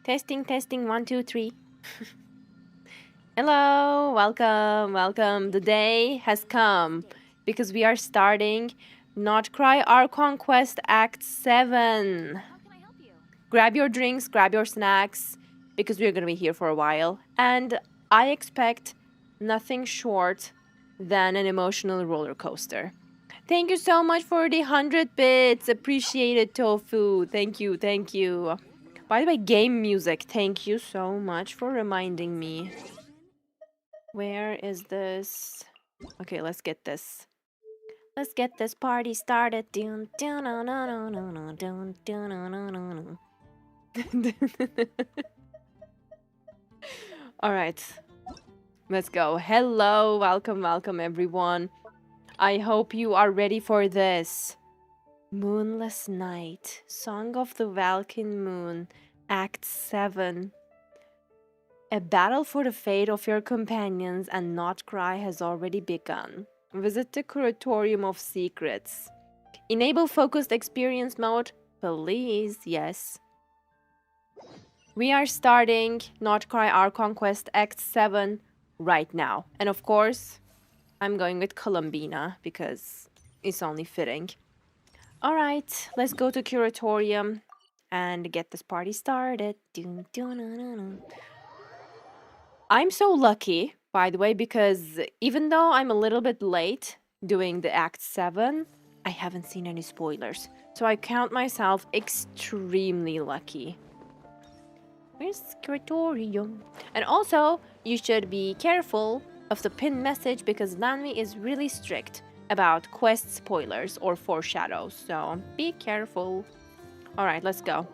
Testing, testing, 1, 2, 3. Hello, welcome, welcome. The day has come because we are starting Not Cry Archon Quest Act 7. Grab your drinks, grab your snacks, because we're going to be here for a while. And I expect nothing short than an emotional roller coaster. Thank you so much for the 100 bits. Appreciate it, Tofu. Thank you, thank you. By the way, game music. Thank you so much for reminding me. Where is this? Okay, let's get this. Let's get this party started. All right, let's go. Hello, welcome, welcome, everyone. I hope you are ready for this. Moonless Night, Song of the Valkyr Moon, Act 7. A battle for the fate of your companions and not cry has already begun. Visit the Curatorium of Secrets. Enable focused experience mode, please, yes. We are starting Not Cry Archon Quest Act 7 right now. And of course, I'm going with Columbina because it's only fitting. Alright, let's go to Curatorium and get this party started. I'm so lucky, by the way, because even though I'm a little bit late doing the Act 7, I haven't seen any spoilers. So I count myself extremely lucky. Where's Curatorium? And also, you should be careful of the pinned message because Lanvi is really strict about quest spoilers or foreshadows, so be careful. Alright, let's go.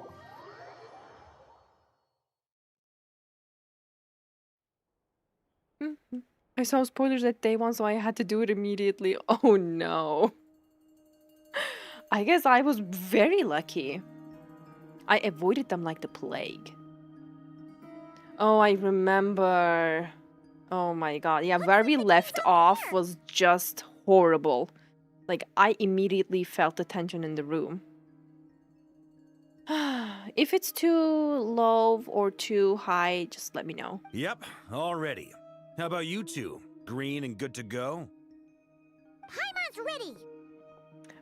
I saw spoilers at day 1, so I had to do it immediately. Oh no. I guess I was very lucky. I avoided them like the plague. Oh, I remember. Oh my god. Yeah, where we left off was just horrible. Like, I immediately felt the tension in the room. If it's too low or too high, just let me know. Yep, all ready. How about you two? Green and good to go? Paimon's ready!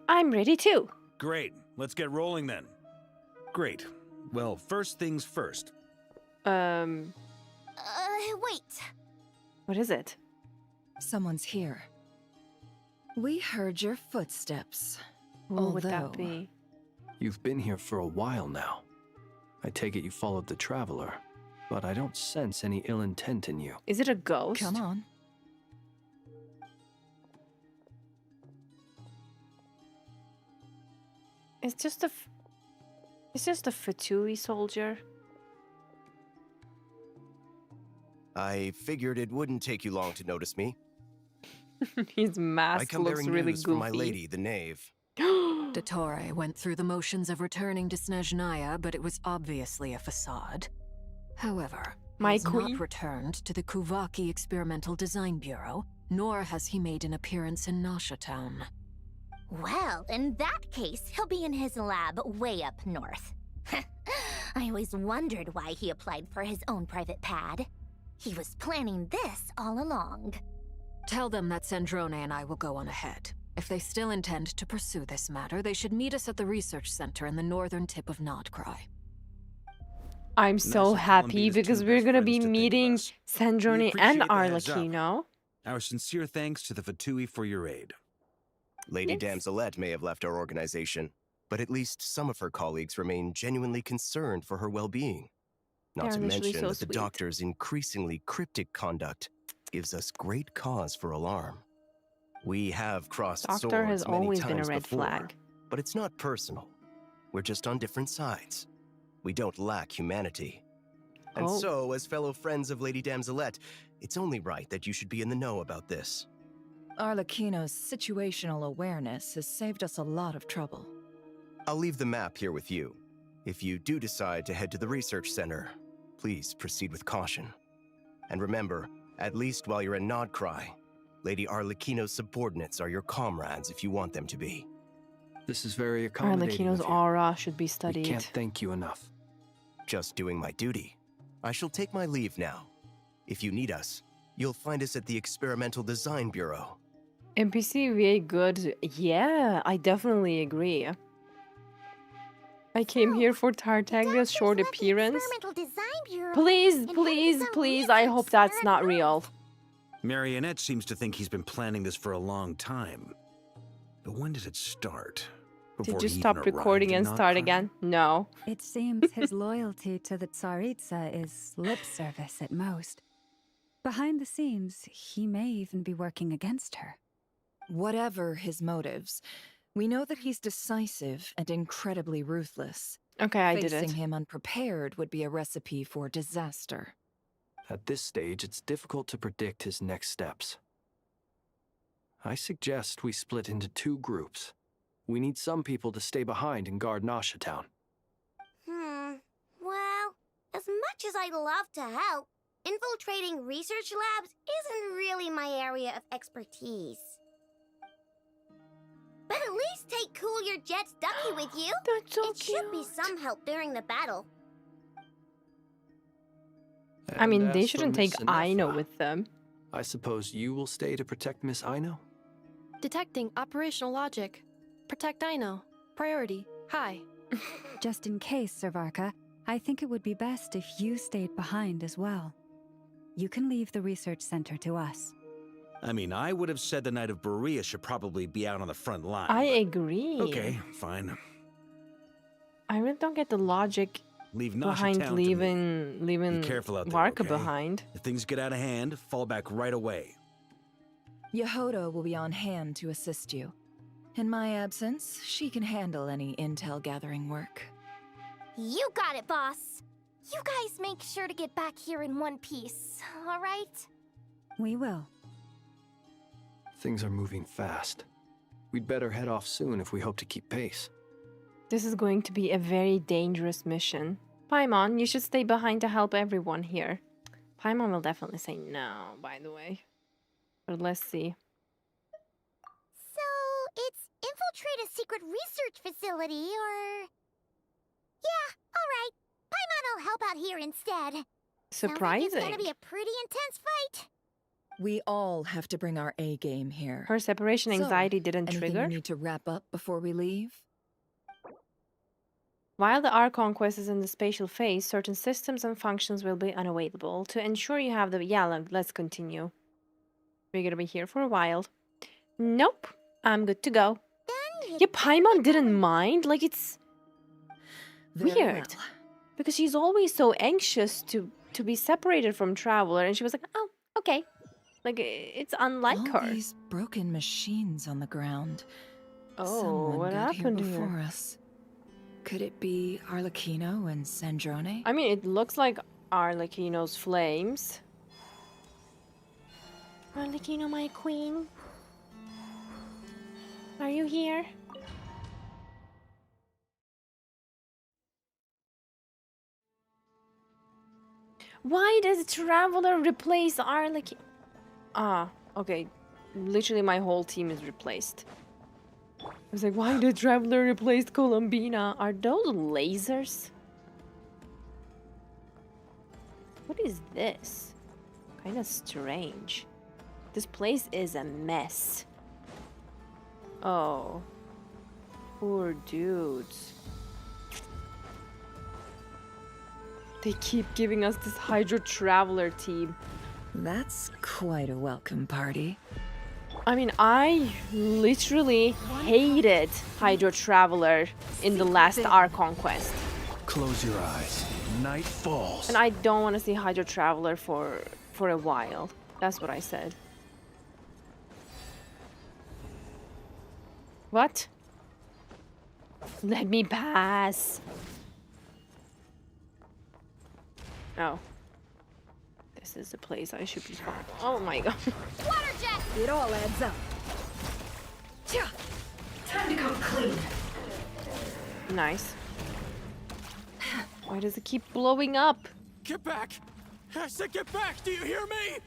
I'm ready too. Great, let's get rolling then. Great. Well, first things first. Wait. What is it? Someone's here. We heard your footsteps. What would that be? You've been here for a while now. I take it you followed the Traveler, but I don't sense any ill intent in you. Is it a ghost? Come on. It's just a Fatui soldier. I figured it wouldn't take you long to notice me. His I mask come looks bearing really news goofy. from my lady, the knave. DOTTORE went through the motions of returning to Snezhnaya, but it was obviously a facade. However, My he's queen. not returned to the Kuvaki Experimental Design Bureau, nor has he made an appearance in Nasha Town. Well, in that case, he'll be in his lab way up north. I always wondered why he applied for his own private pad. He was planning this all along. Tell them that Sandrone and I will go on ahead. If they still intend to pursue this matter, they should meet us at the research center in the northern tip of Notcry. I'm so Nice of happy Columbia's because two we're best gonna friends be to think of meeting us. Sandrone We and appreciate the heads up. Arlecchino. Our sincere thanks to the Fatui for your aid. Lady Yes. Damselette may have left our organization, but at least some of her colleagues remain genuinely concerned for her well-being. Not They're to literally mention so that the sweet. doctor's increasingly cryptic conduct gives us great cause for alarm. We have crossed Doctor swords has many always been a times red before, flag. but it's not personal. We're just on different sides. We don't lack humanity. And Oh. so, as fellow friends of Lady Damselette, it's only right that you should be in the know about this. Arlecchino's situational awareness has saved us a lot of trouble. I'll leave the map here with you. If you do decide to head to the research center, please proceed with caution. And remember, at least while you're in Nodcry, Lady Arlecchino's subordinates are your comrades if you want them to be. This is very accommodating Arlecchino's of you. aura should be We studied. can't thank you enough. just doing my duty. I shall take my leave now. If you need us, you'll find us at the Experimental Design Bureau. NPC very good. Yeah, I definitely agree. I came here for Tartaglia's short appearance. Please, please, please, I hope that's not real. Marionette seems to think he's been planning this for a long time. But when did it start? Did Before you he even stop arrived recording in and start Krai? again? No. It seems his loyalty to the Tsaritsa is lip service at most. Behind the scenes, he may even be working against her. Whatever his motives, we know that he's decisive and incredibly ruthless. Okay, I did Facing it. him unprepared would be a recipe for disaster. At this stage, it's difficult to predict his next steps. I suggest we split into 2 groups. We need some people to stay behind and guard Nasha Town. Well, as much as I'd love to help, infiltrating research labs isn't really my area of expertise. But at least take Cool Your Jet's Ducky with you. That's so It should be some help during the battle. I mean, And they as for shouldn't Miss take Aino Anefa, with them. I suppose you will stay to protect Miss Aino? Detecting operational logic. Protect Aino. Priority. High. Just in case, Servarka, I think it would be best if you stayed behind as well. You can leave the research center to us. I mean, I would have said the Knight of Berea should probably be out on the front line. I but- agree. Okay, fine. I really don't get the logic Leave Nasha behind Town to me. leaving Be careful out there, Varka okay? behind. If things get out of hand, fall back right away. Yehoda will be on hand to assist you. In my absence, she can handle any intel gathering work. You got it, boss. You guys make sure to get back here in one piece, all right? We will. Things are moving fast. We'd better head off soon if we hope to keep pace. This is going to be a very dangerous mission. Paimon, you should stay behind to help everyone here. Paimon will definitely say no, by the way. But let's see. So, it's infiltrate a secret research facility, or... Yeah, alright. Paimon will help out here instead. Sounds like it's Surprising. gonna be a pretty intense fight. We all have to bring our A game here. Her separation So, anxiety didn't Anything trigger. you need to wrap up before we leave? While the Archon quest is in the spatial phase, certain systems and functions will be unavailable. To ensure you have the... Yeah, let's continue. We're gonna be here for a while. Nope, I'm good to go. Yeah, Paimon didn't mind. Like, it's Very weird. well. Because she's always so anxious to be separated from Traveler, and she was like, oh, okay. Like, it's unlike All her. these broken machines on the ground. Oh, Someone what got happened here here? before us. Could it be Arlecchino and Sandrone? I mean, it looks like Arlecchino's flames. Arlecchino, my queen. Are you here? Why does Traveler replace Arlecchino? Ah, okay. Literally my whole team is replaced. I was like, why did Traveler replace Columbina? Are those lasers? What is this? Kind of strange. This place is a mess. Oh. Poor dudes. They keep giving us this Hydro Traveler team. That's quite a welcome party. I mean, I literally hated Hydro Traveler in the last Archon quest. Close your eyes. Night falls. And I don't want to see Hydro Traveler for a while. That's what I said. What? Let me pass. Oh. This is the place I should be following. Oh my god. Water jet! It all adds up. Time to come clean. Nice. Why does it keep blowing up? Get back! I said get back! Do you hear me?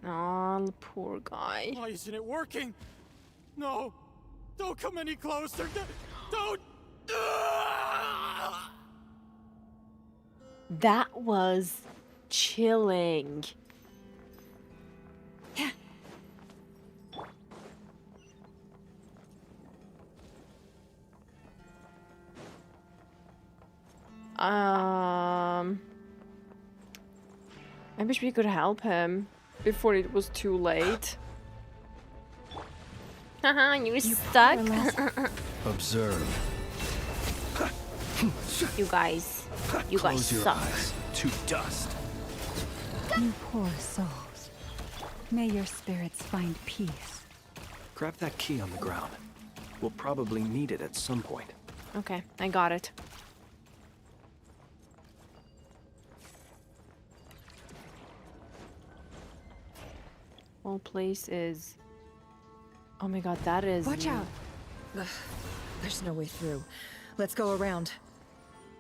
Oh, the poor guy. Why isn't it working? No! Don't come any closer! Don't! That was chilling. I wish we could help him before it was too late. Haha, you're stuck. Observe. You guys Close your suck. eyes to dust. You poor souls. May your spirits find peace. Grab that key on the ground. We'll probably need it at some point. Okay, I got it. Whole place is... Oh my god, that is... Watch out! Ugh, there's no way through. Let's go around.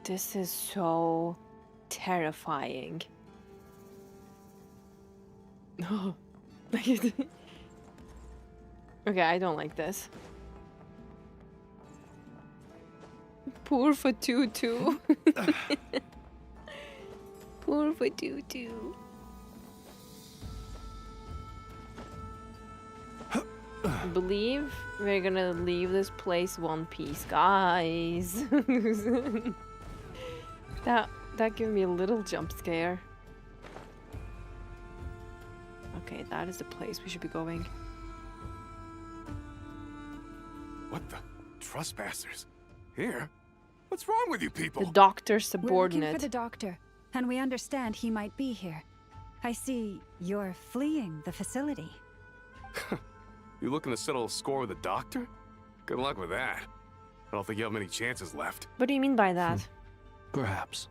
This is so terrifying. Okay, I don't like this. Poor Fatutu. Poor Fatutu. Believe we're gonna leave this place one piece, guys. That gave me a little jump scare. Okay, that is the place we should be going. What the? Trespassers? Here? What's wrong with you people? The doctor's We're looking subordinate. for the doctor, and we understand he might be here. I see you're fleeing the facility. You looking to settle a score with the doctor? Good luck with that. I don't think you have many chances left. What do you mean by that? Perhaps.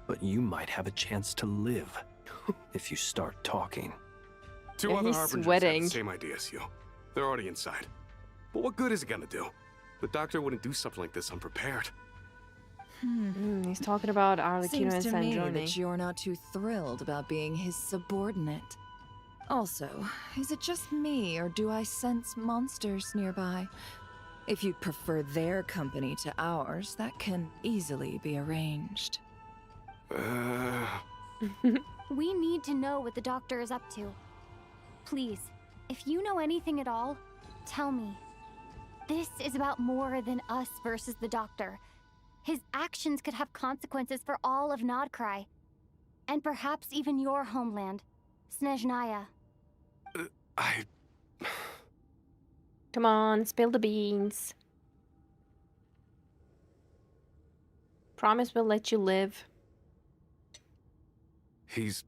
But you might have a chance to live if you start talking. Two Yeah, other he's harbingers sweating. have the same idea as you. They're already inside. But what good is it gonna do? The doctor wouldn't do something like this unprepared. He's talking about Arlecchino Seems and to me Sandrone. that you're not too thrilled about being his subordinate. Also, is it just me, or do I sense monsters nearby? If you prefer their company to ours, that can easily be arranged. We need to know what the doctor is up to. Please, if you know anything at all, tell me. This is about more than us versus the doctor. His actions could have consequences for all of Nodkrai. And perhaps even your homeland, Snezhnaya. Come on, spill the beans. Promise we'll let you live. He's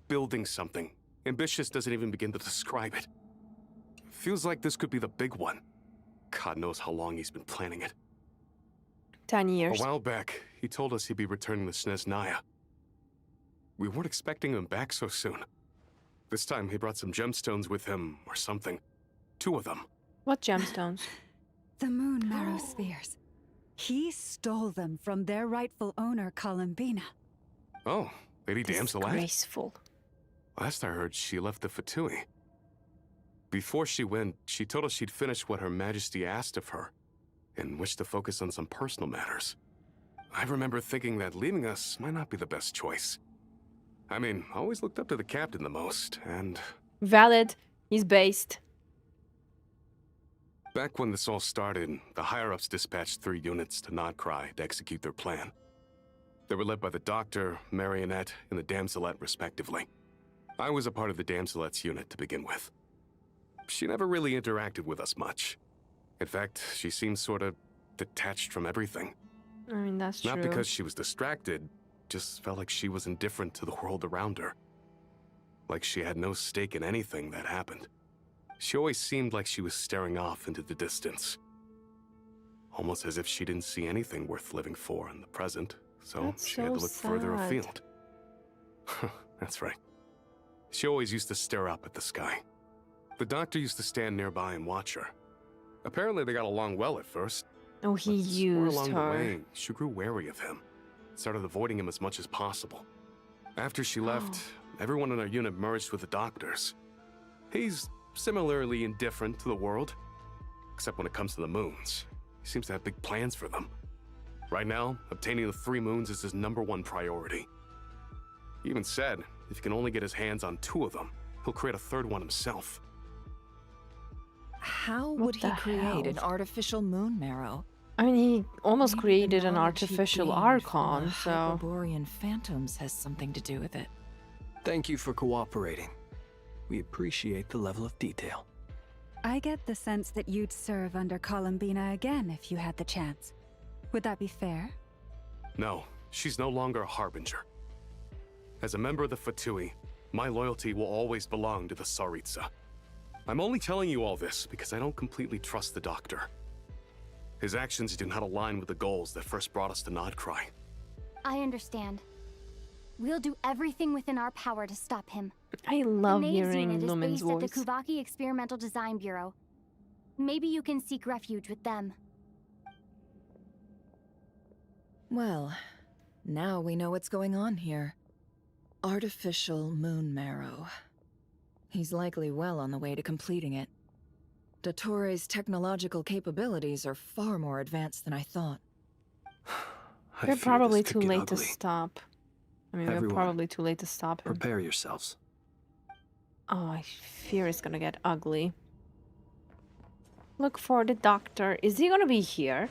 building something. Ambitious doesn't even begin to describe it. Feels like this could be the big one. God knows how long he's been planning it. 10 years. A while back, he told us he'd be returning to Snezhnaya. We weren't expecting him back so soon. This time he brought some gemstones with him, or something. 2 of them. What gemstones? The moon marrow spheres. He stole them from their rightful owner, Columbina. Oh, Lady Damselat? Disgraceful. Last I heard, she left the Fatui. Before she went, she told us she'd finished what Her Majesty asked of her, and wished to focus on some personal matters. I remember thinking that leaving us might not be the best choice. I mean, I always looked up to the captain the most, and... Valid. He's based. Back when this all started, the higher-ups dispatched 3 units to Nodkrai to execute their plan. They were led by the Doctor, Marionette, and the Damselet, respectively. I was a part of the Damselet's unit to begin with. She never really interacted with us much. In fact, she seemed sort of detached from everything. I mean, that's true. Not because she was distracted, just felt like she was indifferent to the world around her. Like she had no stake in anything that happened. She always seemed like she was staring off into the distance. Almost as if she didn't see anything worth living for in the present, so That's she had to so look further sad. afield. That's right. She always used to stare up at the sky. The Doctor used to stand nearby and watch her. Apparently they got along well at first. Oh, he But somewhere used along her. the way, she grew wary of him. Started avoiding him as much as possible. After she left, everyone in our unit merged with the Doctor's. He's similarly indifferent to the world, except when it comes to the moons. He seems to have big plans for them. Right now, obtaining the 3 moons is his #1 priority. He even said if he can only get his hands on 2 of them, he'll create a 3rd one himself. How What would he the create an hell? artificial moon marrow? I mean, he almost Maybe the created an knowledge he artificial gained from Archon, the so... Hyperborean phantoms has something to do with it. Thank you for cooperating. We appreciate the level of detail. I get the sense that you'd serve under Columbina again if you had the chance. Would that be fair? No, she's no longer a harbinger. As a member of the Fatui, my loyalty will always belong to the Tsaritsa. I'm only telling you all this because I don't completely trust the Doctor. His actions do not align with the goals that first brought us to Krai. I understand. We'll do everything within our power to stop him. I love the Nave's hearing unit is Lumen's based at the voice. Kuvaki Experimental Design Bureau. Maybe you can seek refuge with them. Well, now we know what's going on here. Artificial moon marrow. He's likely well on the way to completing it. DOTTORE's technological capabilities are far more advanced than I thought. We're probably too late to stop. I mean, we're Everyone, probably too late to stop him. Prepare yourselves. Oh, I fear it's gonna get ugly. Look for the Doctor. Is he gonna be here?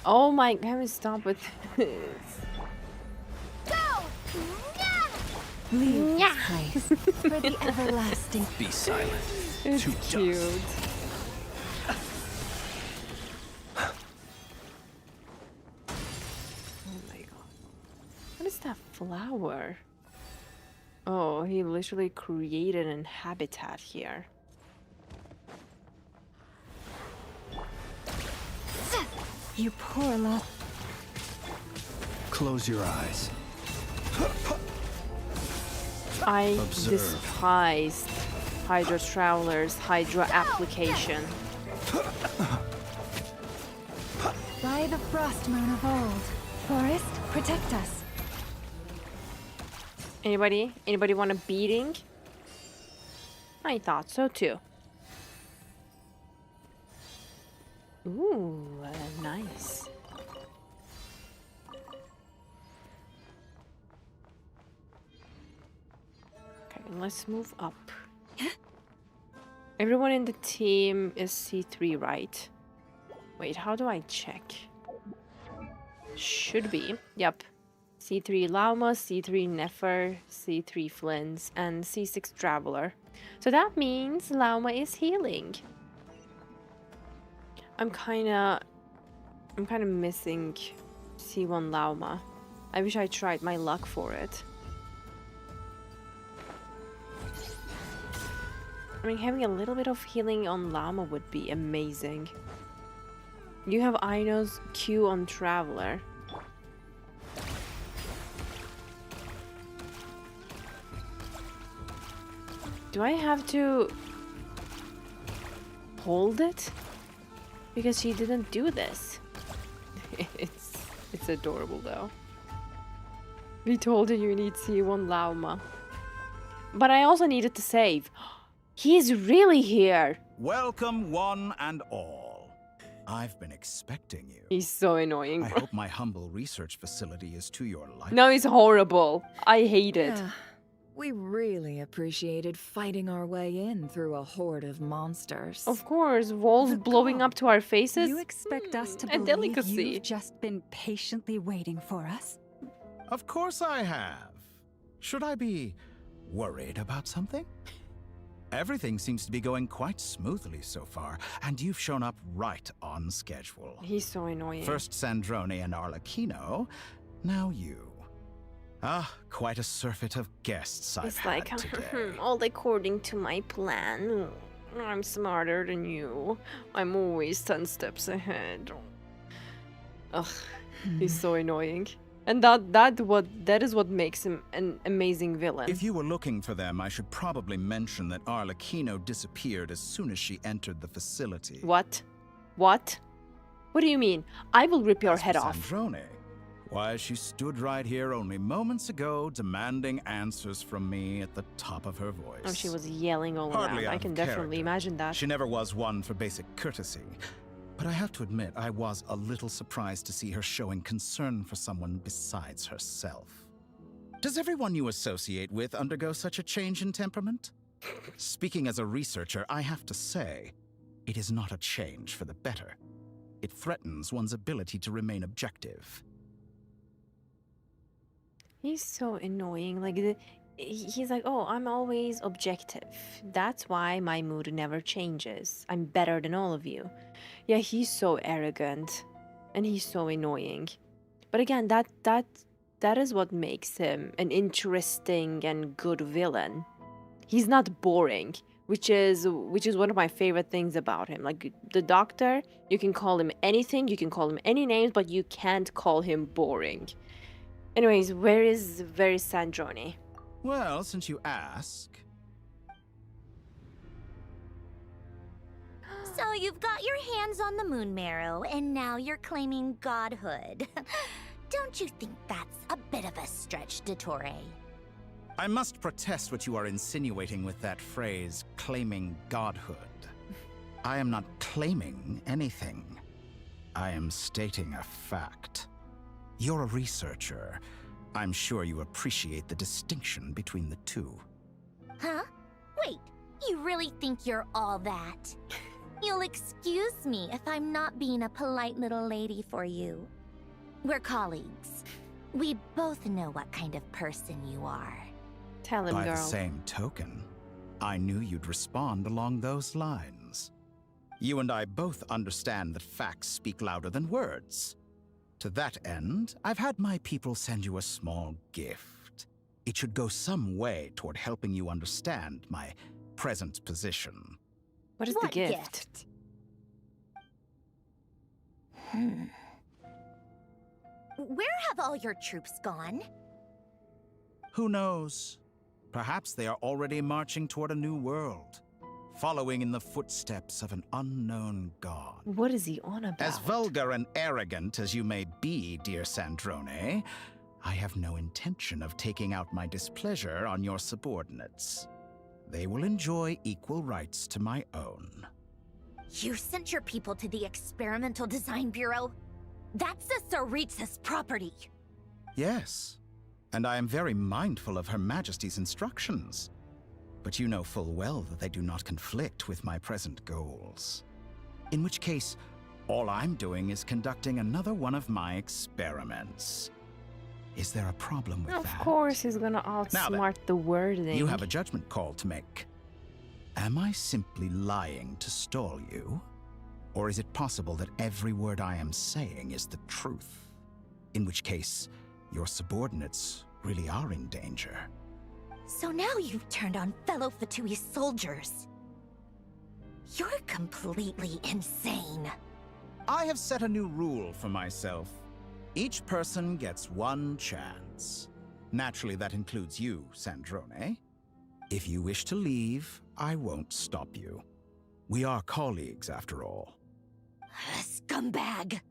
Oh my, can we stop with this? Go! Leave this place for the everlasting. Be silent. It's To cute. dust. Oh my god. What is that flower? Oh, he literally created an habitat here. You poor love. Close your eyes. I Observe. despised Hydra Traveler's Hydra application. By the frost moon of old. Forest, protect us. Anybody? Anybody want a beating? I thought so too. Ooh, nice. Okay, let's move up. Everyone in the team is C3, right? Wait, how do I check? Should be. Yep. C3 Lauma, C3 Nefer, C3 Flins, and C6 Traveler. So that means Lauma is healing. I'm kinda missing C1 Lauma. I wish I tried my luck for it. I mean, having a little bit of healing on Lauma would be amazing. You have Aino's Q on Traveler. Do I have to hold it? Because she didn't do this. It's adorable though. We told her you need C1 Lauma. But I also needed to save. He's really here. Welcome, one and all. I've been expecting you. He's so annoying. I hope my humble research facility is to your liking. No, he's horrible. I hate it. We really appreciated fighting our way in through a horde of monsters. Of course, walls blowing up to our faces. You expect us to a believe delicacy. you've just been patiently waiting for us? Of course I have. Should I be worried about something? Everything seems to be going quite smoothly so far, and you've shown up right on schedule. He's so annoying. First Sandrone and Arlecchino, now you. Ah, quite a surfeit of guests I've It's had like, today. all according to my plan. I'm smarter than you. I'm always 10 steps ahead. Ugh, he's so annoying. And that is what makes him an amazing villain. If you were looking for them, I should probably mention that Arlecchino disappeared as soon as she entered the facility. What? What? What do you mean? I will rip your As for head off. Sandrone, why, she stood right here only moments ago, demanding answers from me at the top of her voice. Oh, she was yelling all Hardly around. out I of can definitely character. imagine that. She never was one for basic courtesy. But I have to admit, I was a little surprised to see her showing concern for someone besides herself. Does everyone you associate with undergo such a change in temperament? Speaking as a researcher, I have to say, it is not a change for the better. It threatens one's ability to remain objective. He's so annoying. Like, he's like, oh, I'm always objective. That's why my mood never changes. I'm better than all of you. Yeah, he's so arrogant. And he's so annoying. But again, that is what makes him an interesting and good villain. He's not boring, which is one of my favorite things about him. Like, the Doctor, you can call him anything, you can call him any names, but you can't call him boring. Anyways, where is Sandrone? Well, since you ask... So you've got your hands on the moon marrow, and now you're claiming godhood. Don't you think that's a bit of a stretch, DOTTORE? I must protest what you are insinuating with that phrase, claiming godhood. I am not claiming anything. I am stating a fact. You're a researcher. I'm sure you appreciate the distinction between the two. Huh? Wait, you really think you're all that? You'll excuse me if I'm not being a polite little lady for you. We're colleagues. We both know what kind of person you are. Tell him, By girl. the same token, I knew you'd respond along those lines. You and I both understand that facts speak louder than words. To that end, I've had my people send you a small gift. It should go some way toward helping you understand my present position. What is the gift? Where have all your troops gone? Who knows? Perhaps they are already marching toward a new world, following in the footsteps of an unknown god. What is he on about? As vulgar and arrogant as you may be, dear Sandrone, I have no intention of taking out my displeasure on your subordinates. They will enjoy equal rights to my own. You sent your people to the Experimental Design Bureau? That's the Tsaritsa's property. Yes, and I am very mindful of Her Majesty's instructions. But you know full well that they do not conflict with my present goals. In which case, all I'm doing is conducting another one of my experiments. Is there a problem with that? Of course he's gonna outsmart the wording. You have a judgment call to make. Am I simply lying to stall you? Or is it possible that every word I am saying is the truth? In which case, your subordinates really are in danger. So now you've turned on fellow Fatui soldiers. You're completely insane. I have set a new rule for myself. Each person gets one chance. Naturally, that includes you, Sandrone. If you wish to leave, I won't stop you. We are colleagues, after all. Scumbag!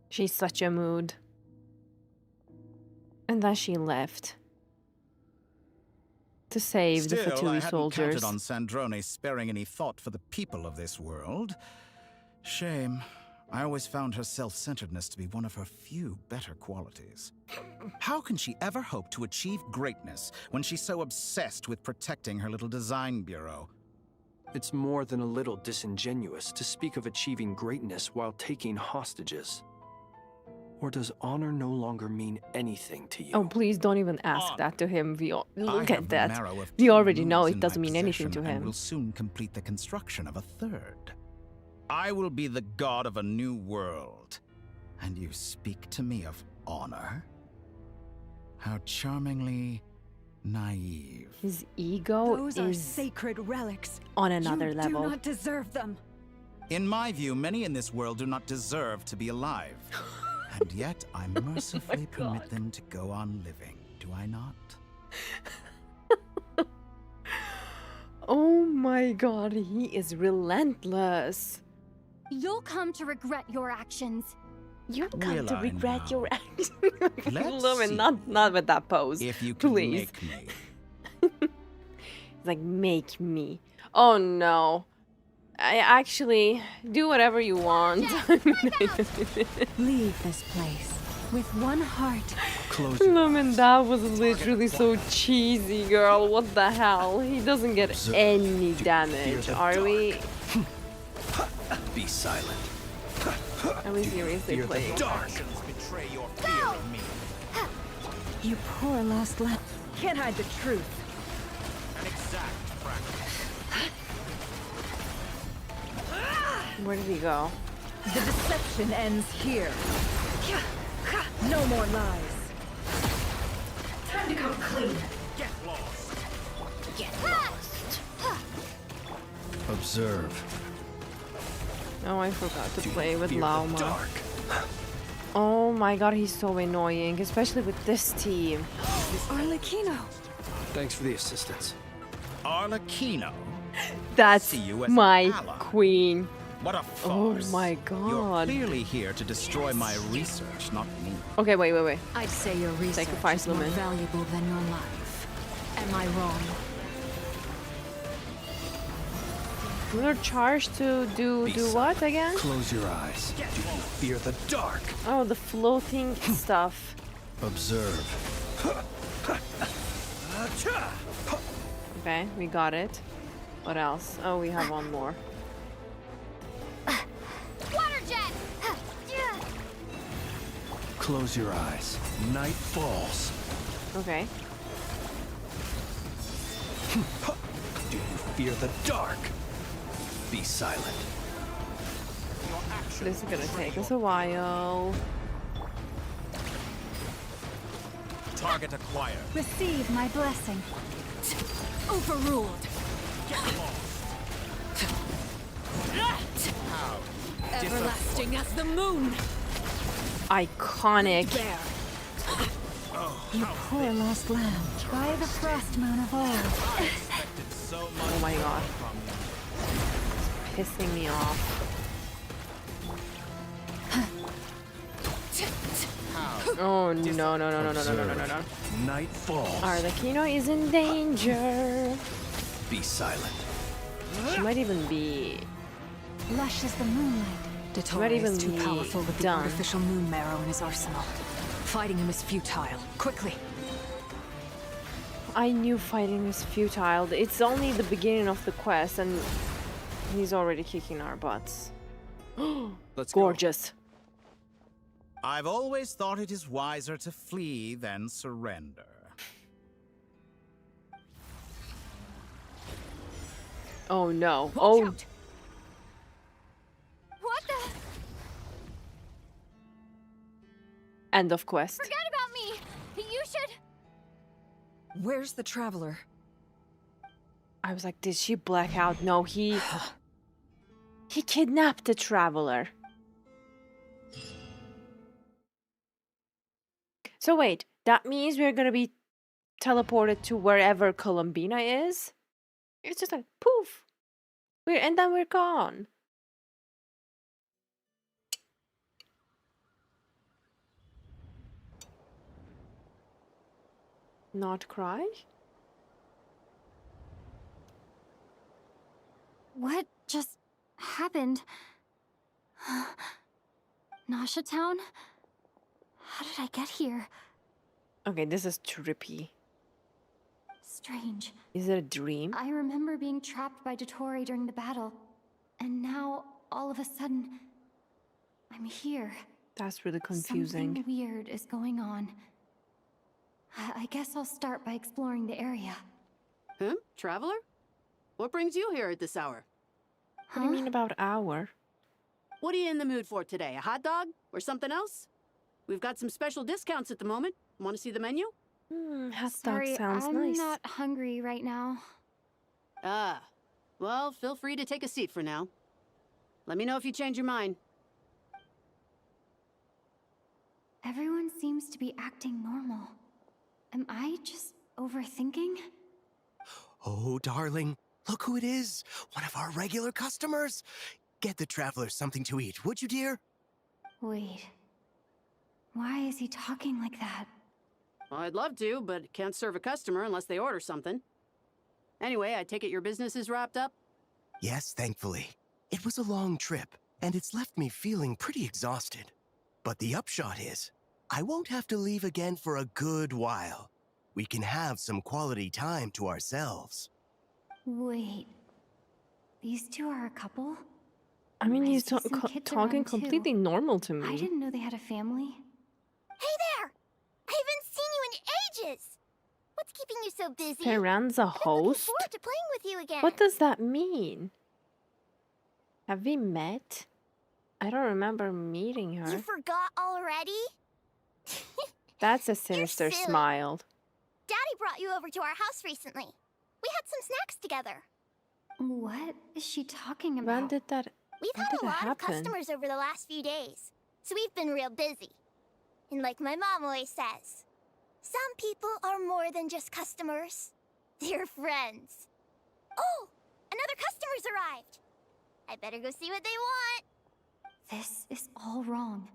She's such a mood. And then she left. To save the Still, I Fatui hadn't soldiers. counted on Sandrone sparing any thought for the people of this world. Shame. I always found her self-centeredness to be one of her few better qualities. How can she ever hope to achieve greatness when she's so obsessed with protecting her little design bureau? It's more than a little disingenuous to speak of achieving greatness while taking hostages. Or does honor no longer mean anything to you? Oh, please don't even ask that to him. Look at that. Marrow of We two already know moons it in doesn't my mean anything to possession and him. will soon complete the construction of a third. I will be the god of a new world. And you speak to me of honor? How charmingly naive. His ego Those is are sacred relics. on another You level. do not deserve them. In my view, many in this world do not deserve to be alive. And yet, I mercifully permit them to go on living, do I not? Oh my god, he is relentless. You'll come to regret your actions. You'll come Will to I regret now? your actions. Let's Lumen, see. not with that pose. If you can Please. make me. It's like, make me. Oh no. I actually do whatever you want. Leave this place with one heart. Lumen, that was literally so cheesy, girl. What the hell? He doesn't get any damage, are we? Be silent. Are we seriously playing? You poor lost lamb. Can't hide the truth. Where did he go? The deception ends here. No more lies. Time to come clean. Get lost. Observe. Oh, I forgot to play with Lauma. Oh my god, he's so annoying, especially with this team. Arlecchino. Thanks for the assistance. Arlecchino? That's See you as my an ally. queen. What a Oh farce. my You're god. clearly here to destroy my research, not me. Okay, wait. I'd say your research Sacrifice is more Lumen. valuable than your life. Am I wrong? We're charged to do what again? Close your eyes. Do you fear the dark? Oh, the floating stuff. Observe. Okay, we got it. What else? Oh, we have one more. Water jet. Close your eyes. Night falls. Okay. Do you fear the dark? Be silent. This is gonna take us a while. Target acquired. Receive my blessing. Overruled. Everlasting as the moon. Iconic. There. You poor lost lamb. By the frost moon of old. Oh my god. It's pissing me off. Oh no. Night falls. Arlecchino is in danger. Be silent. She might even be Lush as the moonlight. DOTTORE even is too be powerful with the done. artificial moon marrow in his arsenal. Fighting him is futile. Quickly. I knew fighting was futile. It's only the beginning of the quest and he's already kicking our butts. Let's go. Gorgeous. I've always thought it is wiser to flee than surrender. Oh no. Watch Oh, out. What the? end of quest. Forget about me. You should. Where's the traveler? I was like, did she black out? No, he kidnapped the traveler. So wait, that means we're gonna be teleported to wherever Columbina is? It's just like poof. And then we're gone. Not cry? What just happened? Nasha Town? How did I get here? Okay, this is trippy. Strange. Is it a dream? I remember being trapped by DOTTORE during the battle. And now, all of a sudden, I'm here. That's really confusing. Something weird is going on. I guess I'll start by exploring the area. Huh? Traveler? What brings you here at this hour? What do you mean about hour? What are you in the mood for today? A hot dog? Or something else? We've got some special discounts at the moment. Want to see the menu? Hot Sorry, dog sounds I'm nice. not hungry right now. Ah. Well, feel free to take a seat for now. Let me know if you change your mind. Everyone seems to be acting normal. Am I just overthinking? Oh, darling, look who it is. One of our regular customers. Get the traveler something to eat, would you, dear? Wait. Why is he talking like that? Well, I'd love to, but can't serve a customer unless they order something. Anyway, I take it your business is wrapped up? Yes, thankfully. It was a long trip, and it's left me feeling pretty exhausted. But the upshot is, I won't have to leave again for a good while. We can have some quality time to ourselves. Wait. These two are a couple? I mean, he's see some kids talking around, too. completely normal to me. I didn't know they had a family. Hey there! I haven't seen you in ages! What's keeping you so busy? Ferran's a I'm looking host? forward to playing with you again. What does that mean? Have we met? I don't remember meeting her. You forgot already? That's a sinister silly. smile. Daddy brought you over to our house recently. We had some snacks together. What is she talking about? When did that We've when had did a it lot of happen? customers over the last few days, so we've been real busy. And like my mom always says, some people are more than just customers. They're friends. Oh, another customer's arrived. I better go see what they want. This is all wrong.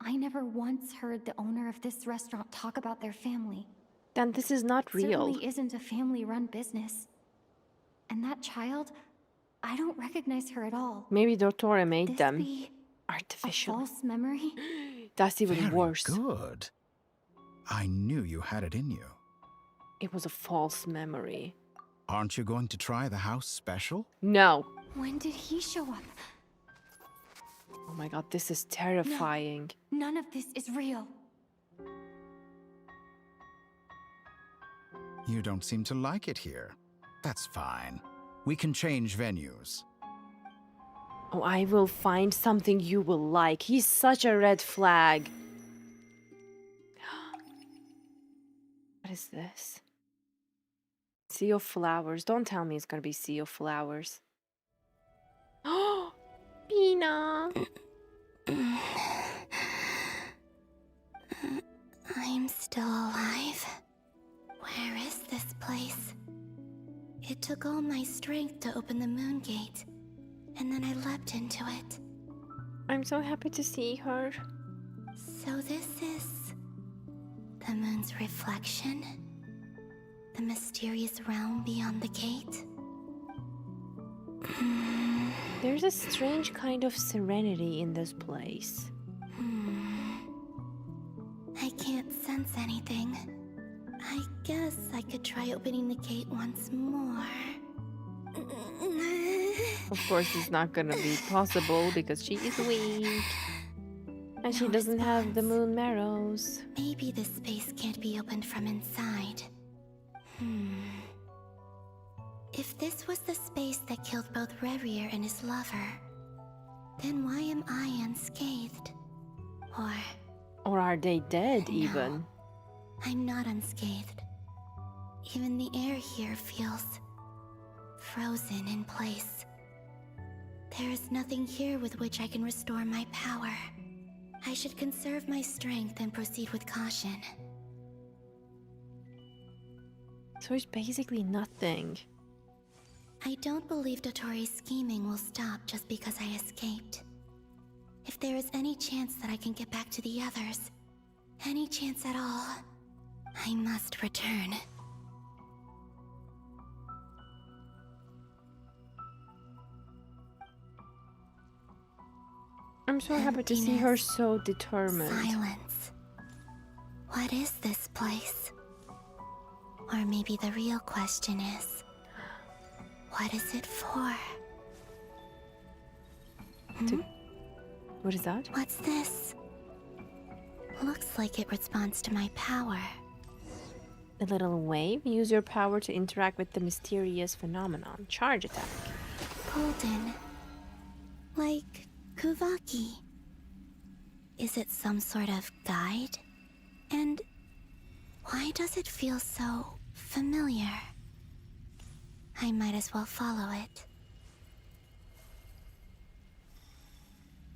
I never once heard the owner of this restaurant talk about their family. Then this is not It real. certainly isn't a family-run business. And that child, I don't recognize her at all. Maybe DOTTORE made This them be artificial. a false memory? That's even Very worse. good. I knew you had it in you. It was a false memory. Aren't you going to try the house special? No. When did he show up? Oh my god, this is terrifying. None of this is real. You don't seem to like it here. That's fine. We can change venues. Oh, I will find something you will like. He's such a red flag. What is this? Sea of Flowers. Don't tell me it's gonna be Sea of Flowers. Oh, Pina. I'm still alive. Where is this place? It took all my strength to open the moon gate, and then I leapt into it. I'm so happy to see her. So this is the moon's reflection? The mysterious realm beyond the gate? There's a strange kind of serenity in this place. I can't sense anything. I guess I could try opening the gate once more. Of course, it's not gonna be possible because she is weak. And she doesn't have the moon marrows. Maybe this space can't be opened from inside. If this was the space that killed both Revier and his lover, then why am I unscathed? Or are they dead even? I'm not unscathed. Even the air here feels frozen in place. There is nothing here with which I can restore my power. I should conserve my strength and proceed with caution. So it's basically nothing. I don't believe DOTTORE's scheming will stop just because I escaped. If there is any chance that I can get back to the others, any chance at all, I must return. I'm so happy to see her so determined. Silence. What is this place? Or maybe the real question is, what is it for? What is that? What's this? Looks like it responds to my power. A little wave. Use your power to interact with the mysterious phenomenon. Charge attack. Golden. Like Kuvaki. Is it some sort of guide? And why does it feel so familiar? I might as well follow it.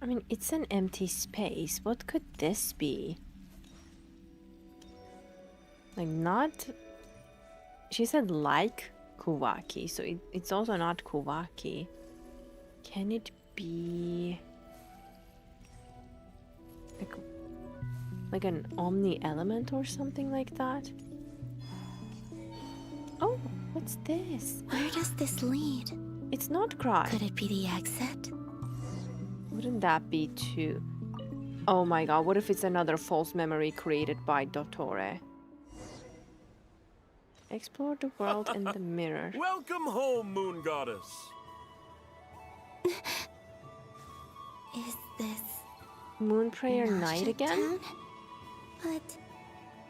I mean, it's an empty space. What could this be? Like, not... She said like Kuvaki, so it's also not Kuvaki. Can it be... Like an omni element or something like that? Oh, what's this? Where does this lead? It's not Krai. Could it be the exit? Wouldn't that be too? Oh my god, what if it's another false memory created by DOTTORE? Explore the world in the mirror. Welcome home, Moon Goddess. Is this Moon Prayer Night again? Town? But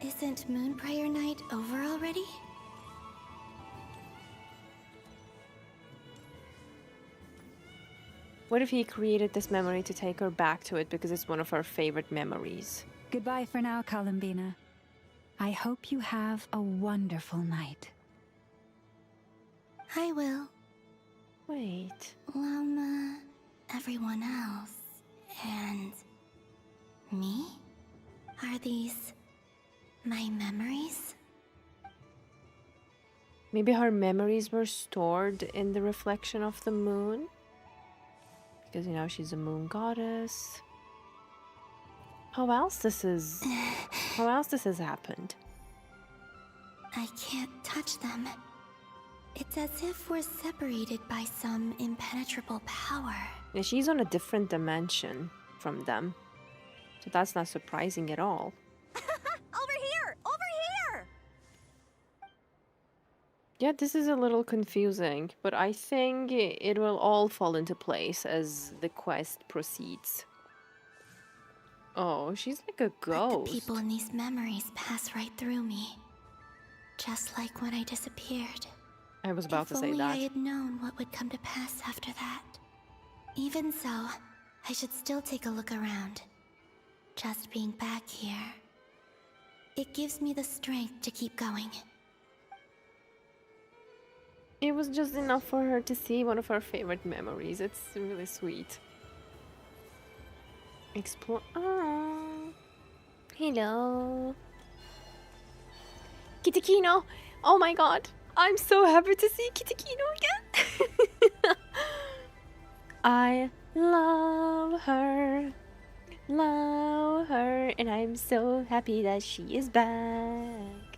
isn't Moon Prayer Night over already? What if he created this memory to take her back to it because it's one of her favorite memories? Goodbye for now, Columbina. I hope you have a wonderful night. I will. Wait. Llama, everyone else, and me? Are these my memories? Maybe her memories were stored in the reflection of the moon? Because, you know, she's a moon goddess. How else this has happened? I can't touch them. It's as if we're separated by some impenetrable power. Yeah, she's on a different dimension from them. So that's not surprising at all. Over here! Over here! Yeah, this is a little confusing, but I think it will all fall into place as the quest proceeds. Oh, she's like a ghost. But the people in these memories pass right through me. Just like when I disappeared. I was about to say If only that. I had known what would come to pass after that. Even so, I should still take a look around. Just being back here, it gives me the strength to keep going. It was just enough for her to see one of her favorite memories. It's really sweet. Explore. Oh, hello, Kitakino. Oh my god, I'm so happy to see Kitakino again. I love her, and I'm so happy that she is back.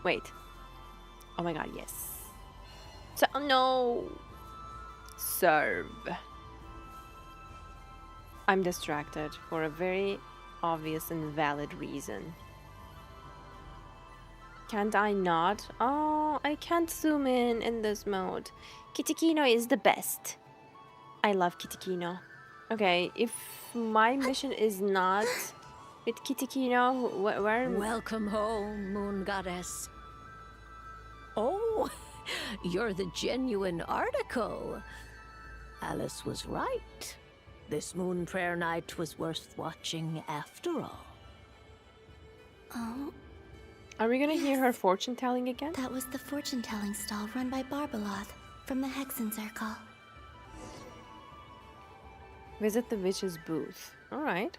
Wait. Oh my god, yes. So, no. Serve. I'm distracted for a very obvious and valid reason. Can't I not? Oh, I can't zoom in this mode. Kitakino is the best. I love Kitakino. Okay, if my mission is not with Kitakino, where? Welcome home, Moon Goddess. Oh, you're the genuine article. Alice was right. This Moon Prayer Night was worth watching after all. Oh. Are we gonna hear her fortune telling again? That was the fortune telling stall run by Barbaloth from the Hexen Circle. Visit the witch's booth. Alright.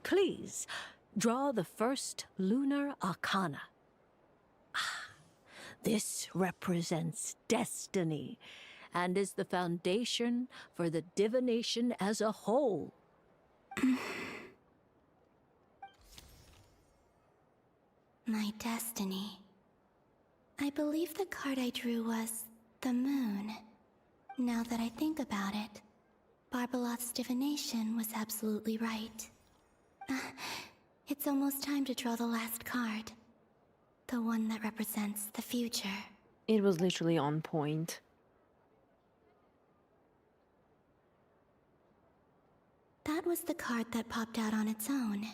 Please, draw the first lunar arcana. This represents destiny and is the foundation for the divination as a whole. My destiny. I believe the card I drew was the moon. Now that I think about it, Barbaloth's divination was absolutely right. It's almost time to draw the last card. The one that represents the future. It was literally on point. That was the card that popped out on its own.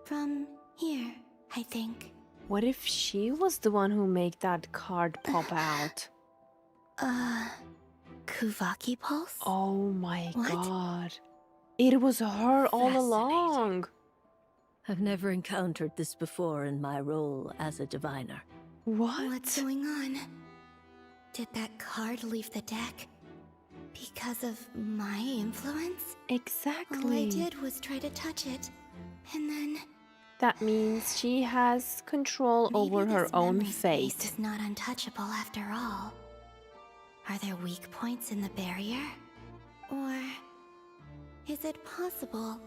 From here, I think. What if she was the one who made that card pop out? Kuvaki Pulse? Oh my god. It was her all along. I've never encountered this before in my role as a diviner. What? What's going on? Did that card leave the deck? Because of my influence? Exactly. All I did was try to touch it, and then... That means she has control over her own fate. Space is not untouchable after all. Are there weak points in the barrier? Or is it possible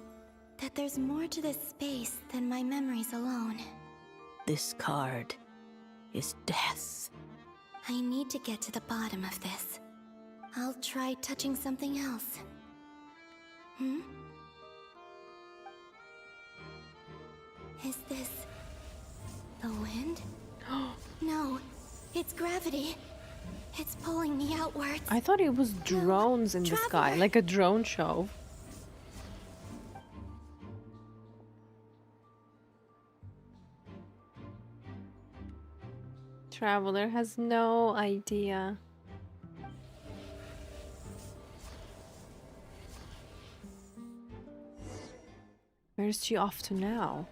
that there's more to this space than my memories alone? This card is death. I need to get to the bottom of this. I'll try touching something else. Is this the wind? No, it's gravity. It's pulling me outwards. I thought it was drones in the sky, like a drone show. Traveler has no idea. Where's she off to now?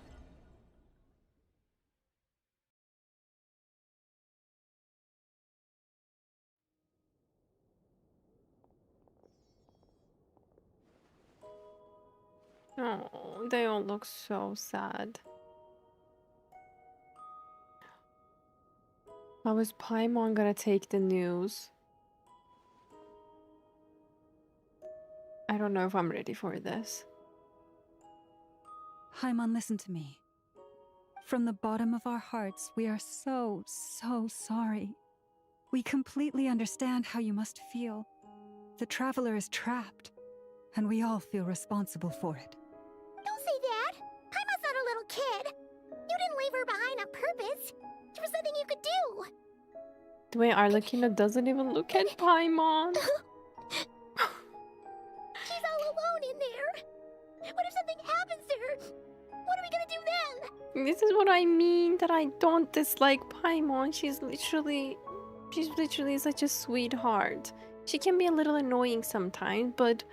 Oh, they all look so sad. How is Paimon gonna take the news? I don't know if I'm ready for this. Paimon, listen to me. From the bottom of our hearts, we are so sorry. We completely understand how you must feel. The Traveler is trapped, and we all feel responsible for it. Don't say that! Paimon's not a little kid! You didn't leave her behind on purpose! There was nothing you could do! The way Arlecchino doesn't even look at Paimon. She's all alone in there! What if something happens to her? What are we gonna do then? This is what I mean, that I don't dislike Paimon. She's literally such a sweetheart. She can be a little annoying sometimes, but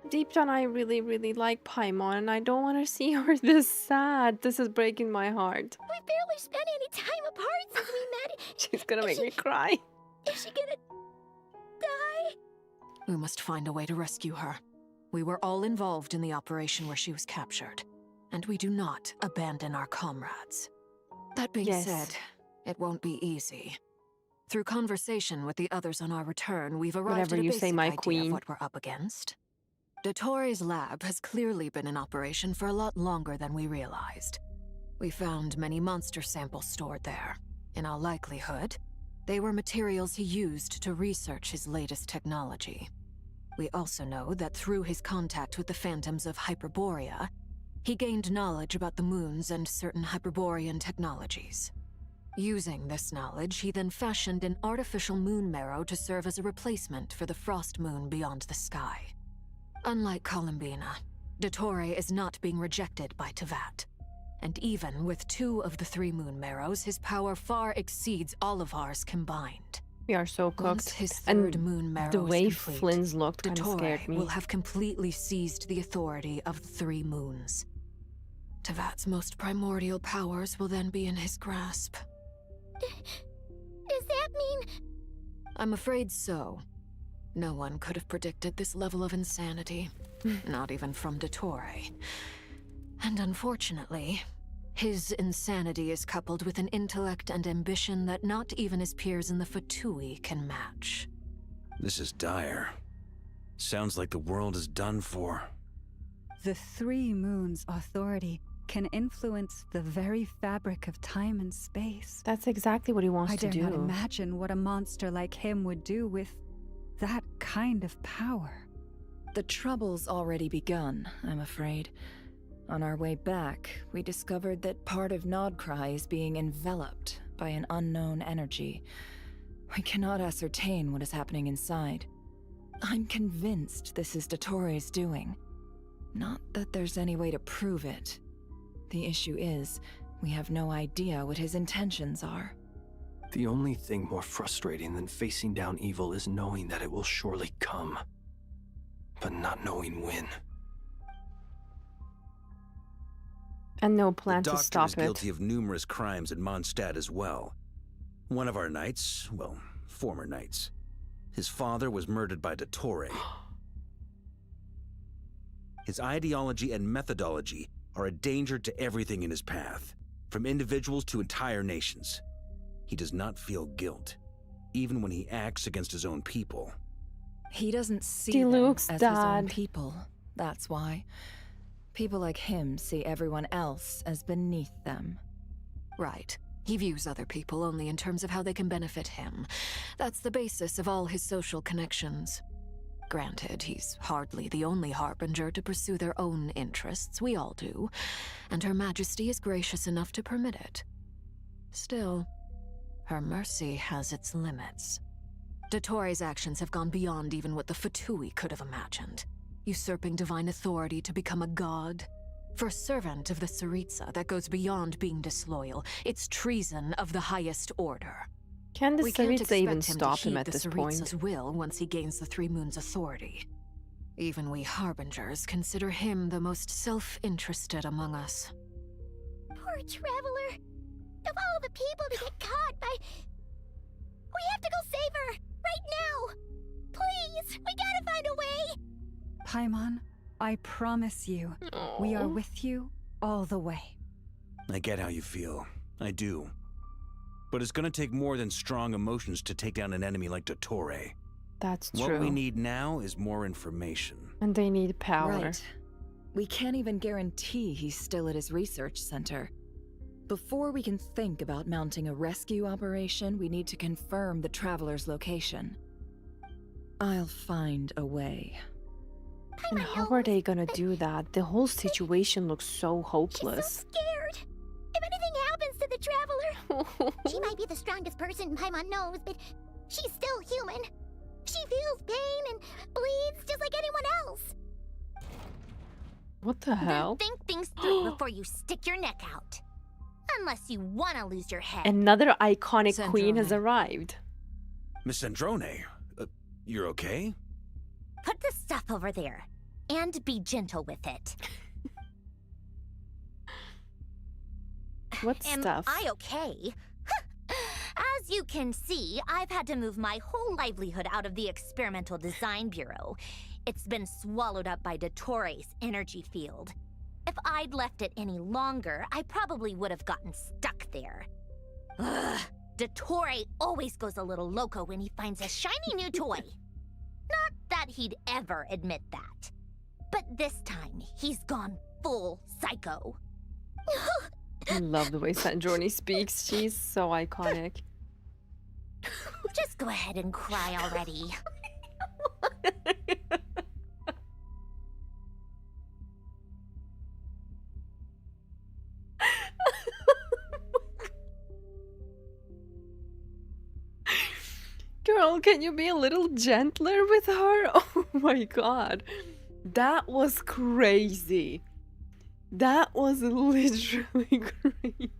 deep down I really like Paimon, and I don't want to see her this sad. This is breaking my heart. We barely spent any time apart since we met. She's gonna make me cry. Is she gonna die? We must find a way to rescue her. We were all involved in the operation where she was captured, and we do not abandon our comrades. That being said, it won't be easy. Through conversation with the others on our return, we've arrived at a basic idea of what we're up against. DOTTORE's lab has clearly been in operation for a lot longer than we realized. We found many monster samples stored there. In all likelihood, they were materials he used to research his latest technology. We also know that through his contact with the phantoms of Hyperborea, he gained knowledge about the moons and certain Hyperborean technologies. Using this knowledge, he then fashioned an artificial moon marrow to serve as a replacement for the frost moon beyond the sky. Unlike Columbina, DOTTORE is not being rejected by Teyvat. And even with 2 of the 3 moon marrows, his power far exceeds all of ours combined. We are so cooked. Once his 3rd moon marrow the way is complete, Flynn's looked kind of scared me. will have completely seized the authority of the 3 moons. Teyvat's most primordial powers will then be in his grasp. Does that mean... I'm afraid so. No one could have predicted this level of insanity. Not even from DOTTORE. And unfortunately, his insanity is coupled with an intellect and ambition that not even his peers in the Fatui can match. This is dire. Sounds like the world is done for. The 3 moons' authority can influence the very fabric of time and space. That's exactly what he wants to do. I dare not imagine what a monster like him would do with that kind of power. The trouble's already begun, I'm afraid. On our way back, we discovered that part of Krai is being enveloped by an unknown energy. We cannot ascertain what is happening inside. I'm convinced this is DOTTORE's doing. Not that there's any way to prove it. The issue is, we have no idea what his intentions are. The only thing more frustrating than facing down evil is knowing that it will surely come, but not knowing when. And no plan to the stop Doctor is guilty of numerous crimes in Mondstadt as well. One of our knights, well, former knights, his father was murdered by DOTTORE. His ideology and methodology are a danger to everything in his path, from individuals to entire nations. He does not feel guilt, even when he acts against his own people. He doesn't see them as his own people, that's why. People like him see everyone else as beneath them. Right. He views other people only in terms of how they can benefit him. That's the basis of all his social connections. Granted, he's hardly the only harbinger to pursue their own interests. We all do. And Her Majesty is gracious enough to permit it. Still, her mercy has its limits. DOTTORE's actions have gone beyond even what the Fatui could have imagined. Usurping divine authority to become a god. For a servant of the Tsaritsa, that goes beyond being disloyal. It's treason of the highest order. Can the We can't Tsaritsa even expect him stop to him heed at the this Tsaritsa's point? will once he gains the Three Moons' authority. Even we harbingers consider him the most self-interested among us. Poor Traveler. Of all the people to get caught by... We have to go save her! Right now! Please! We gotta find a way! Paimon, I promise you, we are with you all the way. I get how you feel. I do. But it's gonna take more than strong emotions to take down an enemy like DOTTORE. That's true. What we need now is more information. And they need power. Right. We can't even guarantee he's still at his research center. Before we can think about mounting a rescue operation, we need to confirm the Traveler's location. I'll find a way. And how are they gonna do that? The whole situation looks so hopeless. She's so scared. If anything happens to the Traveler... She might be the strongest person Paimon knows, but she's still human. She feels pain and bleeds just like anyone else. What the hell? Then think things through before you stick your neck out. Unless you want to lose your head. Another iconic queen has Sandrone. arrived. Miss Androne, you're okay? Put the stuff over there. And be gentle with it. What stuff? Am I okay? As you can see, I've had to move my whole livelihood out of the Experimental Design Bureau. It's been swallowed up by DOTTORE's energy field. If I'd left it any longer, I probably would have gotten stuck there. Ugh, DOTTORE always goes a little loco when he finds a shiny new toy. Not that he'd ever admit that. But this time, he's gone full psycho. I love the way Sandrone speaks. She's so iconic. Just go ahead and cry already. Girl, can you be a little gentler with her? Oh my god. That was crazy. That was literally crazy.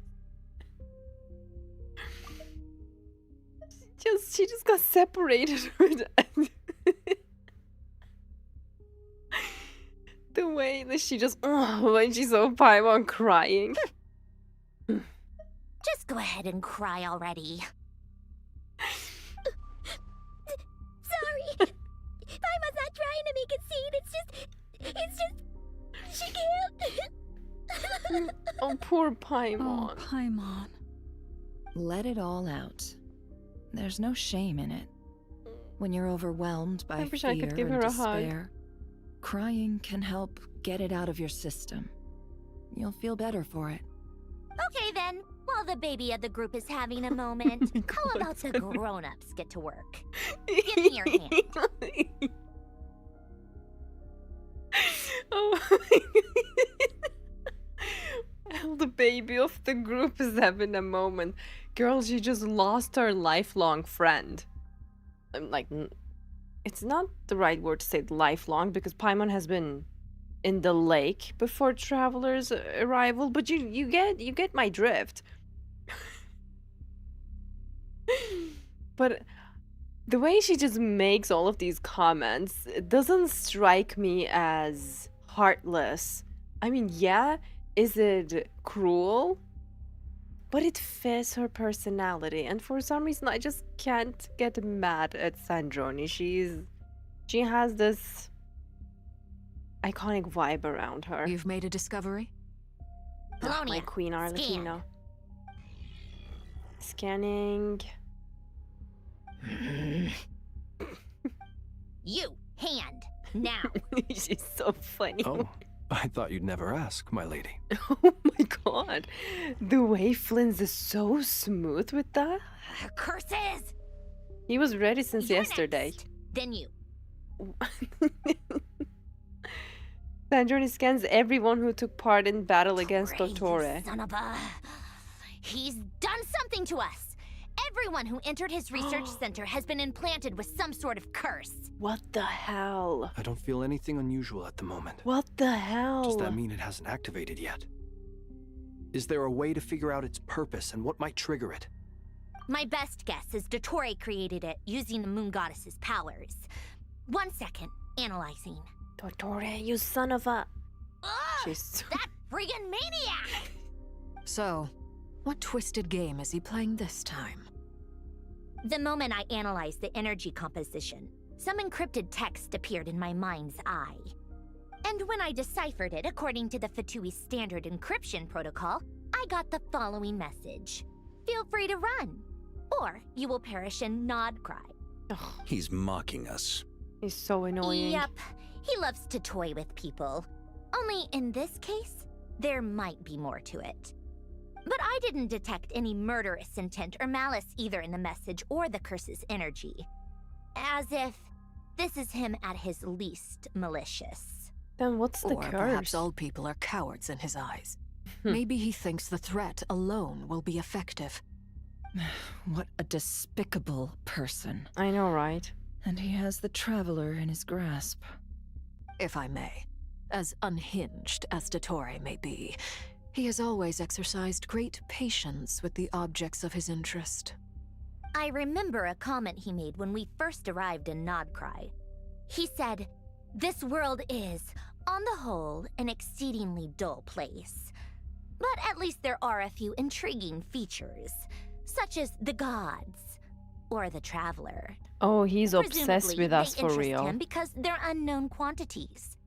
She just got separated with the way that she just when she saw Paimon crying. Just go ahead and cry already. Sorry. Paimon's not trying to make a scene. It's just... She can't... Oh, poor Paimon. Oh, Paimon. Let it all out. There's no shame in it. When you're overwhelmed by I wish fear I could give her and a hug. despair, crying can help get it out of your system. You'll feel better for it. Okay then, while the baby of the group is having a moment, how about the grown-ups get to work? Give me your hand. Oh my god. The baby of the group is having a moment. Girl, she just lost her lifelong friend. I'm like, it's not the right word to say lifelong because Paimon has been in the lake before Traveler's arrival, but you get my drift. But the way she just makes all of these comments, it doesn't strike me as heartless. I mean, yeah, is it cruel? But it fits her personality, and for some reason I just can't get mad at Sandrone. She has this iconic vibe around her. You've made a discovery? Ah, my Queen Arlecchino. Scanning. You, hand, now. She's so funny. Oh, I thought you'd never ask, my lady. Oh my god. The way Flynn's is so smooth with that. Curses! He was ready since You're yesterday. next. Then you. Sandrone scans everyone who took part in battle against Krai, you DOTTORE. son of a... He's done something to us! Everyone who entered his research center has been implanted with some sort of curse. What the hell? I don't feel anything unusual at the moment. What the hell? Does that mean it hasn't activated yet? Is there a way to figure out its purpose and what might trigger it? My best guess is DOTTORE created it using the moon goddess's powers. 1 second, analyzing. DOTTORE, you son of a... She's... That friggin' maniac! So, what twisted game is he playing this time? The moment I analyzed the energy composition, some encrypted text appeared in my mind's eye. And when I deciphered it according to the Fatui standard encryption protocol, I got the following message. Feel free to run, or you will perish in Nodcry. He's mocking us. He's so annoying. Yep, he loves to toy with people. Only in this case, there might be more to it. But I didn't detect any murderous intent or malice either in the message or the curse's energy. As if this is him at his least malicious. Then what's the or curse? Perhaps all people are cowards in his eyes. Maybe he thinks the threat alone will be effective. What a despicable person. I know, right? And he has the Traveler in his grasp. If I may, as unhinged as DOTTORE may be, he has always exercised great patience with the objects of his interest. I remember a comment he made when we first arrived in Nodcry. He said, "This world is, on the whole, an exceedingly dull place. But at least there are a few intriguing features, such as the gods, or the Traveler." Oh, he's obsessed Presumably, with us they for interest real. him because they're unknown quantities.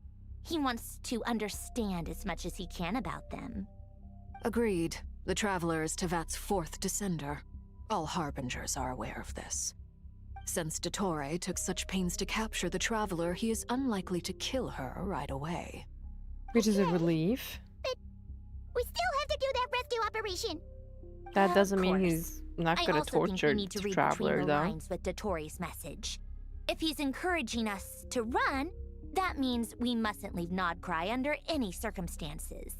He wants to understand as much as he can about them. Agreed. The Traveler is Tevat's fourth descender. All Harbingers are aware of this. Since DOTTORE took such pains to capture the Traveler, he is unlikely to kill her right away. Which is a relief. But we still have to do that rescue operation. That Of doesn't mean course. he's not I gonna also think torture we need to the read Traveler, between the though. lines with DOTTORE's message. If he's encouraging us to run, that means we mustn't leave Nodcry under any circumstances.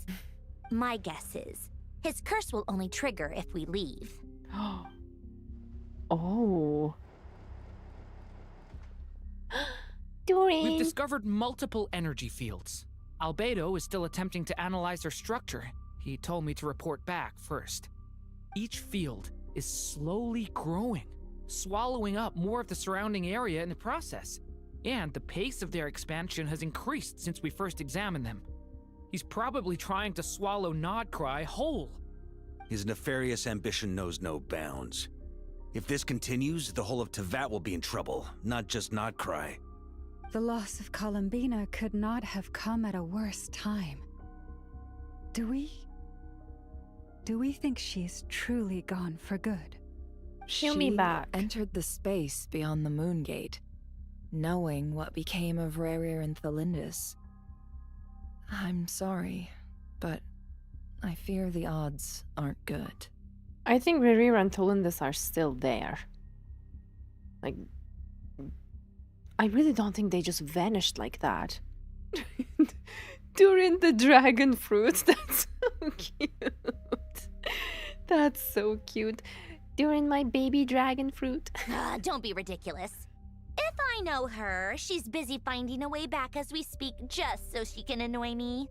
My guess is, his curse will only trigger if we leave. Oh. We've discovered multiple energy fields. Albedo is still attempting to analyze their structure. He told me to report back first. Each field is slowly growing, swallowing up more of the surrounding area in the process. And the pace of their expansion has increased since we first examined them. He's probably trying to swallow Nodcry whole. His nefarious ambition knows no bounds. If this continues, the whole of Tevat will be in trouble, not just Nodcry. The loss of Columbina could not have come at a worse time. Do we think she's truly gone for good? She'll be back. Entered the space beyond the Moon Gate, knowing what became of Rerir and Thalindis. I'm sorry, but I fear the odds aren't good. I think Rerir and Thalindis are still there. Like, I really don't think they just vanished like that. During the dragon fruit, that's so cute. That's so cute. During my baby dragon fruit. Don't be ridiculous. If I know her, she's busy finding a way back as we speak just so she can annoy me.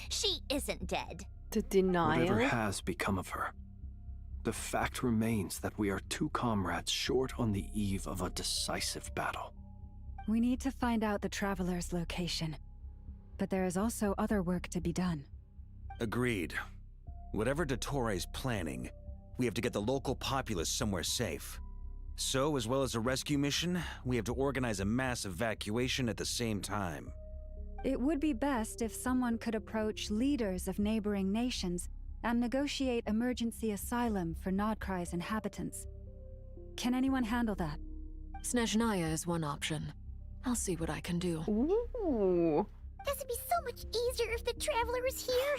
She isn't dead. The denial? Whatever has become of her, the fact remains that we are two comrades short on the eve of a decisive battle. We need to find out the Traveler's location. But there is also other work to be done. Agreed. Whatever DOTTORE is planning, we have to get the local populace somewhere safe. So, as well as a rescue mission, we have to organize a mass evacuation at the same time. It would be best if someone could approach leaders of neighboring nations and negotiate emergency asylum for Nodcry's inhabitants. Can anyone handle that? Snezhnaya is one option. I'll see what I can do. Ooh. Does This would be so much easier if the Traveler was here.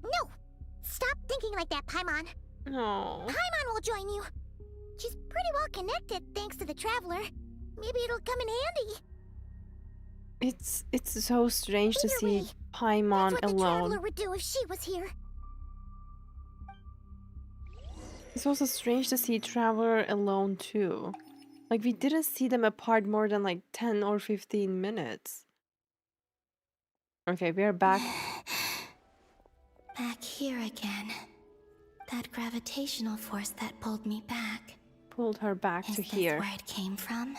No! Stop thinking like that, Paimon. No. Paimon will join you. She's pretty well connected thanks to the Traveler. Maybe it'll come in handy. It's so strange to see Paimon That's what alone. the Traveler would do if she was here. It's also strange to see Traveler alone too. Like, we didn't see them apart more than like 10 or 15 minutes. Okay, we're back. Back here again. That gravitational force that pulled me back. Pulled her back to here. Is this where it came from?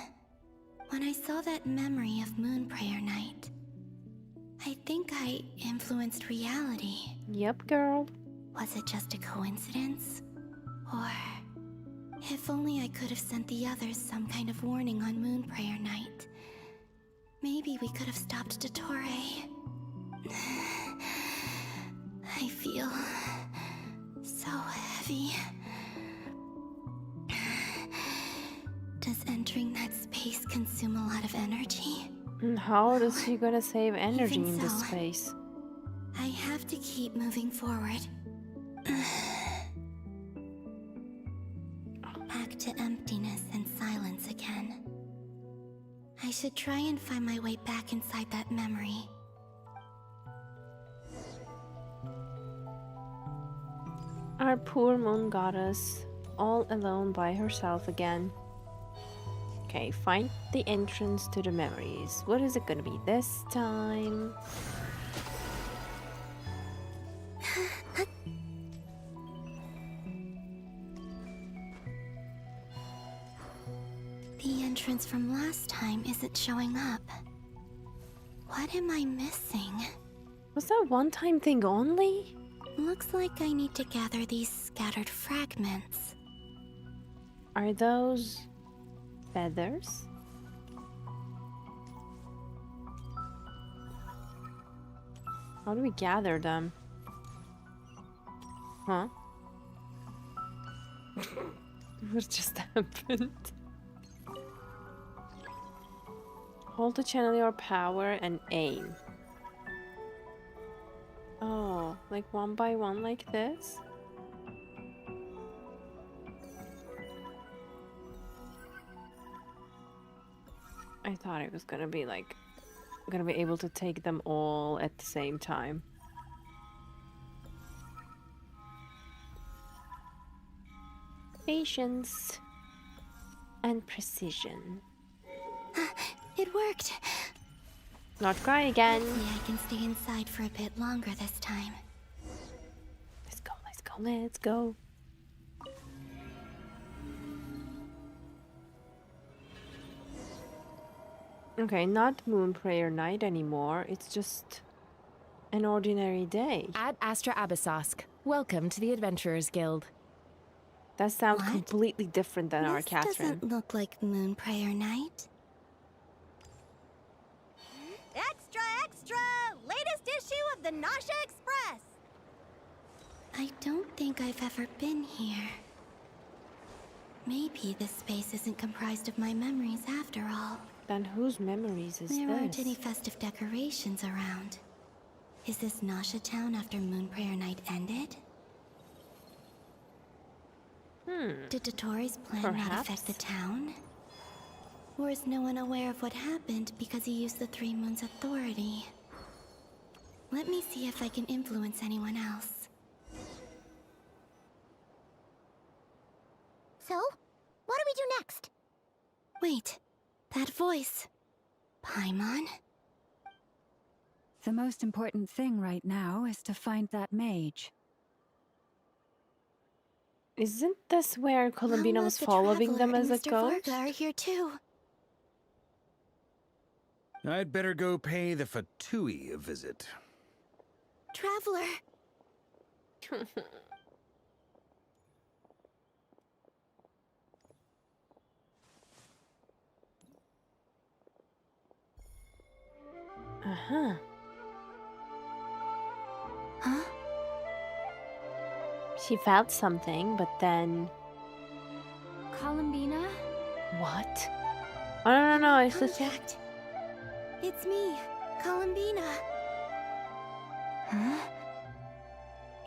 When I saw that memory of Moon Prayer Night, I think I influenced reality. Yep, girl. Was it just a coincidence? Or if only I could have sent the others some kind of warning on Moon Prayer Night. Maybe we could have stopped DOTTORE. I feel so heavy. Does entering that space consume a lot of energy? And how is she gonna save energy Even in this so, space? I have to keep moving forward. Back to emptiness and silence again. I should try and find my way back inside that memory. Our poor moon goddess, all alone by herself again. Okay, find the entrance to the memories. What is it gonna be this time? The entrance from last time isn't showing up. What am I missing? Was that one-time thing only? Looks like I need to gather these scattered fragments. Are those feathers? How do we gather them? Huh? What just happened? Hold to channel your power and aim. Oh, like one by one like this? I thought it was gonna be like, gonna be able to take them all at the same time. Patience and precision. It worked! Not cry again. Hopefully I can stay inside for a bit longer this time. Let's go, let's go, let's go. Okay, not Moon Prayer Night anymore. It's just an ordinary day. Ad Astra Abyssosk. Welcome to the Adventurers Guild. That sounds completely different than our Catherine. Doesn't look like Moon Prayer Night. Extra, extra! Latest issue of the Nausea Express! I don't think I've ever been here. Maybe this space isn't comprised of my memories after all. Then whose memories is There this? aren't any festive decorations around. Is this Nausea Town after Moon Prayer Night ended? Did DOTTORE's plan not affect the town? Or is no one aware of what happened because he used the Three Moons' authority? Let me see if I can influence anyone else. So, what do we do next? Wait, that voice. Paimon? The most important thing right now is to find that mage. Isn't this where Columbina was following them as a ghost? Are here too. I'd better go pay the Fatui a visit. Traveler! Uh-huh. Huh? She felt something, but then... Columbina? What? Oh, no, it's just... It's me, Columbina.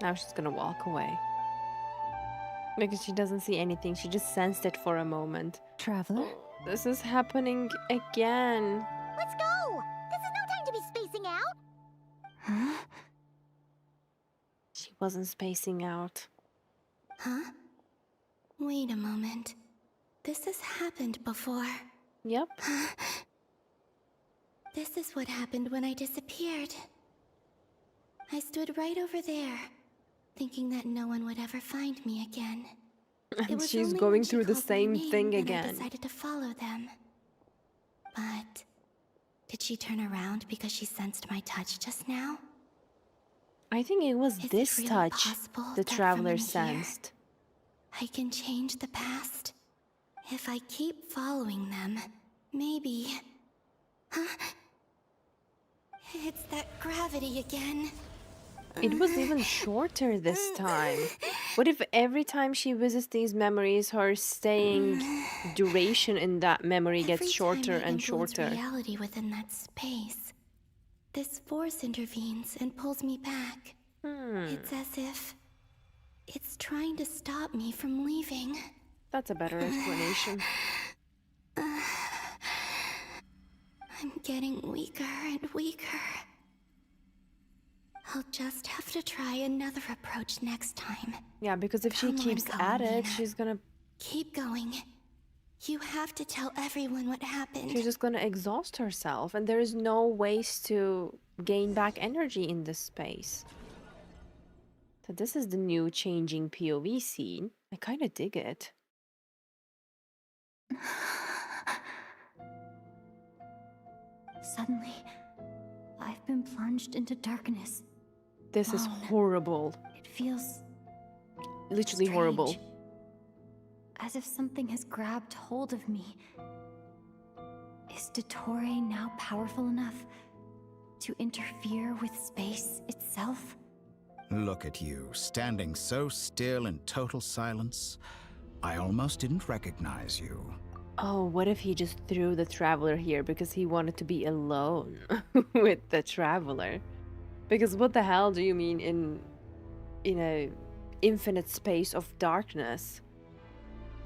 Now she's gonna walk away. Because she doesn't see anything. She just sensed it for a moment. Traveler? This is happening again. Let's go! This is no time to be spacing out! Huh? She wasn't spacing out. Huh? Wait a moment. This has happened before. Yep. This is what happened when I disappeared. I stood right over there, thinking that no one would ever find me again. And she's going through the same thing again. I decided to follow them. But did she turn around because she sensed my touch just now? I think it was this really touch possible the that from traveler in here, sensed. I can change the past. If I keep following them, maybe... Huh? It's that gravity again. It was even shorter this time. What if every time she visits these memories, her staying duration in that memory gets shorter and shorter? Reality within that space. This force intervenes and pulls me back. It's as if it's trying to stop me from leaving. That's a better explanation. I'm getting weaker and weaker. I'll just have to try another approach next time. Yeah, because if she keeps at it, she's gonna... Keep going. You have to tell everyone what happened. She's just gonna exhaust herself, and there is no ways to gain back energy in this space. So this is the new changing POV scene. I kind of dig it. Suddenly, I've been plunged into darkness. This is horrible. It feels literally horrible. As if something has grabbed hold of me. Is DOTTORE now powerful enough to interfere with space itself? Look at you, standing so still in total silence. I almost didn't recognize you. Oh, what if he just threw the traveler here because he wanted to be alone with the traveler? Because what the hell do you mean in a infinite space of darkness?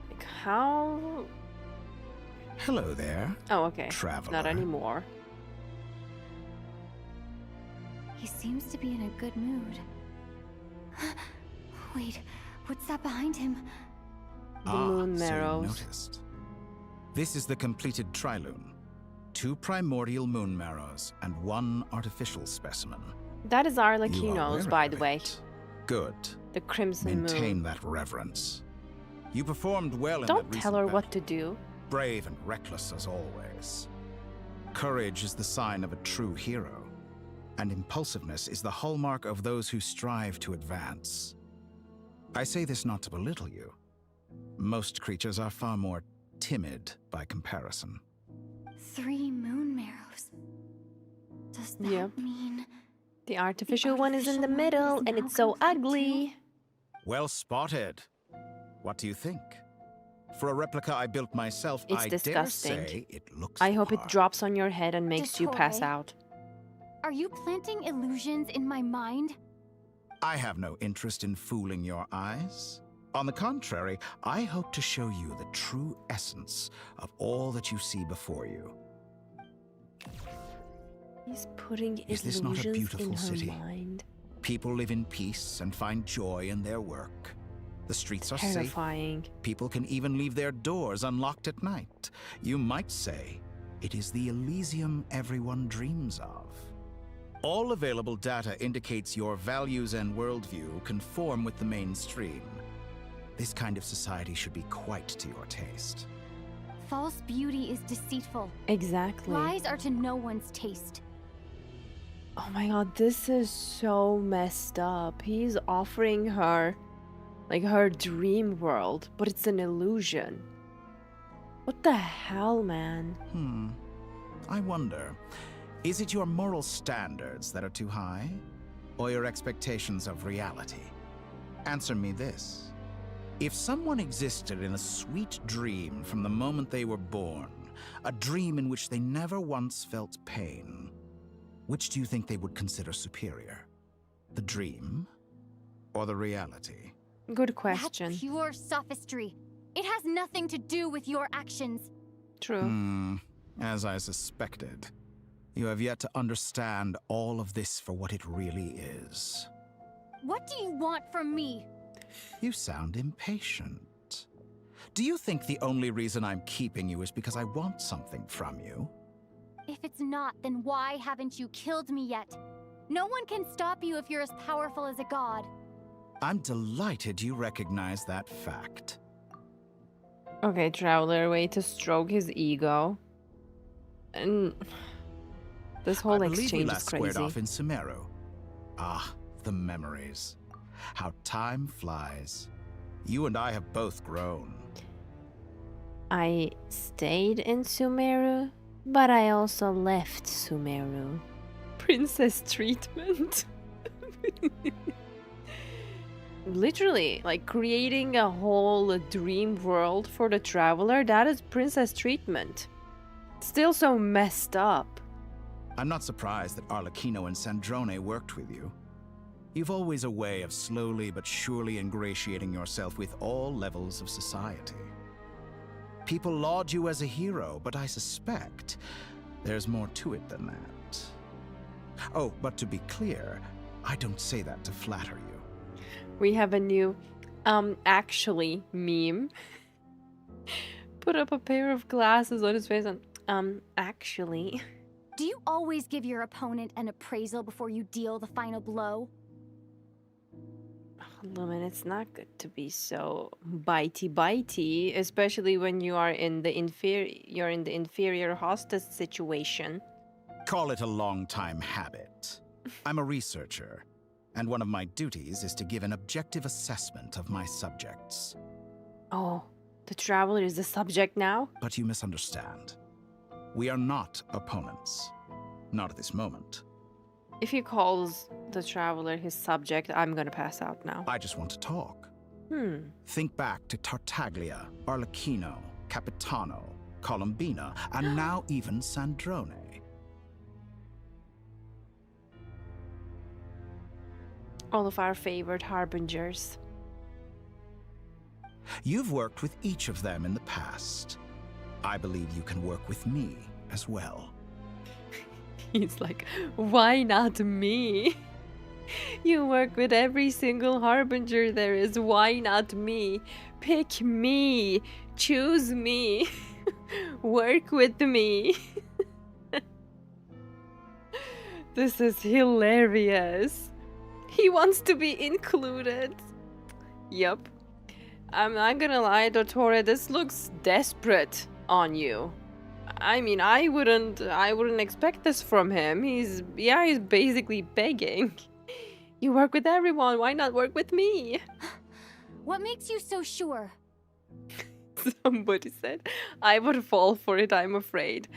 Like how? Hello there. Oh, okay. Traveler. Not anymore. He seems to be in a good mood. Wait, what's that behind him? The moon so you marrows. noticed. This is the completed trilune. 2 primordial moon marrows and 1 artificial specimen. That is You are Arlecchino's, aware by of the way. it. Good. The Crimson Maintain Moon. that reverence. You performed well in Don't that tell recent her battle. what to do. Brave and reckless as always. Courage is the sign of a true hero, and impulsiveness is the hallmark of those who strive to advance. I say this not to belittle you. Most creatures are far more timid by comparison. 3 moon marrows. Does that mean... The artificial one is in the middle, and it's so ugly. Well spotted. What do you think? For a replica I built myself, It's I disgusting. dare say it looks I hope the it part. drops on your head and makes you pass DOTTORE. out. Are you planting illusions in my mind? I have no interest in fooling your eyes. On the contrary, I hope to show you the true essence of all that you see before you. He's putting Is this not a illusions beautiful in her city? mind. People live in peace and find joy in their work. The streets are Terrifying. safe. People can even leave their doors unlocked at night. You might say it is the Elysium everyone dreams of. All available data indicates your values and worldview conform with the mainstream. This kind of society should be quite to your taste. False beauty is deceitful. Exactly. Lies are to no one's taste. Oh my god, this is so messed up. He's offering her, like, her dream world, but it's an illusion. What the hell, man? I wonder, is it your moral standards that are too high? Or your expectations of reality? Answer me this. If someone existed in a sweet dream from the moment they were born, a dream in which they never once felt pain, which do you think they would consider superior? The dream or the reality? Good question. That's pure sophistry. It has nothing to do with your actions. True. As I suspected. You have yet to understand all of this for what it really is. What do you want from me? You sound impatient. Do you think the only reason I'm keeping you is because I want something from you? If it's not, then why haven't you killed me yet? No one can stop you if you're as powerful as a god. I'm delighted you recognize that fact. Okay, Traveler, way to stroke his ego. And this whole exchange we is last crazy. squared off in Sumeru. Ah, the memories. How time flies. You and I have both grown. I stayed in Sumeru, but I also left Sumeru. Princess treatment. Literally, like creating a whole dream world for the Traveler, that is princess treatment. Still so messed up. I'm not surprised that Arlecchino and Sandrone worked with you. You've always a way of slowly but surely ingratiating yourself with all levels of society. People laud you as a hero, but I suspect there's more to it than that. Oh, but to be clear, I don't say that to flatter you. We have a new, actually meme. Put up a pair of glasses on his face and, actually. Do you always give your opponent an appraisal before you deal the final blow? Lumen, it's not good to be so bitey, especially when you are in the inferior hostess situation. Call it a long-time habit. I'm a researcher, and one of my duties is to give an objective assessment of my subjects. Oh, the Traveler is the subject now? But you misunderstand. We are not opponents. Not at this moment. If he calls the Traveler his subject, I'm gonna pass out now. I just want to talk. Think back to Tartaglia, Arlecchino, Capitano, Columbina, and now even Sandrone. All of our favorite harbingers. You've worked with each of them in the past. I believe you can work with me as well. He's like, why not me? You work with every single harbinger there is. Why not me? Pick me. Choose me. Work with me. This is hilarious. He wants to be included. Yup. I'm not gonna lie, Dottore, this looks desperate on you. I mean, I wouldn't expect this from him. He's basically begging. You work with everyone, why not work with me? What makes you so sure? Somebody said, I would fall for it, I'm afraid.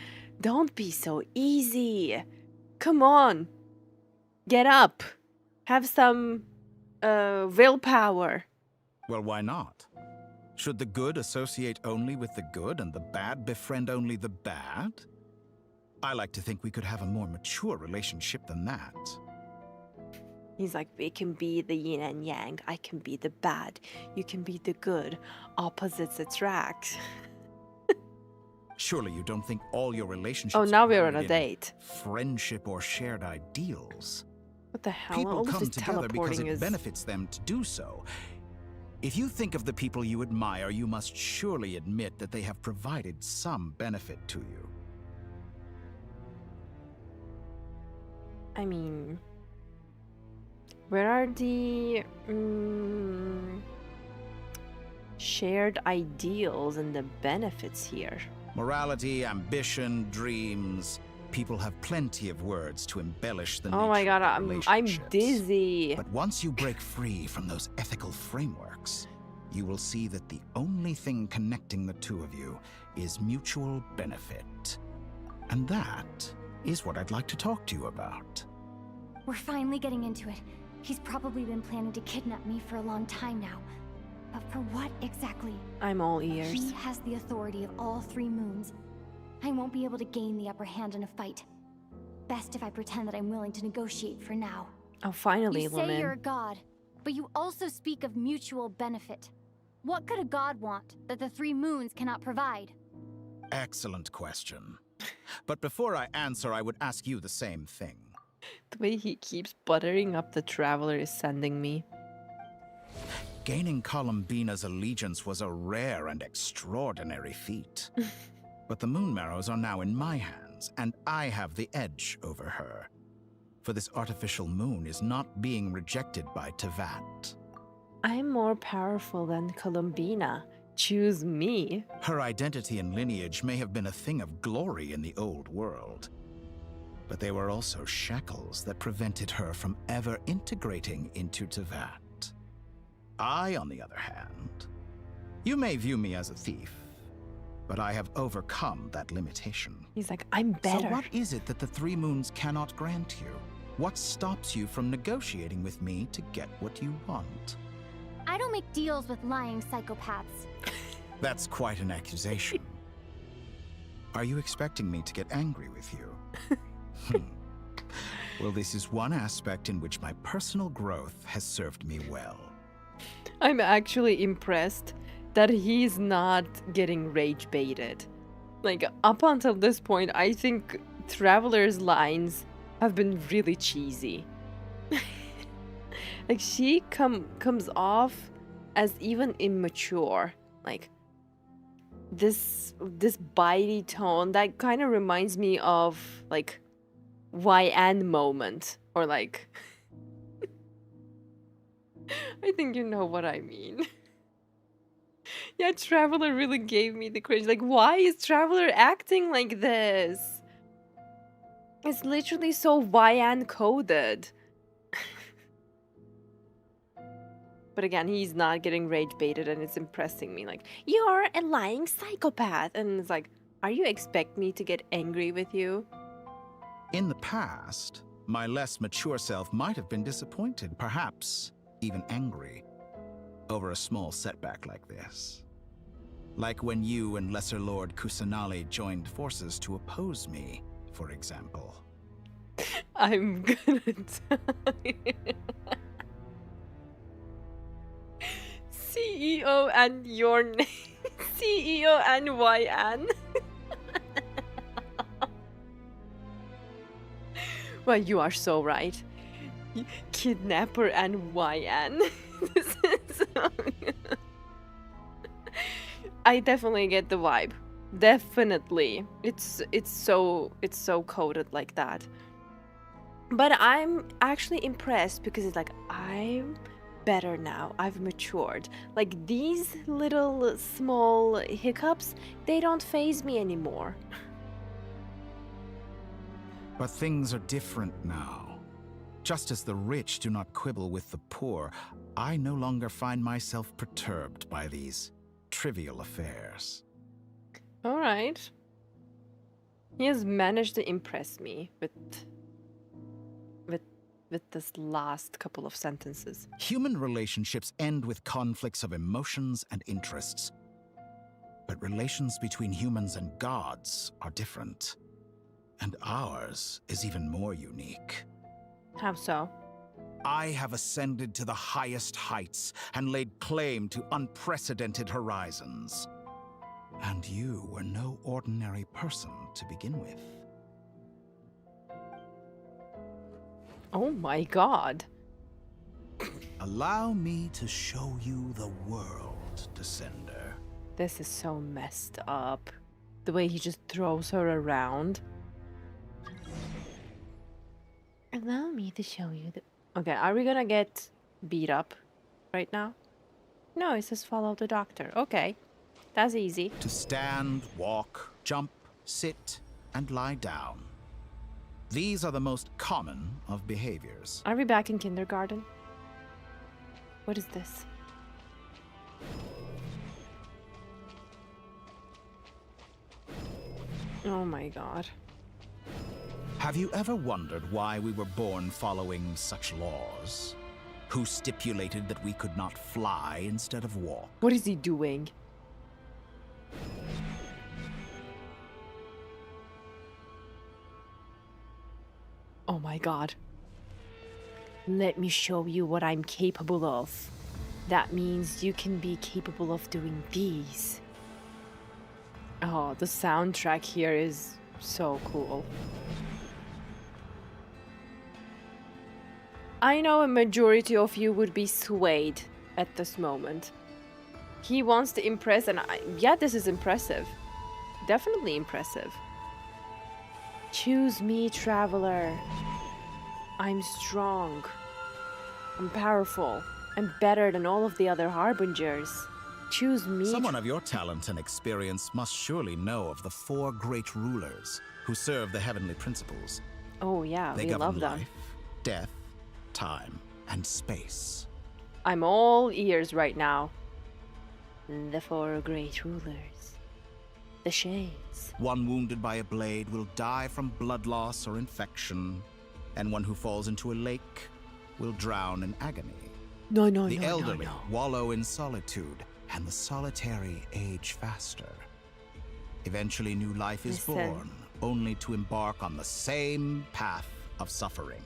Don't be so easy. Come on. Get up. Have some willpower. Well, why not? Should the good associate only with the good and the bad befriend only the bad? I like to think we could have a more mature relationship than that. He's like, we can be the yin and yang. I can be the bad. You can be the good. Opposites attract. Surely you don't think all your relationships Oh, now are we're on rooted a in date. Friendship or shared ideals. What the hell? People All of come this together because teleporting it is... benefits them to do so. If you think of the people you admire, you must surely admit that they have provided some benefit to you. I mean... Where are the... shared ideals and the benefits here? Morality, ambition, dreams. People have plenty of words to embellish the Oh my god, I'm dizzy. But once you break free from those ethical frameworks, you will see that the only thing connecting the two of you is mutual benefit. And that is what I'd like to talk to you about. We're finally getting into it. He's probably been planning to kidnap me for a long time now. But for what exactly? I'm all ears. He has the authority of all 3 moons. I won't be able to gain the upper hand in a fight. Best if I pretend that I'm willing to negotiate for now. Oh, finally, You say woman. you're a god. but you also speak of mutual benefit. What could a god want that the three moons cannot provide? Excellent question. But before I answer, I would ask you the same thing. The way he keeps buttering up the traveler is sending me. Gaining Columbina's allegiance was a rare and extraordinary feat. But the Moon Marrows are now in my hands, and I have the edge over her. For this artificial moon is not being rejected by Tevat. I'm more powerful than Columbina. Choose me. Her identity and lineage may have been a thing of glory in the old world. But they were also shackles that prevented her from ever integrating into Tevat. I, on the other hand, you may view me as a thief, but I have overcome that limitation. He's like, I'm better. So what is it that the three moons cannot grant you? What stops you from negotiating with me to get what you want? I don't make deals with lying psychopaths. That's quite an accusation. Are you expecting me to get angry with you? Well, this is one aspect in which my personal growth has served me well. I'm actually impressed that he's not getting rage baited. Like, up until this point, I think Traveler's lines have been really cheesy. Like, she comes off as even immature. Like, this bitey tone that kind of reminds me of like YN moment, or like I think you know what I mean. Yeah, Traveler really gave me the cringe. Like, why is Traveler acting like this? It's literally so YN coded. But again, he's not getting rage baited, and it's impressing me. Like, you're a lying psychopath. And it's like, are you expect me to get angry with you? In the past, my less mature self might have been disappointed, perhaps even angry, over a small setback like this. Like when you and Lesser Lord Kusanali joined forces to oppose me, for example. I'm gonna die. CEO and your name. CEO and YN. Well, you are so right. Kidnapper and YN. This is so I definitely get the vibe. Definitely. It's so coded like that. But I'm actually impressed because it's like, I'm better now. I've matured. Like, these little small hiccups, they don't faze me anymore. But things are different now. Just as the rich do not quibble with the poor, I no longer find myself perturbed by these trivial affairs. All right. He has managed to impress me with this last couple of sentences. Human relationships end with conflicts of emotions and interests. But relations between humans and gods are different. And ours is even more unique. How so? I have ascended to the highest heights and laid claim to unprecedented horizons. And you were no ordinary person to begin with. Oh my god. Allow me to show you the world, Descender. This is so messed up. The way he just throws her around. Allow me to show you the... Okay, are we gonna get beat up right now? No, it says follow the doctor. Okay, that's easy. To stand, walk, jump, sit, and lie down. These are the most common of behaviors. Are we back in kindergarten? What is this? Oh my god. Have you ever wondered why we were born following such laws? Who stipulated that we could not fly instead of walk? What is he doing? Oh my god. Let me show you what I'm capable of. That means you can be capable of doing these. Oh, the soundtrack here is so cool. I know a majority of you would be swayed at this moment. He wants to impress, and yeah, this is impressive. Definitely impressive. Choose me, traveler. I'm strong. I'm powerful. I'm better than all of the other harbingers. Choose me. Someone of your talent and experience must surely know of the 4 great rulers who serve the heavenly principles. Oh yeah, they we love them. Life, death, time, and space. I'm all ears right now. The 4 great rulers. The Shades. One wounded by a blade will die from blood loss or infection, and one who falls into a lake will drown in agony. No, the elderly wallow in solitude, and the solitary age faster. Eventually new life is born, only to embark on the same path of suffering.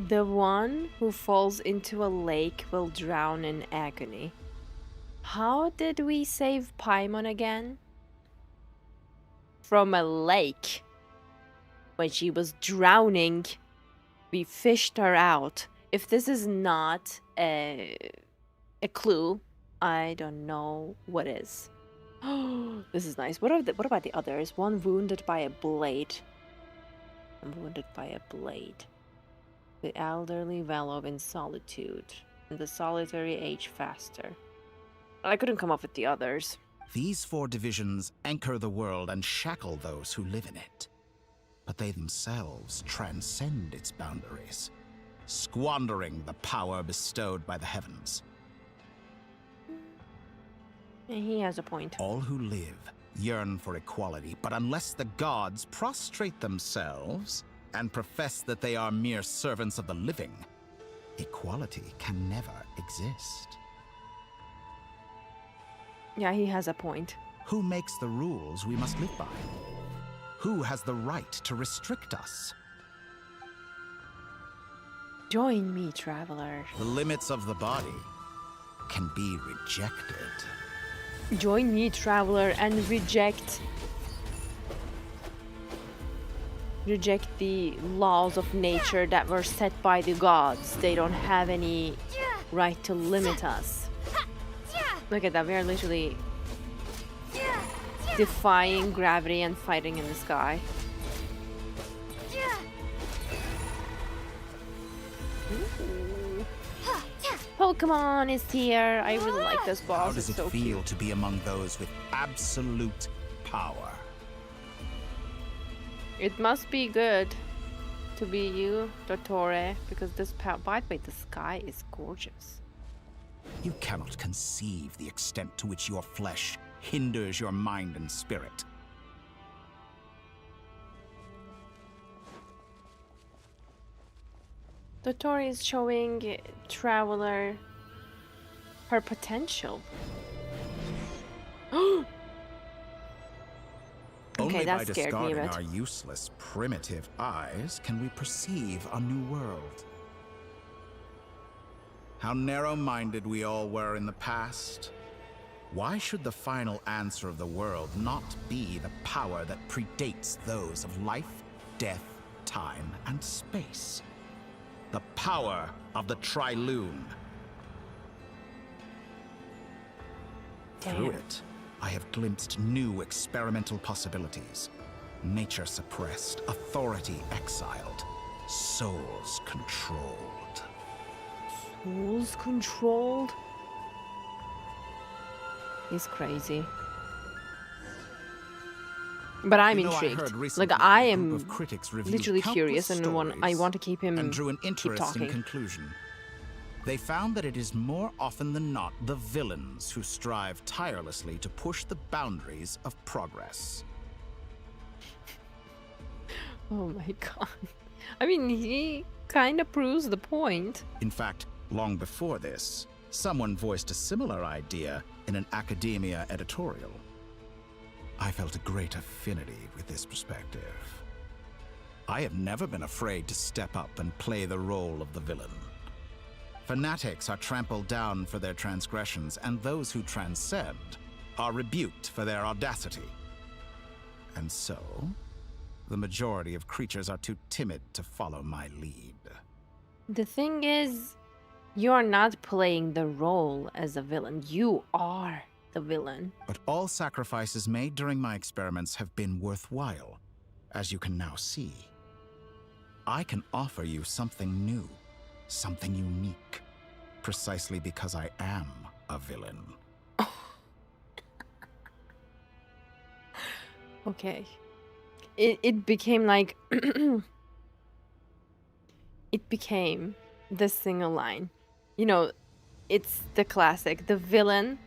The one who falls into a lake will drown in agony. How did we save Paimon again? From a lake. When she was drowning, we fished her out. If this is not a clue, I don't know what is. Oh, this is nice. What about the others? One wounded by a blade. I'm wounded by a blade. The elderly wallow in solitude, and the solitary age faster. I couldn't come up with the others. These 4 divisions anchor the world and shackle those who live in it. But they themselves transcend its boundaries, squandering the power bestowed by the heavens. He has a point. All who live yearn for equality, but unless the gods prostrate themselves and profess that they are mere servants of the living, equality can never exist. Yeah, he has a point. Who makes the rules we must live by? Who has the right to restrict us? Join me, traveler. The limits of the body can be rejected. Join me, traveler, and reject the laws of nature that were set by the gods. They don't have any right to limit us. Look at that, we are literally defying gravity and fighting in the sky. Ooh. Pokemon is here. I really like this boss. How does it feel to be among those with absolute power? It must be good to be you, DOTTORE, because this by the way, the sky is gorgeous. You cannot conceive the extent to which your flesh hinders your mind and spirit. DOTTORE is showing Traveler her potential. Only that by scared me a discarding bit. our useless, primitive eyes can we perceive a new world. How narrow-minded we all were in the past. Why should the final answer of the world not be the power that predates those of life, death, time, and space? The power of the Trilune. Through it, I have glimpsed new experimental possibilities. Nature suppressed, authority exiled, souls controlled. Souls controlled? He's crazy. But I'm intrigued. Like, I am literally curious and I want to keep him and drew an keep interesting talking. conclusion. They found that it is more often than not the villains who strive tirelessly to push the boundaries of progress. Oh my god. I mean, he kind of proves the point. In fact, long before this, someone voiced a similar idea in an academia editorial. I felt a great affinity with this perspective. I have never been afraid to step up and play the role of the villain. Fanatics are trampled down for their transgressions, and those who transcend are rebuked for their audacity. And so, the majority of creatures are too timid to follow my lead. The thing is, you are not playing the role as a villain. You are the villain. But all sacrifices made during my experiments have been worthwhile, as you can now see. I can offer you something new, something unique, precisely because I am a villain. Okay. It became like... it became this single line. You know, it's the classic. The villain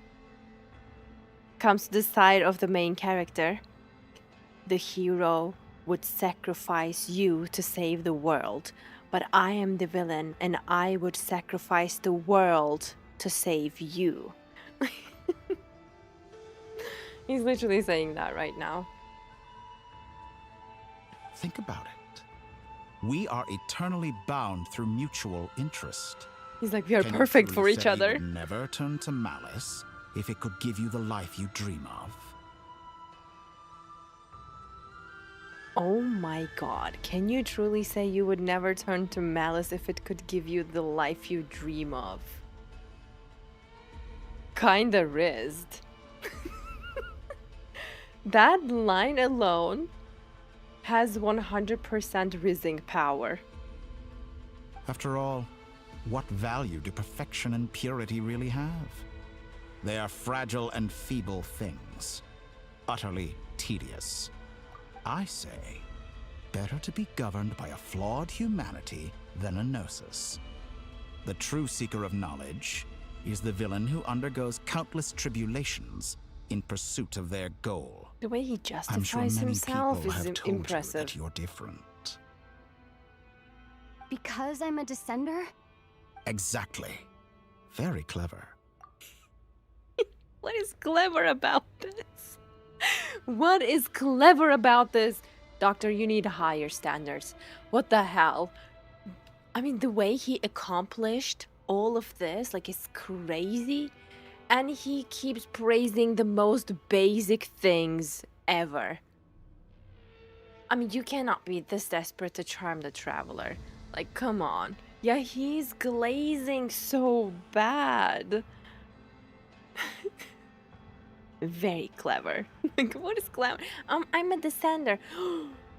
comes to the side of the main character. The hero would sacrifice you to save the world, but I am the villain and I would sacrifice the world to save you. He's literally saying that right now. Think about it. We are eternally bound through mutual interest. He's like, we are Can you perfect truly for each say other. You would never turn to malice if it could give you the life you dream of? Oh my god, can you truly say you would never turn to malice if it could give you the life you dream of? Kinda rizzed. That line alone has 100% rizzing power. After all, what value do perfection and purity really have? They are fragile and feeble things, utterly tedious. I say, better to be governed by a flawed humanity than a gnosis. The true seeker of knowledge is the villain who undergoes countless tribulations in pursuit of their goal. The way he justifies himself is impressive. That you're different. Because I'm a descender? Exactly. Very clever. What is clever about this? What is clever about this? Doctor, you need higher standards. What the hell? I mean, the way he accomplished all of this, like, is crazy. And he keeps praising the most basic things ever. I mean, you cannot be this desperate to charm the traveler. Like, come on. Yeah, he's glazing so bad. Very clever. Like, what is clever? I'm a descender.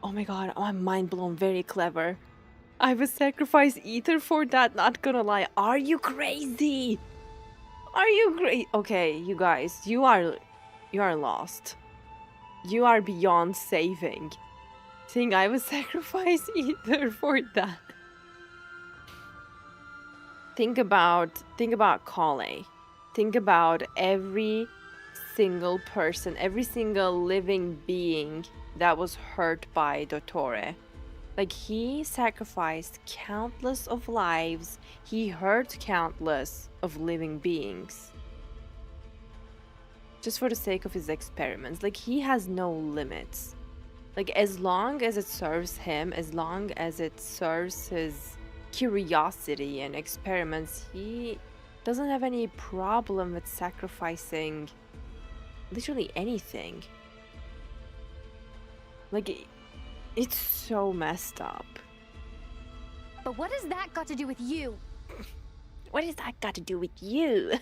Oh my god, I'm mind blown. Very clever. I would sacrifice ether for that, not gonna lie. Are you crazy? Are you crazy? Okay, you guys, you are lost. You are beyond saving. Saying I would sacrifice ether for that. Think about Krai. Think about every single person, every single living being that was hurt by DOTTORE. Like, he sacrificed countless of lives. He hurt countless of living beings. Just for the sake of his experiments. Like, he has no limits. Like, as long as it serves him, as long as it serves his curiosity and experiments, he doesn't have any problem with sacrificing literally anything. Like, it's so messed up. But what has that got to do with you? What has that got to do with you?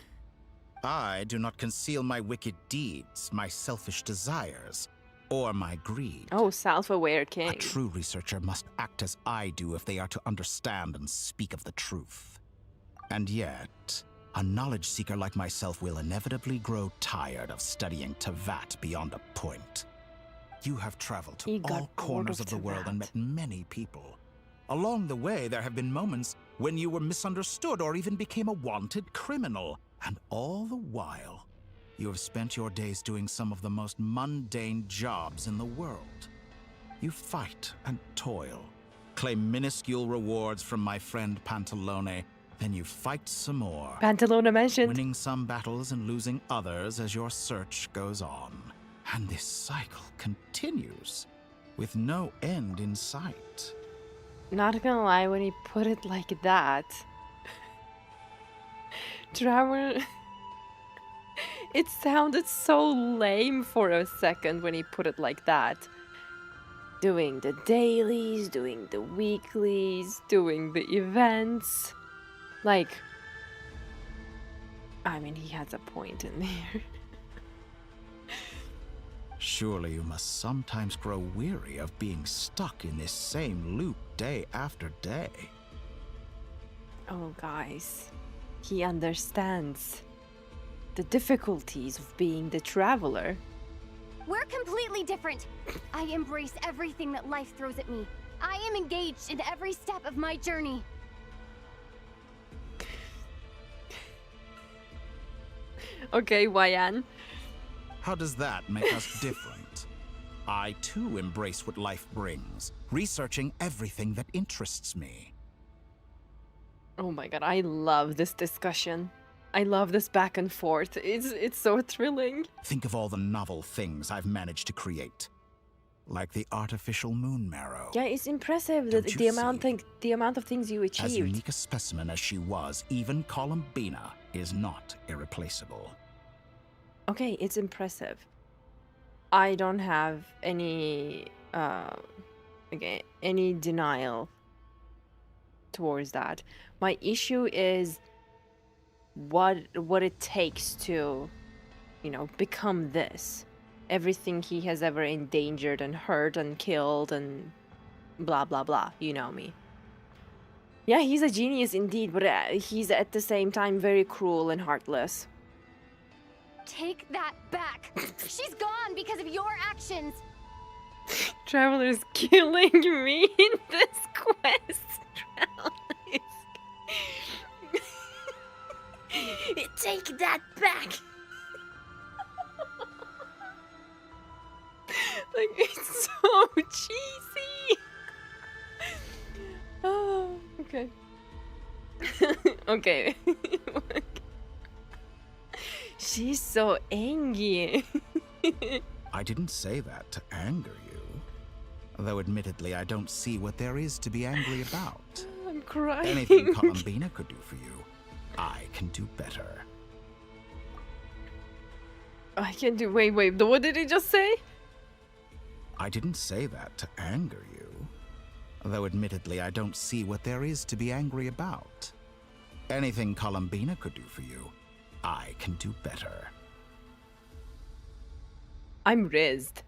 I do not conceal my wicked deeds, my selfish desires, or my greed. Oh, self-aware king. A true researcher must act as I do if they are to understand and speak of the truth. And yet, a knowledge seeker like myself will inevitably grow tired of studying Tevat beyond a point. You have traveled to all corners of the world and met many people. Along the way, there have been moments when you were misunderstood or even became a wanted criminal. And all the while, you have spent your days doing some of the most mundane jobs in the world. You fight and toil, claim minuscule rewards from my friend Pantalone, then you fight some more. Pantalone mentioned. Winning some battles and losing others as your search goes on. And this cycle continues. with no end in sight. Not gonna lie, when he put it like that, Traveler, it sounded so lame for a second when he put it like that. Doing the dailies, doing the weeklies, doing the events. Like, I mean, he has a point in there. Surely you must sometimes grow weary of being stuck in this same loop day after day. Oh, guys, he understands the difficulties of being the traveler. We're completely different. I embrace everything that life throws at me. I am engaged in every step of my journey. Okay, Wayan. How does that make us different? I too embrace what life brings, researching everything that interests me. Oh my god, I love this discussion. I love this back and forth. It's so thrilling. Think of all the novel things I've managed to create. Like the artificial moon marrow. Yeah, it's impressive that the amount of things you achieved. As unique a specimen as she was, even Columbina is not irreplaceable. Okay, it's impressive. I don't have any any denial towards that. My issue is what it takes to, you know, become this. Everything he has ever endangered and hurt and killed and blah blah blah, you know me. Yeah, he's a genius indeed, but he's at the same time very cruel and heartless. Take that back. She's gone because of your actions. Traveler's killing me in this quest. Take that back. Like, it's so cheesy. Oh, okay. Okay. She's so angry. I didn't say that to anger you. Though admittedly, I don't see what there is to be angry about. I'm crying. Anything Columbina could do for you, I can do better. I can do... Wait, what did he just say? I didn't say that to anger you. Though admittedly, I don't see what there is to be angry about. Anything Columbina could do for you, I can do better. I'm rizzed.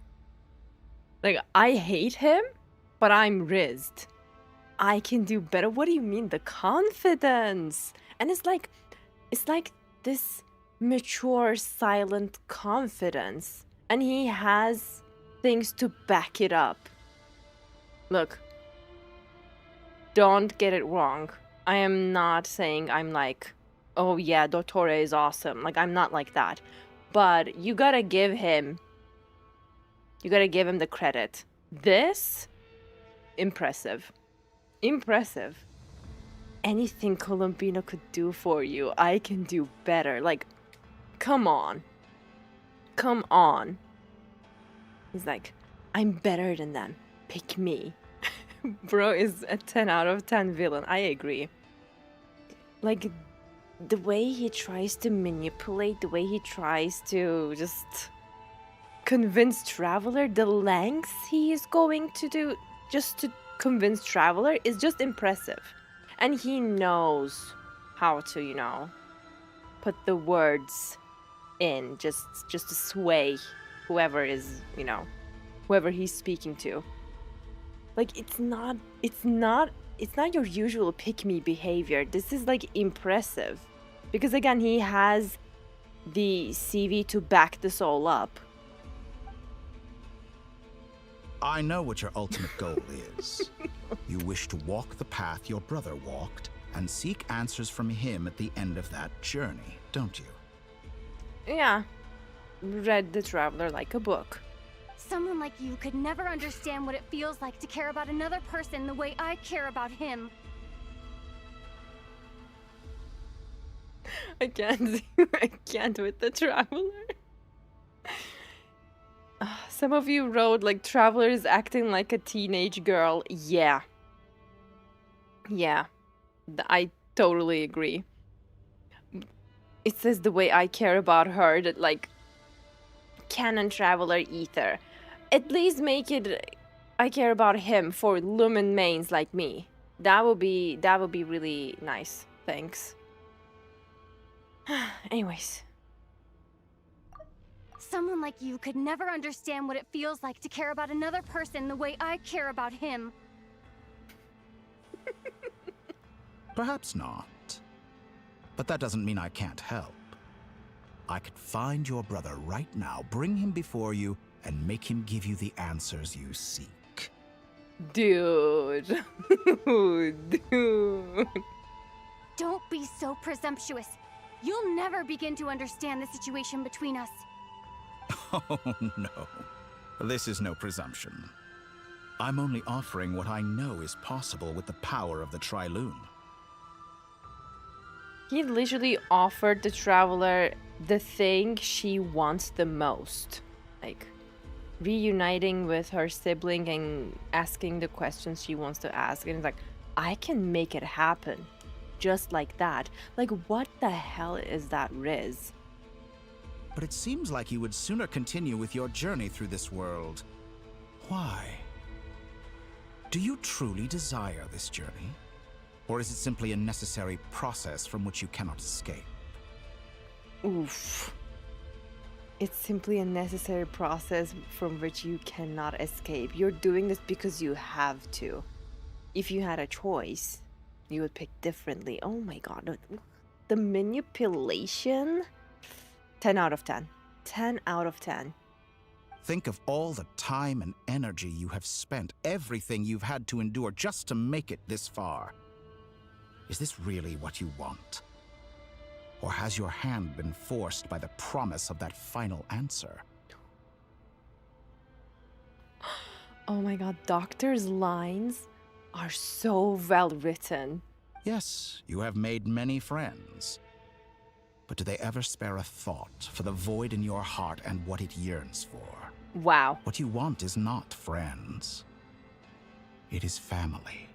Like, I hate him, but I'm rizzed. I can do better. What do you mean? The confidence. And it's like this mature, silent confidence. And he has things to back it up. Look, don't get it wrong. I am not saying I'm like, oh yeah, DOTTORE is awesome. Like, I'm not like that. But you gotta give him the credit. This, impressive. Impressive. Anything Columbina could do for you, I can do better. Like, come on. Come on. He's like, I'm better than them. Pick me. Bro is a 10 out of 10 villain. I agree. Like, the way he tries to manipulate, the way he tries to just convince Traveler, the lengths he is going to do just to convince Traveler is just impressive. And he knows how to, you know, put the words in just to sway whoever is, you know, whoever he's speaking to. Like, it's not your usual pick-me behavior. This is like impressive. Because again, he has the CV to back this all up. I know what your ultimate goal is. You wish to walk the path your brother walked and seek answers from him at the end of that journey, don't you? Yeah. Read The Traveler like a book. Someone like you could never understand what it feels like to care about another person the way I care about him. I can't with The Traveler. Some of you wrote like Traveler is acting like a teenage girl. Yeah. Yeah. I totally agree. It says the way I care about her, that like Canon Traveler Ether. At least make it I care about him for Lumen mains like me. That would be really nice. Thanks. Anyways. Someone like you could never understand what it feels like to care about another person the way I care about him. Perhaps not. But that doesn't mean I can't help. I could find your brother right now, bring him before you, and make him give you the answers you seek. Dude. Dude. Don't be so presumptuous. You'll never begin to understand the situation between us. Oh, no. This is no presumption. I'm only offering what I know is possible with the power of the Trilune. He literally offered the Traveler the thing she wants the most. Like, reuniting with her sibling and asking the questions she wants to ask. And it's like, I can make it happen. Just like that. Like, what the hell is that, Riz? But it seems like you would sooner continue with your journey through this world. Why? Do you truly desire this journey? Or is it simply a necessary process from which you cannot escape? Oof. It's simply a necessary process from which you cannot escape. You're doing this because you have to. If you had a choice, you would pick differently. Oh my god. The manipulation? 10 out of 10. 10 out of 10. Think of all the time and energy you have spent, everything you've had to endure just to make it this far. Is this really what you want? Or has your hand been forced by the promise of that final answer? Oh my god, Doctor's lines are so well written. Yes, you have made many friends. But do they ever spare a thought for the void in your heart and what it yearns for? Wow. What you want is not friends. It is family.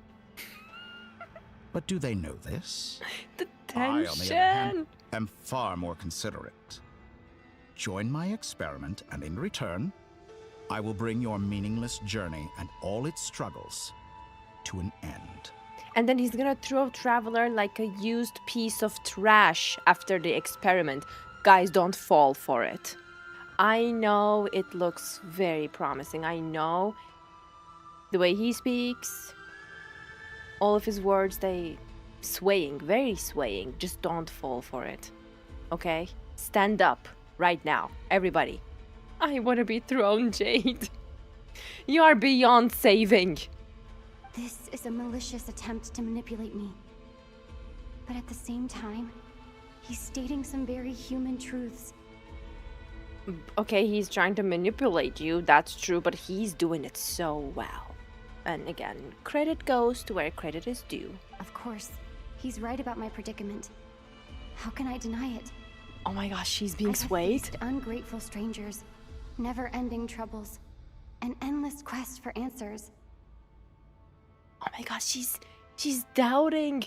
But do they know this? The I, on the other tension. hand, am far more considerate. Join my experiment, and in return, I will bring your meaningless journey and all its struggles to an end. And then he's gonna throw Traveler like a used piece of trash after the experiment. Guys, don't fall for it. I know it looks very promising. I know the way he speaks, all of his words, they swaying, very swaying. Just don't fall for it. Okay? Stand up right now, everybody. I want to be thrown, Jade. You are beyond saving. This is a malicious attempt to manipulate me. But at the same time, he's stating some very human truths. Okay, he's trying to manipulate you, that's true, but he's doing it so well. And again, credit goes to where credit is due. Of course, he's right about my predicament. How can I deny it? Oh my gosh, she's being I've swayed? faced ungrateful strangers, never-ending troubles, an endless quest for answers. Oh my gosh, she's doubting.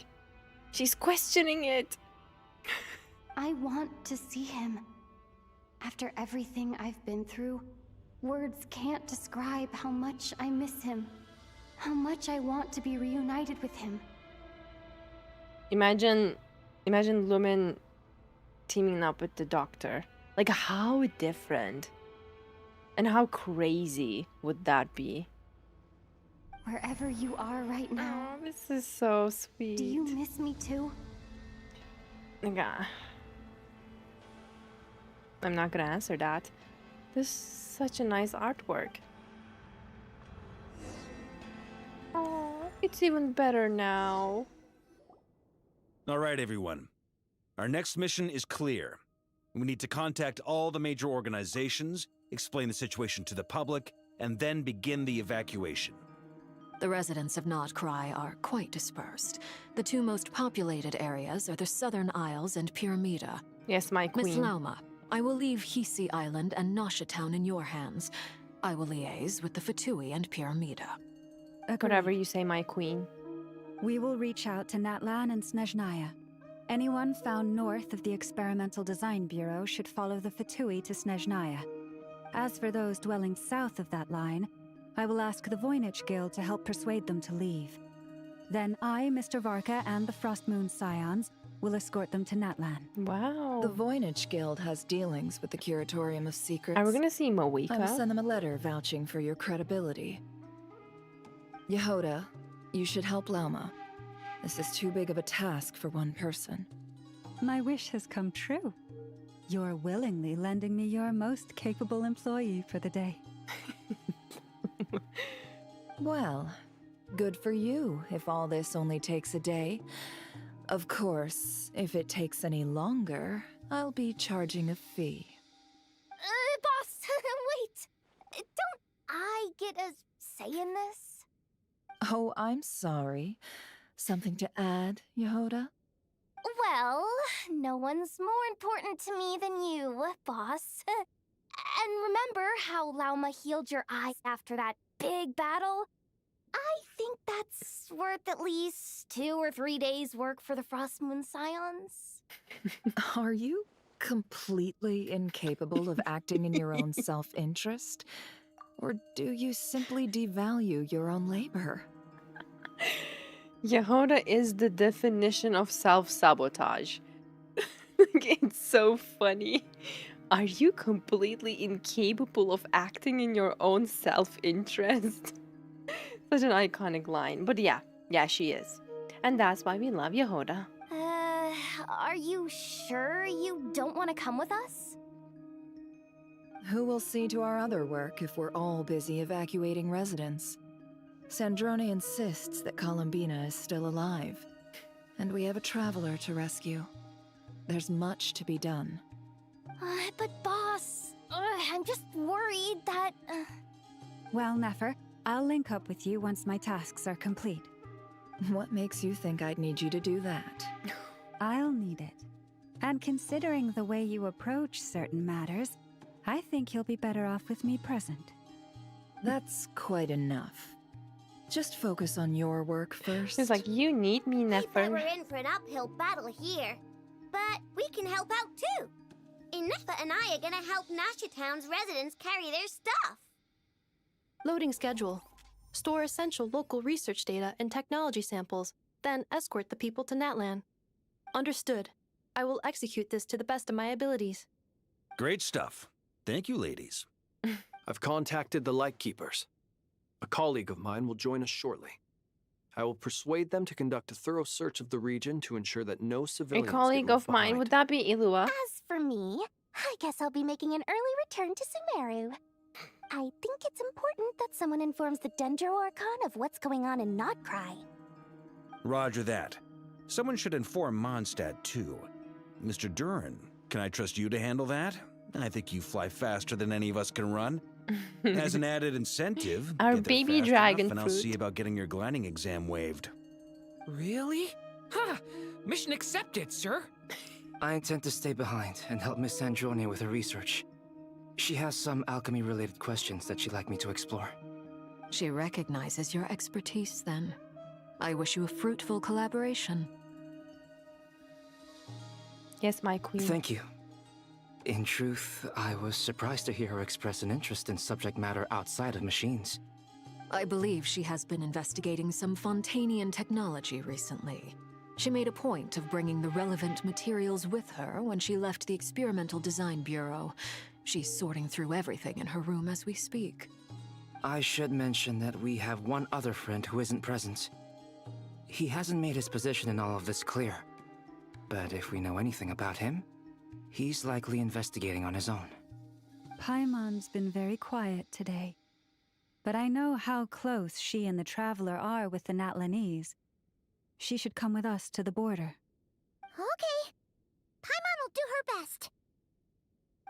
She's questioning it. I want to see him. After everything I've been through, words can't describe how much I miss him. How much I want to be reunited with him. Imagine Lumen teaming up with the Doctor. Like, how different and how crazy would that be? Wherever you are right now. Oh, this is so sweet. Do you miss me too? Yeah. I'm not gonna answer that. This is such a nice artwork. Oh, it's even better now. All right, everyone. Our next mission is clear. We need to contact all the major organizations, explain the situation to the public, and then begin the evacuation. The residents of Krai are quite dispersed. The two most populated areas are the Southern Isles and Pyramida. Yes, my queen. Miss Lauma, I will leave Hisi Island and Nasha Town in your hands. I will liaise with the Fatui and Pyramida. Whatever you say, my queen. We will reach out to Natlan and Snezhnaya. Anyone found north of the Experimental Design Bureau should follow the Fatui to Snezhnaya. As for those dwelling south of that line, I will ask the Voynich Guild to help persuade them to leave. Then I, Mr. Varka, and the Frostmoon Scions will escort them to Natlan. Wow. The Voynich Guild has dealings with the Curatorium of Secrets. Are we gonna see Moeka? I will send them a letter vouching for your credibility. Yehoda, you should help Lauma. This is too big of a task for one person. My wish has come true. You're willingly lending me your most capable employee for the day. Well, good for you if all this only takes a day. Of course, if it takes any longer, I'll be charging a fee. Boss, wait. Don't I get a say in this? Oh, I'm sorry. Something to add, Yehoda? Well, no one's more important to me than you, boss. And remember how Lauma healed your eyes after that big battle? I think that's worth at least 2 or 3 days' work for the Frostmoon Scions. Are you completely incapable of acting in your own self-interest? Or do you simply devalue your own labor? Yehoda is the definition of self-sabotage. It's so funny. Are you completely incapable of acting in your own self-interest? Such an iconic line. But yeah, she is. And that's why we love Yehoda. Are you sure you don't want to come with us? Who will see to our other work if we're all busy evacuating residents? Sandrone insists that Columbina is still alive, and we have a traveler to rescue. There's much to be done. But boss, I'm just worried that... Well, Nefer, I'll link up with you once my tasks are complete. What makes you think I'd need you to do that? I'll need it. And considering the way you approach certain matters, I think you'll be better off with me present. That's quite enough. Just focus on your work first. She's like, you need me, We Nefer. we're in for an uphill battle here, but we can help out too. Inefa and I are gonna help Nasha Town's residents carry their stuff. Loading schedule. Store essential local research data and technology samples, then escort the people to Natlan. Understood. I will execute this to the best of my abilities. Great stuff. Thank you, ladies. I've contacted the Lightkeepers. A colleague of mine will join us shortly. I will persuade them to conduct a thorough search of the region to ensure that no A civilians get colleague left of mine, behind. would that be Ilua? As for me, I guess I'll be making an early return to Sumeru. I think it's important that someone informs the Dendro Archon of what's going on in Krai. Roger that. Someone should inform Mondstadt, too. Mr. Duran, can I trust you to handle that? I think you fly faster than any of us can run. As an added incentive, Our get there baby fast dragon enough and I'll fruit. see about getting your gliding exam waived. Really? Huh. Mission accepted, sir. I intend to stay behind and help Miss Sandrone with her research. She has some alchemy-related questions that she'd like me to explore. She recognizes your expertise then. I wish you a fruitful collaboration. Yes, my queen. Thank you. In truth, I was surprised to hear her express an interest in subject matter outside of machines. I believe she has been investigating some Fontanian technology recently. She made a point of bringing the relevant materials with her when she left the Experimental Design Bureau. She's sorting through everything in her room as we speak. I should mention that we have one other friend who isn't present. He hasn't made his position in all of this clear. But if we know anything about him, he's likely investigating on his own. Paimon's been very quiet today. But I know how close she and the Traveler are with the Natlanese. She should come with us to the border. Okay. Paimon will do her best.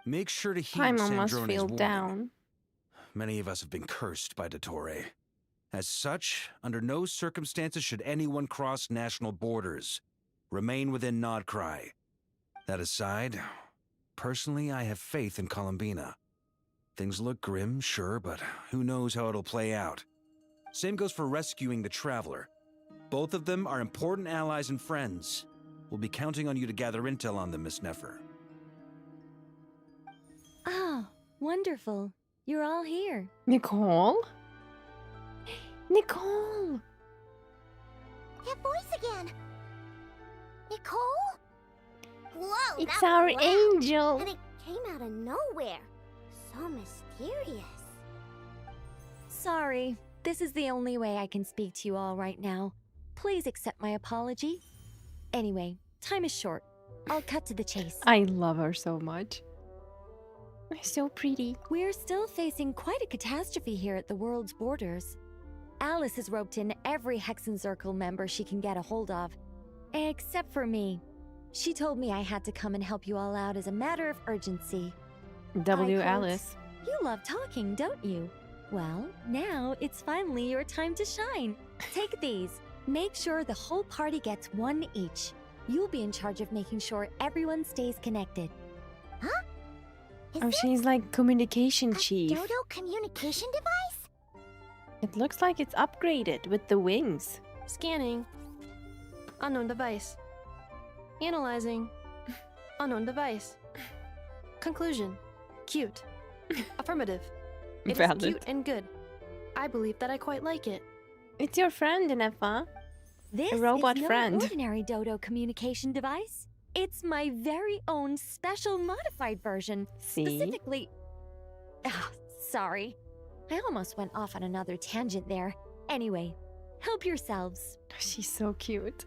Make sure to heed Paimon must Sandrone's feel warning. down. Many of us have been cursed by DOTTORE. As such, under no circumstances should anyone cross national borders. Remain within Krai. That aside, personally, I have faith in Columbina. Things look grim, sure, but who knows how it'll play out. Same goes for rescuing the Traveler. Both of them are important allies and friends. We'll be counting on you to gather intel on them, Miss Nefer. Oh, wonderful. You're all here. Nicole? Nicole! That voice again. Nicole? Whoa, It's that was our loud. angel. And it came out of nowhere. So mysterious. Sorry, this is the only way I can speak to you all right now. Please accept my apology. Anyway, time is short. I'll cut to the chase. I love her so much. So pretty. We're still facing quite a catastrophe here at the world's borders. Alice has roped in every Hexen Circle member she can get a hold of. Except for me. She told me I had to come and help you all out as a matter of urgency. W. Alice. You love talking, don't you? Well, now it's finally your time to shine. Take these. Make sure the whole party gets one each. You'll be in charge of making sure everyone stays connected. Huh? Oh, she's like communication chief. Dodo communication device? It looks like it's upgraded with the wings. Scanning. Unknown device. Analyzing. Unknown device. Conclusion. Cute. Affirmative. It is Valid. cute and good. I believe that I quite like it. It's your friend, Nefa. This A robot is no friend. ordinary Dodo communication device. It's my very own special modified version. See? Specifically... Ah, sorry. I almost went off on another tangent there. Anyway, help yourselves. She's so cute.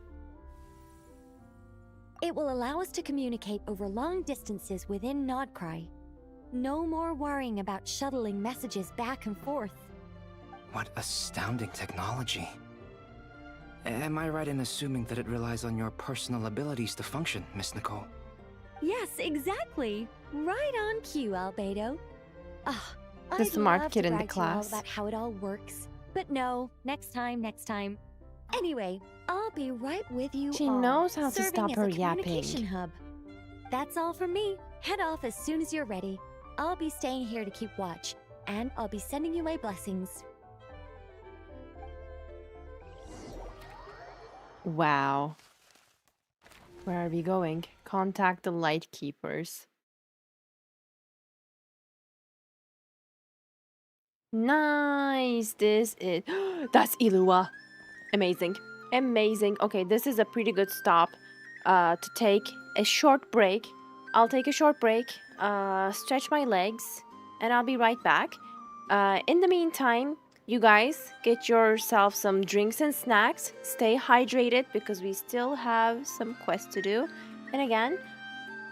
It will allow us to communicate over long distances within Krai. No more worrying about shuttling messages back and forth. What astounding technology. Am I right in assuming that it relies on your personal abilities to function, Miss Nicole? Yes, exactly. Right on cue, Albedo. Ah, The I'd smart love kid to in the brag to you all class. about how it all works. But no, next time. Anyway, I'll be right with you She all, knows how to serving stop as her a communication yapping. hub. That's all from me. Head off as soon as you're ready. I'll be staying here to keep watch, and I'll be sending you my blessings. Wow. Where are we going? Contact the Light Keepers. Nice. This is... That's Ilua. Amazing. Amazing. Okay, this is a pretty good stop to take a short break. I'll take a short break, stretch my legs, and I'll be right back. In the meantime, you guys get yourself some drinks and snacks. Stay hydrated because we still have some quests to do. And again,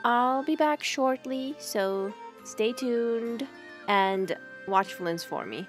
I'll be back shortly, so stay tuned and watchfulness for me.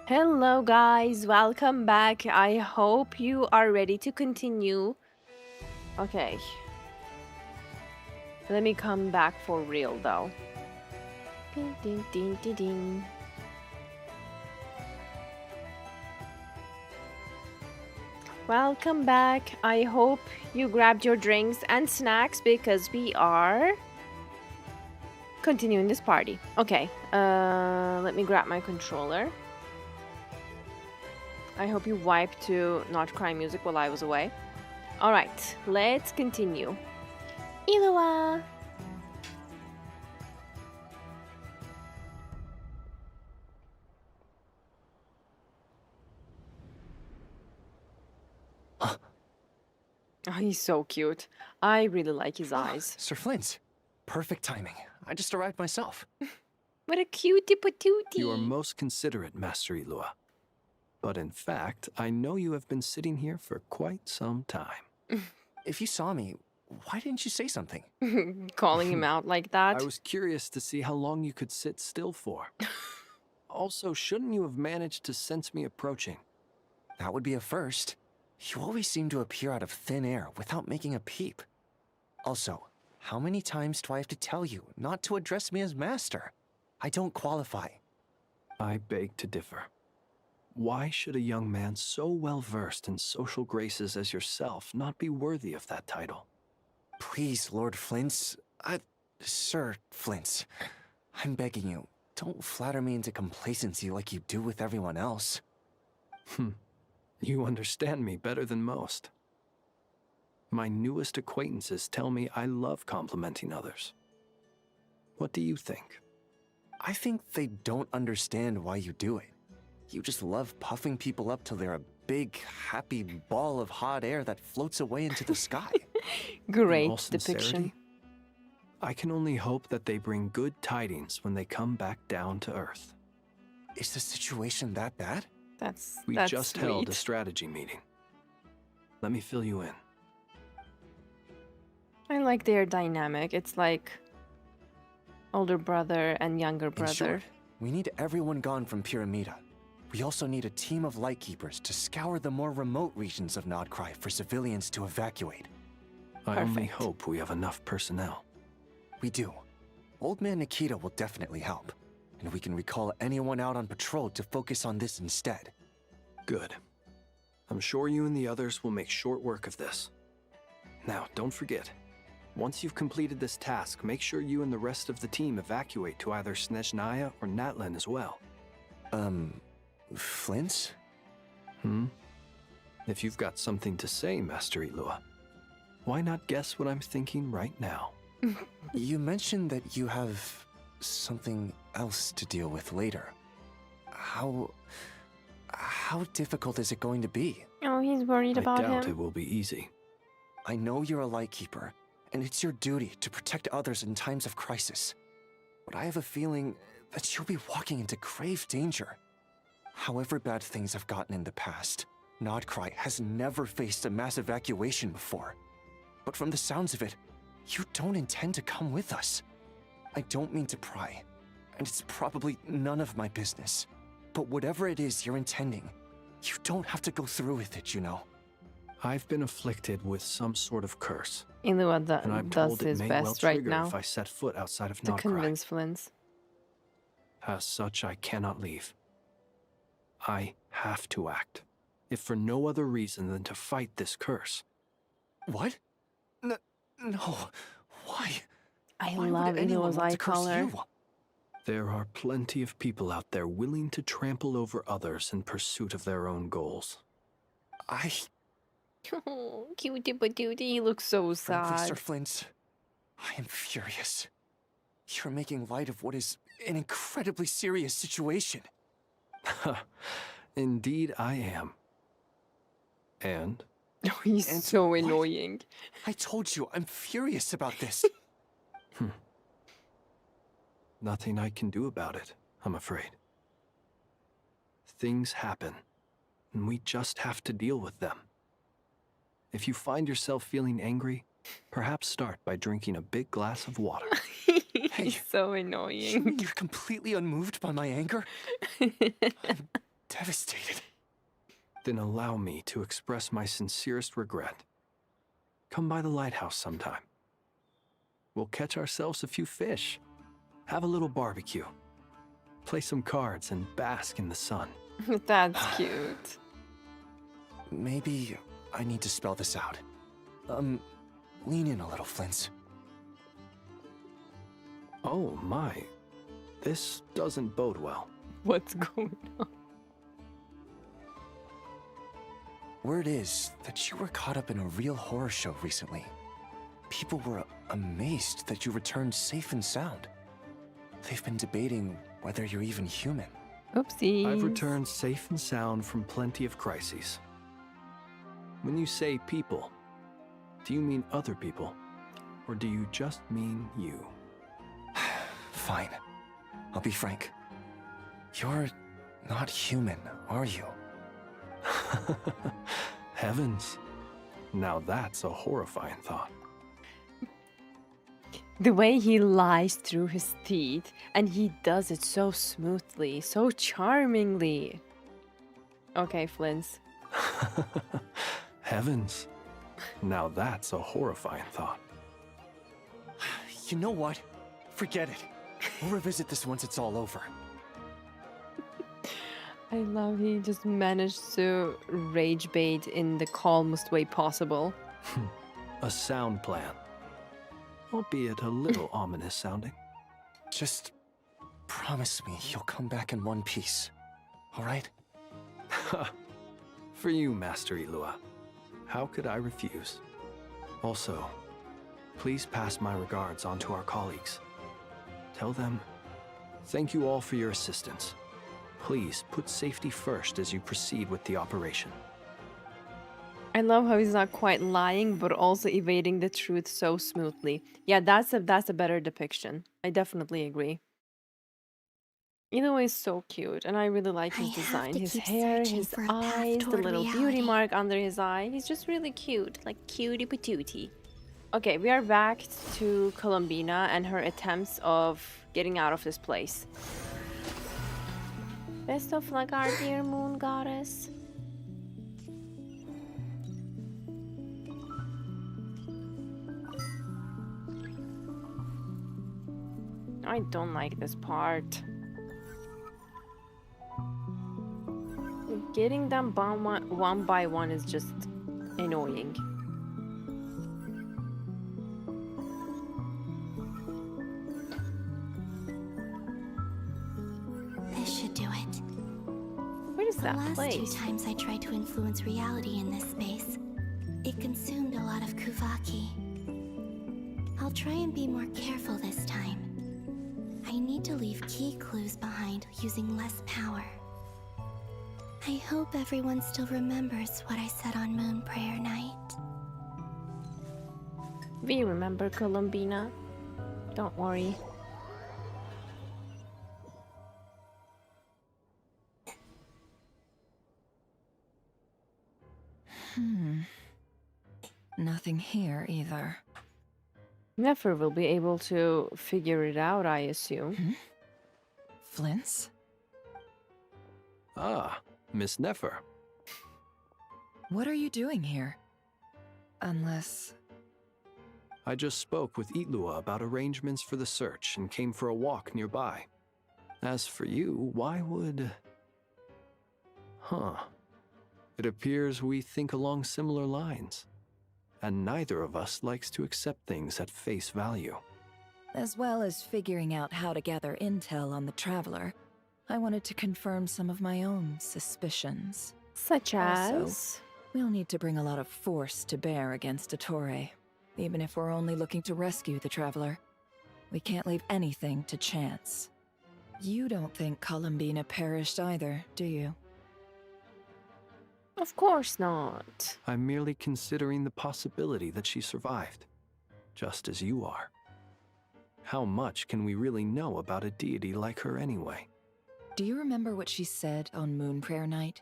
Hello guys, welcome back. I hope you are ready to continue. Okay. Let me come back for real though. Ding, ding, ding, ding, ding. Welcome back. I hope you grabbed your drinks and snacks because we are continuing this party. Okay, let me grab my controller. I hope you wiped to not cry music while I was away. Alright, let's continue. Ilua! Oh, he's so cute. I really like his eyes. Sir Flint, perfect timing. I just arrived myself. What a cutie patootie. You are most considerate, Master Ilua. But in fact, I know you have been sitting here for quite some time. If you saw me, why didn't you say something? Calling him out like that. I was curious to see how long you could sit still for. Also, shouldn't you have managed to sense me approaching? That would be a first. You always seem to appear out of thin air without making a peep. Also, how many times do I have to tell you not to address me as master? I don't qualify. I beg to differ. Why should a young man so well versed in social graces as yourself not be worthy of that title? Please, Lord Flint's... Sir Flint's. I'm begging you, don't flatter me into complacency like you do with everyone else. You understand me better than most. My newest acquaintances tell me I love complimenting others. What do you think? I think they don't understand why you do it. You just love puffing people up till they're a big, happy ball of hot air that floats away into the sky. Great depiction. I can only hope that they bring good tidings when they come back down to Earth. Is the situation that bad? We just held a strategy meeting. Let me fill you in. I like their dynamic. It's like older brother and younger brother. In short, we need everyone gone from Pyramida. We also need a team of lightkeepers to scour the more remote regions of Krai for civilians to evacuate. I only hope we have enough personnel. We do. Old Man Nikita will definitely help. And we can recall anyone out on patrol to focus on this instead. Good. I'm sure you and the others will make short work of this. Now, don't forget, once you've completed this task, make sure you and the rest of the team evacuate to either Snezhnaya or Natlan as well. Flint's? If you've got something to say, Master Ilua, why not guess what I'm thinking right now? You mentioned that you have something else to deal with later. How difficult is it going to be? Oh, he's worried about him. I doubt it will be easy. I know you're a lightkeeper, and it's your duty to protect others in times of crisis. But I have a feeling that you'll be walking into grave danger. However bad things have gotten in the past, Krai has never faced a mass evacuation before. But from the sounds of it, you don't intend to come with us. I don't mean to pry, and it's probably none of my business. But whatever it is you're intending, you don't have to go through with it, you know. I've been afflicted with some sort of curse. Ilua and I'm does told his it may best well right trigger now if I set foot outside of to Krai. convince Flint. As such, I cannot leave. I have to act, if for no other reason than to fight this curse. What? No. Why? I Why love would anyone Ilua's want eye to curse color. you? There are plenty of people out there willing to trample over others in pursuit of their own goals. Oh, cutie patootie, he looks so Frankly, Sir sad. Flint, I am furious. You're making light of what is an incredibly serious situation. Indeed, I am. And? Oh, he's so annoying. I told you, I'm furious about this. Nothing I can do about it, I'm afraid. Things happen, and we just have to deal with them. If you find yourself feeling angry, perhaps start by drinking a big glass of water. He's so annoying. You're completely unmoved by my anger? devastated. Then allow me to express my sincerest regret. Come by the lighthouse sometime. We'll catch ourselves a few fish, have a little barbecue, play some cards, and bask in the sun. That's cute. Maybe I need to spell this out. Lean in a little, Flint's. Oh my, this doesn't bode well. What's going on? Word is that you were caught up in a real horror show recently. People were amazed that you returned safe and sound. They've been debating whether you're even human. Oopsies. I've returned safe and sound from plenty of crises. When you say people, do you mean other people? Or do you just mean you? Fine. I'll be frank. You're not human, are you? Heavens. Now that's a horrifying thought. The way he lies through his teeth, and he does it so smoothly, so charmingly. Okay, Flint's. Heavens. Now that's a horrifying thought. You know what? Forget it. We'll revisit this once it's all over. I love he just managed to rage bait in the calmest way possible. A sound plan. Albeit a little ominous sounding. Just promise me you'll come back in one piece, all right? For you, Master Ilua. How could I refuse? Also, please pass my regards on to our colleagues. Tell them, thank you all for your assistance. Please put safety first as you proceed with the operation. I love how he's not quite lying, but also evading the truth so smoothly. Yeah, that's a better depiction. I definitely agree. Either way, is so cute, and I really like his design. His hair, his eyes, the little beauty mark under his eye. He's just really cute, like cutie patootie. Okay, we are back to Columbina and her attempts of getting out of this place. Best of luck, our dear moon goddess. I don't like this part. Getting them one by one is just annoying. This should do it. Where is that place? The last 2 place? times I tried to influence reality in this space, it consumed a lot of Kuvaki. I'll try and be more careful this time. I need to leave key clues behind using less power. I hope everyone still remembers what I said on Moon Prayer Night. We remember, Columbina. Don't worry. Nothing here either. Nefer will be able to figure it out, I assume. Flint's? Ah, Miss Nefer. What are you doing here? Unless... I just spoke with Ilua about arrangements for the search and came for a walk nearby. As for you, why would... It appears we think along similar lines. And neither of us likes to accept things at face value. As well as figuring out how to gather intel on the Traveler, I wanted to confirm some of my own suspicions. Such as? Also, we'll need to bring a lot of force to bear against DOTTORE, even if we're only looking to rescue the Traveler. We can't leave anything to chance. You don't think Columbina perished either, do you? Of course not. I'm merely considering the possibility that she survived, just as you are. How much can we really know about a deity like her anyway? Do you remember what she said on Moon Prayer Night?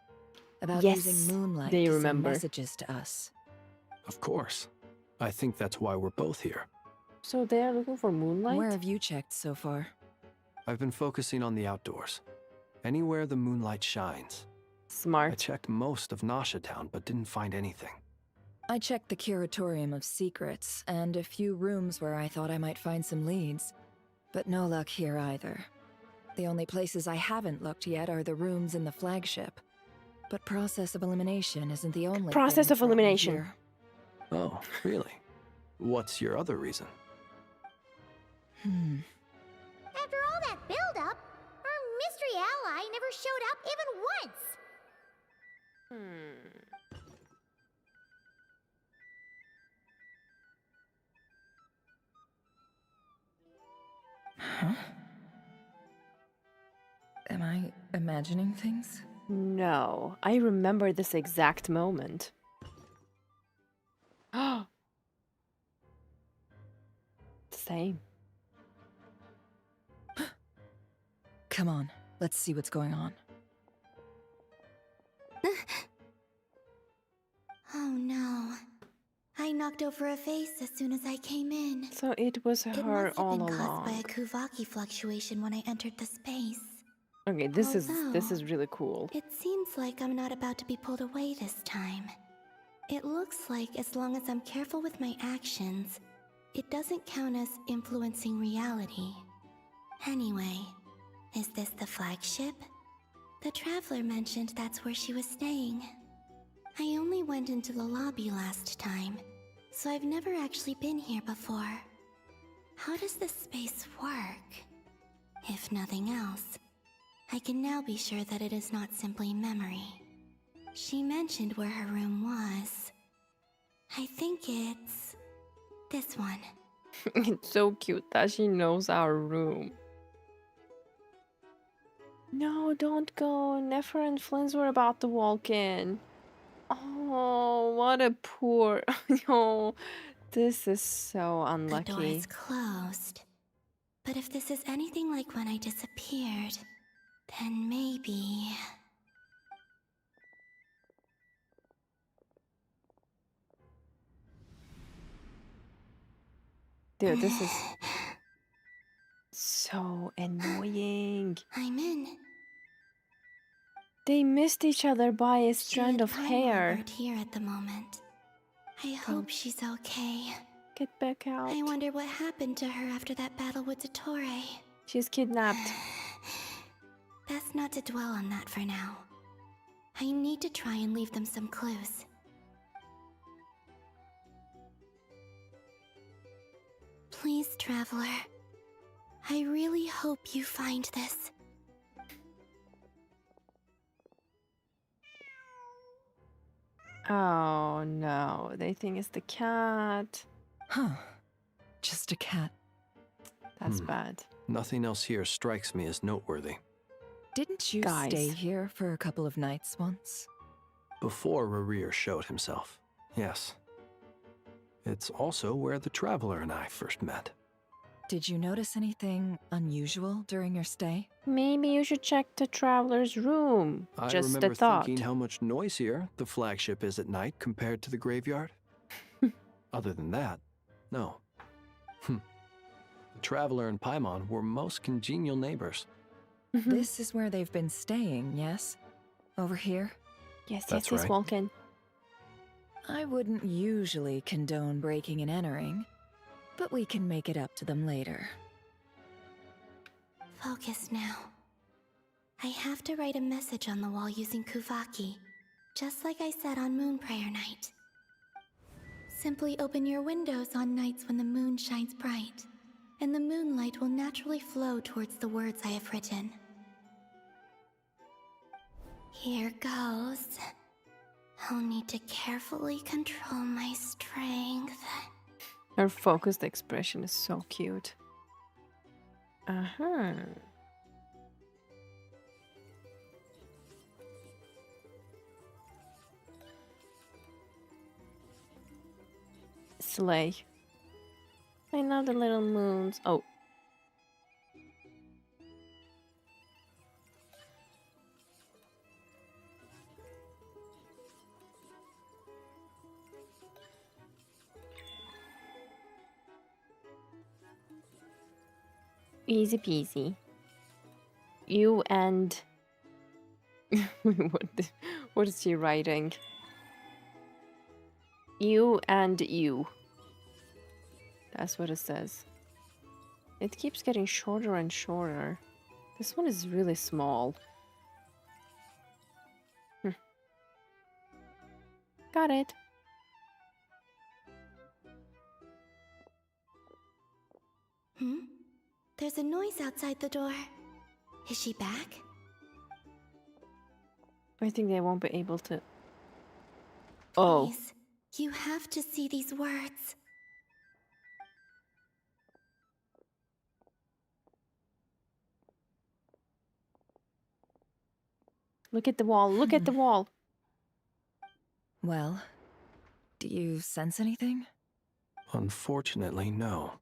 About Yes, using moonlight they to remember. send messages to us. Of course. I think that's why we're both here. So they're looking for moonlight? Where have you checked so far? I've been focusing on the outdoors. Anywhere the moonlight shines, Smart. I checked most of Nasha Town, but didn't find anything. I checked the Curatorium of Secrets and a few rooms where I thought I might find some leads, but no luck here either. The only places I haven't looked yet are the rooms in the flagship. But process of elimination isn't the only Process thing of that brought me elimination. here. Oh, really? What's your other reason? After all that build-up, our mystery ally never showed up even once. Huh? Am I imagining things? No, I remember this exact moment. Same. Come on, let's see what's going on. Oh no. I knocked over a vase as soon as I came in. So it was It her must have all been caused by along. a Kuvaki fluctuation when I entered the space. Okay, this is Although, really cool. It seems like I'm not about to be pulled away this time. It looks like as long as I'm careful with my actions, it doesn't count as influencing reality. Anyway, is this the flagship? The Traveler mentioned that's where she was staying. I only went into the lobby last time, so I've never actually been here before. How does this space work? If nothing else, I can now be sure that it is not simply memory. She mentioned where her room was. I think it's this one. It's so cute that she knows our room. No, don't go. Nefer and Flins were about to walk in. Oh, what a poor... Oh, this is so The door unlucky. is closed. But if this is anything like when I disappeared, then maybe... Dude, this is so annoying. I'm in. They missed each other by a She strand and of Paimon hair. aren't here at the moment. I hope she's okay. Get back out. I wonder what happened to her after that battle with DOTTORE. She's kidnapped. Best not to dwell on that for now. I need to try and leave them some clues. Please, Traveler. I really hope you find this. Oh no, they think it's the cat. Huh. Just a cat. That's bad. Nothing else here strikes me as noteworthy. Didn't you Guys. stay here for a couple of nights once? Before Rerir showed himself, yes. It's also where the Traveler and I first met. Did you notice anything unusual during your stay? Maybe you should check the Traveler's room. I Just remember a thought. thinking how much noisier the flagship is at night compared to the graveyard. Other than that, no. The Traveler and Paimon were most congenial neighbors. This is where they've been staying, yes? Over here? Yes, That's yes, right. Walken. I wouldn't usually condone breaking and entering, but we can make it up to them later. Focus now. I have to write a message on the wall using Kuvaki, just like I said on Moon Prayer Night. Simply open your windows on nights when the moon shines bright, and the moonlight will naturally flow towards the words I have written. Here goes. I'll need to carefully control my strength. Her focused expression is so cute. Uh-huh. Slay. I love the little moons. Oh. Easy peasy. You and What is she writing? You and you. That's what it says. It keeps getting shorter and shorter. This one is really small. Got it. There's a noise outside the door. Is she back? I think they won't be able to... Oh. Please, you have to see these words. Look at the wall. Look at the wall. Well, do you sense anything? Unfortunately, no.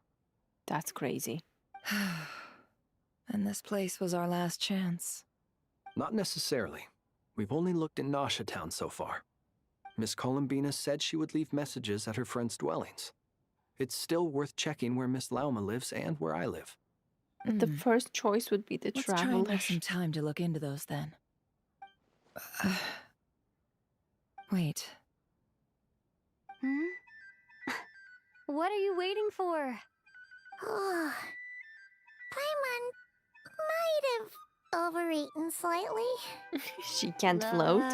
That's crazy. And this place was our last chance. Not necessarily. We've only looked in Nasha Town so far. Miss Columbina said she would leave messages at her friends' dwellings. It's still worth checking where Miss Lauma lives and where I live. But the first choice would be the Let's try traveler. and have some time to look into those then. Wait. What are you waiting for? Oh, Paimon might have overeaten slightly. She can't float. What's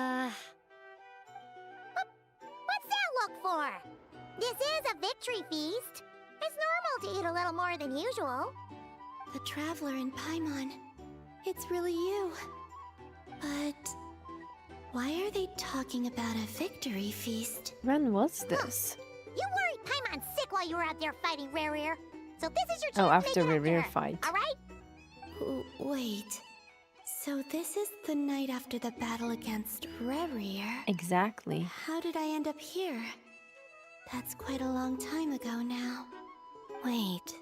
that look for? This is a victory feast. It's normal to eat a little more than usual. The Traveler in Paimon. It's really you. But why are they talking about a victory feast? When was this? You worried Paimon sick while you were out there fighting Rerir. So this is your chance Oh, to after make it up to Rerir her, fight. Alright? Wait. So this is the night after the battle against Rerir? Exactly. How did I end up here? That's quite a long time ago now. Wait.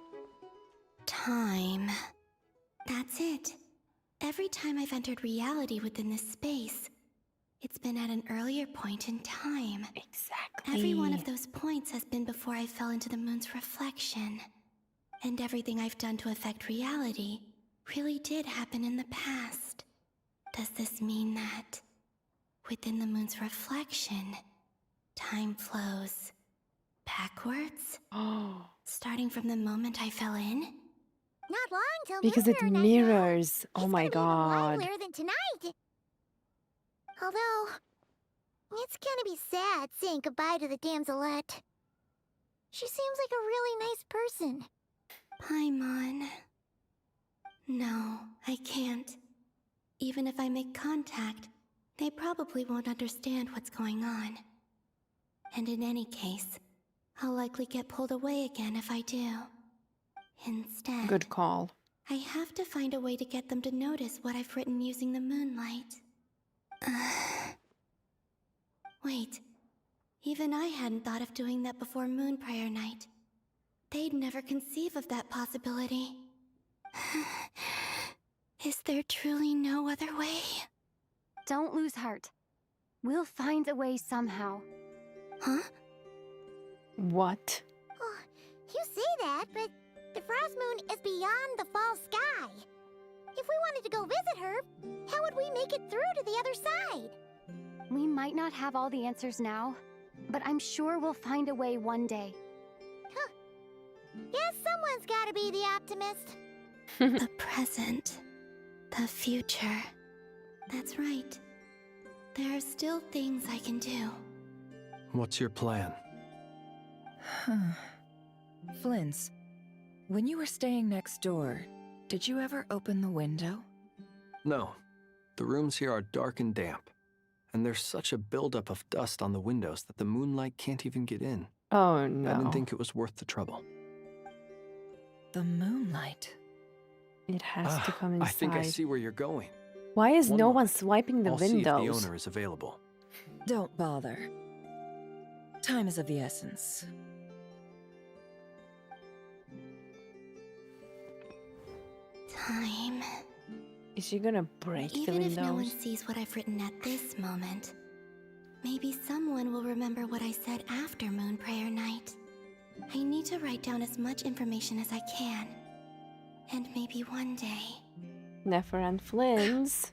Time. That's it. Every time I've entered reality within this space, it's been at an earlier point in time. Exactly. Every one of those points has been before I fell into the moon's reflection. And everything I've done to affect reality really did happen in the past. Does this mean that within the moon's reflection, time flows backwards? Starting from the moment I fell in? Not long till Because it Moon Prayer Night, mirrors. Oh my though. god. Livelier than tonight. Although, it's gonna be sad saying goodbye to the damselette. She seems like a really nice person. Paimon. No, I can't. Even if I make contact, they probably won't understand what's going on. And in any case, I'll likely get pulled away again if I do. Instead, Good call. I have to find a way to get them to notice what I've written using the moonlight. Wait, even I hadn't thought of doing that before Moon Prayer Night. They'd never conceive of that possibility. Is there truly no other way? Don't lose heart. We'll find a way somehow. Huh? What? Oh, you say that, but the Frost Moon is beyond the fall sky. If we wanted to go visit her, how would we make it through to the other side? We might not have all the answers now, but I'm sure we'll find a way one day. Huh. Guess someone's gotta be the optimist. The present. The future. That's right. There are still things I can do. What's your plan? Flint's, when you were staying next door, did you ever open the window? No. The rooms here are dark and damp. And there's such a buildup of dust on the windows that the moonlight can't even get in. Oh, no. I didn't think it was worth the trouble. The moonlight. It has to come inside. I think I see where you're going. Why is One no moment. one swiping the I'll windows? see if the owner is available. Don't bother. Time is of the essence. Time. Is she gonna break the Even windows? if no one sees what I've written at this moment, maybe someone will remember what I said after Moon Prayer Night. I need to write down as much information as I can. And maybe one day... Nefer and Flins.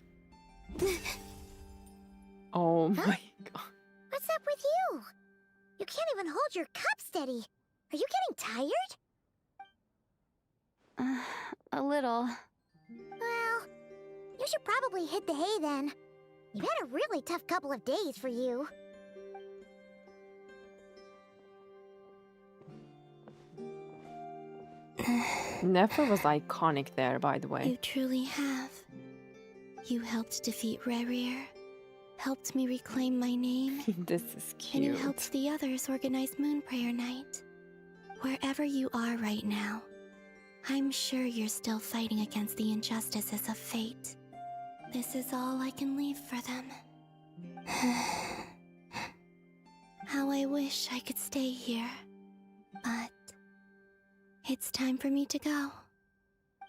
Oh my god. What's up with you? You can't even hold your cup steady. Are you getting tired? A little. Well, you should probably hit the hay then. You've had a really tough couple of days for you. Nefer was iconic there, by the You way. truly have. You helped defeat Rerir, helped me reclaim my name, This is and you cute. helped the others organize Moon Prayer Night. Wherever you are right now, I'm sure you're still fighting against the injustices of fate. This is all I can leave for them. How I wish I could stay here, but it's time for me to go.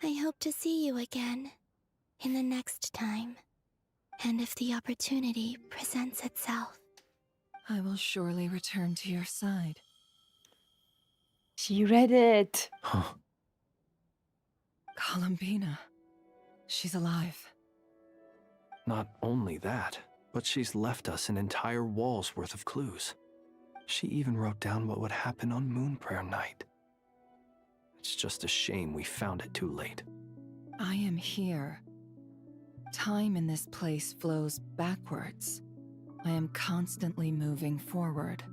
I hope to see you again in the next time, and if the opportunity presents itself. I will surely return to your side. She read it. Huh. Columbina. She's alive. Not only that, but she's left us an entire wall's worth of clues. She even wrote down what would happen on Moon Prayer Night. It's just a shame we found it too late. I am here. Time in this place flows backwards. I am constantly moving forward.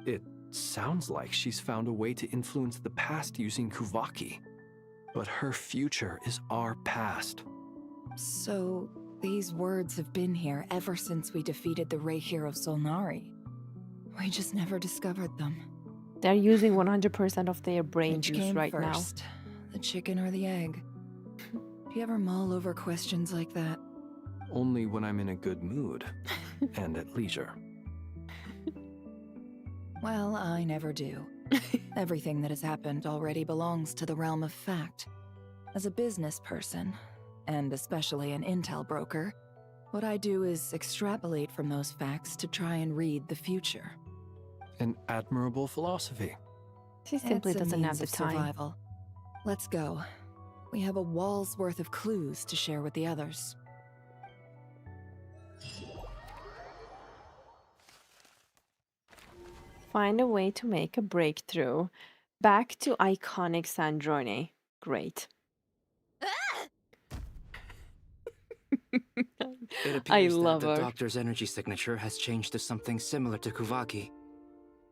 It sounds like she's found a way to influence the past using Kuvaki. But her future is our past. So, these words have been here ever since we defeated the Ray Hero Solnari. We just never discovered them. They're using 100% of their brain Which juice came right first, the chicken or the egg? Do you ever mull over questions like that? Only when I'm in a good mood and at leisure. Well, I never do. Everything that has happened already belongs to the realm of fact. As a business person, and especially an intel broker, what I do is extrapolate from those facts to try and read the future. An admirable philosophy. She simply It's a doesn't have means the of time. survival. Let's go. We have a wall's worth of clues to share with the others. Find a way to make a breakthrough. Back to iconic Sandrone. Great. It I appears love that the her. doctor's energy signature has changed to something similar to Kuvaki,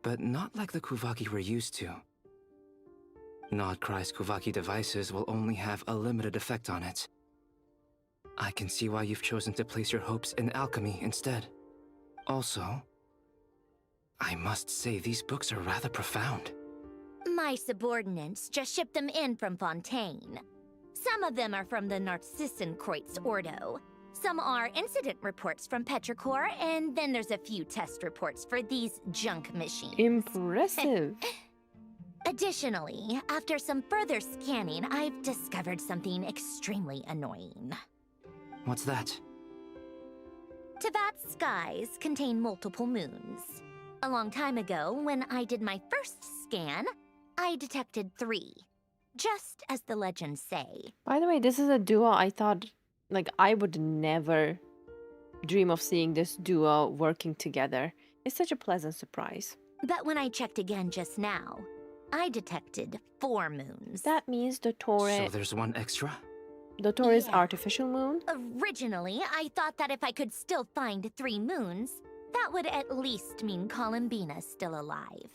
but not like the Kuvaki we're used to. Not Krai's Kuvaki devices will only have a limited effect on it. I can see why you've chosen to place your hopes in alchemy instead. Also, I must say these books are rather profound. My subordinates just shipped them in from Fontaine. Some of them are from the Narcissenkreuz Ordo. Some are incident reports from Petrichor, and then there's a few test reports for these junk machines. Impressive. Additionally, after some further scanning, I've discovered something extremely annoying. What's that? Tevat's skies contain multiple moons. A long time ago, when I did my first scan, I detected 3. Just as the legends say. By the way, this is a duo I thought, like, I would never dream of seeing this duo working together. It's such a pleasant surprise. But when I checked again just now, I detected 4 moons. That means DOTTORE. So there's one extra? DOTTORE's artificial moon? Originally, I thought that if I could still find 3 moons, that would at least mean Columbina's still alive.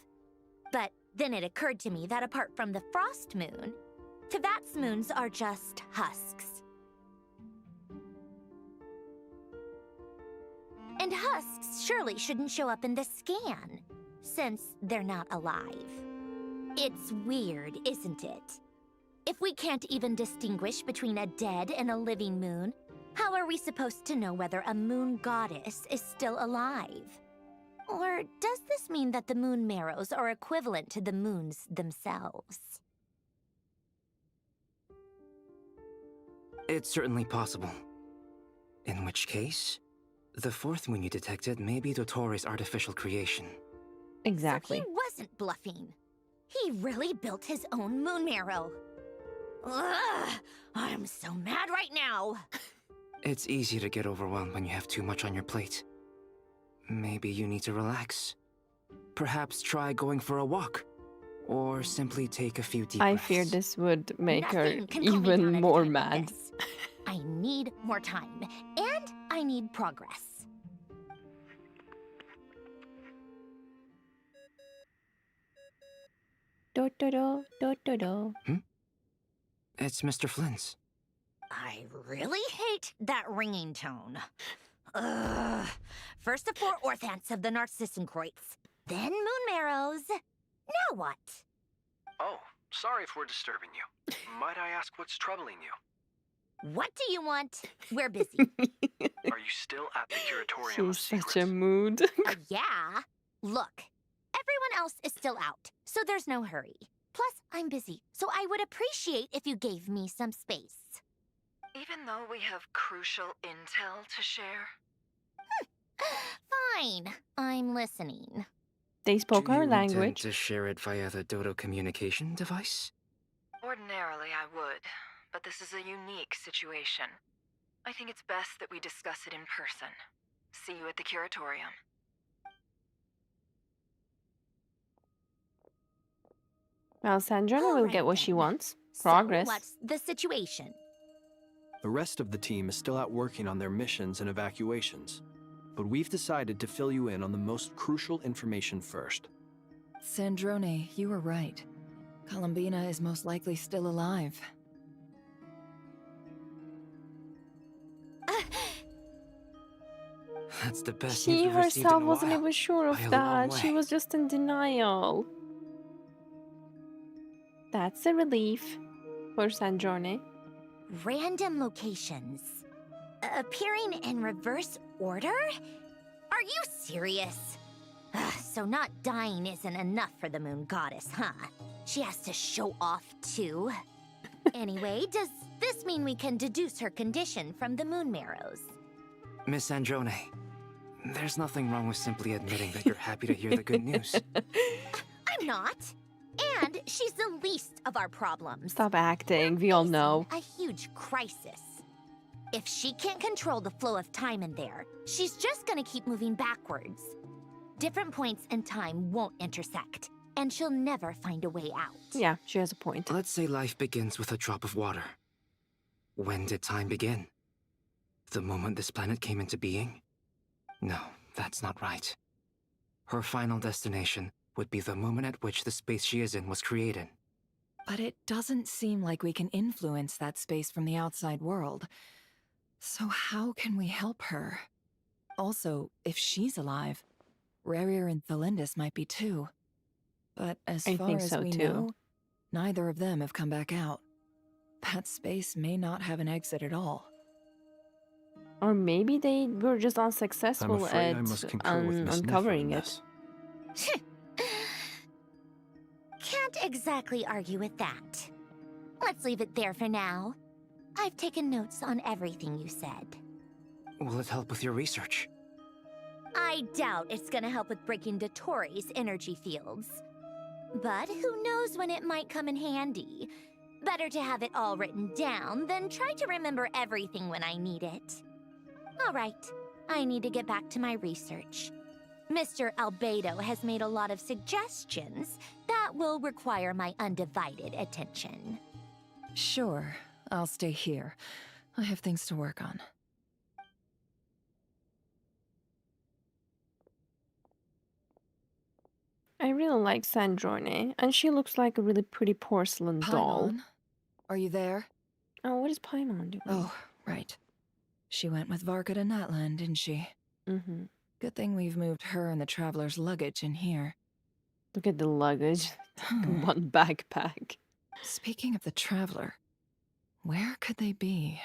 But then it occurred to me that apart from the frost moon, Tevat's moons are just husks. And husks surely shouldn't show up in the scan, since they're not alive. It's weird, isn't it? If we can't even distinguish between a dead and a living moon, how are we supposed to know whether a moon goddess is still alive? Or does this mean that the moon marrows are equivalent to the moons themselves? It's certainly possible. In which case, the 4th moon you detected may be DOTTORE's artificial creation. Exactly. So he wasn't bluffing. He really built his own moon marrow. Ugh, I'm so mad right now. It's easy to get overwhelmed when you have too much on your plate. Maybe you need to relax. Perhaps try going for a walk. Or simply take a few deep I breaths. fear this would make her Nothing can calm me down even at a more time like mad. this. I need more time, and I need progress. DOTTORE, DOTTORE. It's Mr. Flynn's. I really hate that ringing tone. Ugh. First the 4 orthants of the Narcissenkreuz, then moon marrows. Now what? Oh, sorry if we're disturbing you. Might I ask what's troubling you? What do you want? We're busy. Are you still at the Curatorium of She's Secrets? such a mood. Yeah. Look, everyone else is still out, so there's no hurry. Plus, I'm busy, so I would appreciate if you gave me some space. Even though we have crucial intel to share? Fine, I'm listening. They spoke Do our you intend language. to share it via the Dodo communication device? Ordinarily, I would, but this is a unique situation. I think it's best that we discuss it in person. See you at the Curatorium. Well, Sandrona will get what she wants. Progress. So, what's the situation? The rest of the team is still out working on their missions and evacuations. But we've decided to fill you in on the most crucial information first. Sandrone, you were right. Columbina is most likely still alive. That's the best She news we've received herself in a wasn't while. even sure By of a long that. She way. was just in denial. That's a relief for Sandrone. Random locations. Appearing in reverse order? Are you serious? So not dying isn't enough for the moon goddess, huh? She has to show off too. Anyway, does this mean we can deduce her condition from the moon marrows? Miss Androne, there's nothing wrong with simply admitting that you're happy to hear the good news. I'm not. And she's the least of our problems. Stop acting. We all know. A huge crisis. If she can't control the flow of time in there, she's just gonna keep moving backwards. Different points in time won't intersect, and she'll never find a way out. Yeah, she has a point. Let's say life begins with a drop of water. When did time begin? The moment this planet came into being? No, that's not right. Her final destination would be the moment at which the space she is in was created. But it doesn't seem like we can influence that space from the outside world. So how can we help her? Also, if she's alive, Rarier and Thalindus might be too. But as I far think as so we too. know, neither of them have come back out. That space may not have an exit at all. Or maybe they were just I'm unsuccessful afraid at I must concur with Miss uncovering Niffer in it. this. Can't exactly argue with that. Let's leave it there for now. I've taken notes on everything you said. Will it help with your research? I doubt it's gonna help with breaking DOTTORE's energy fields. But who knows when it might come in handy. Better to have it all written down than try to remember everything when I need it. All right, I need to get back to my research. Mr. Albedo has made a lot of suggestions that will require my undivided attention. Sure, I'll stay here. I have things to work on. I really like Sandrone, and she looks like a really pretty porcelain doll. Paimon, are you there? Oh, what is Paimon doing? Oh, right. She went with Varka to Natlan, didn't she? Mm-hmm. Good thing we've moved her and the traveler's luggage in here. Look at the luggage. One backpack. Speaking of the traveler, where could they be?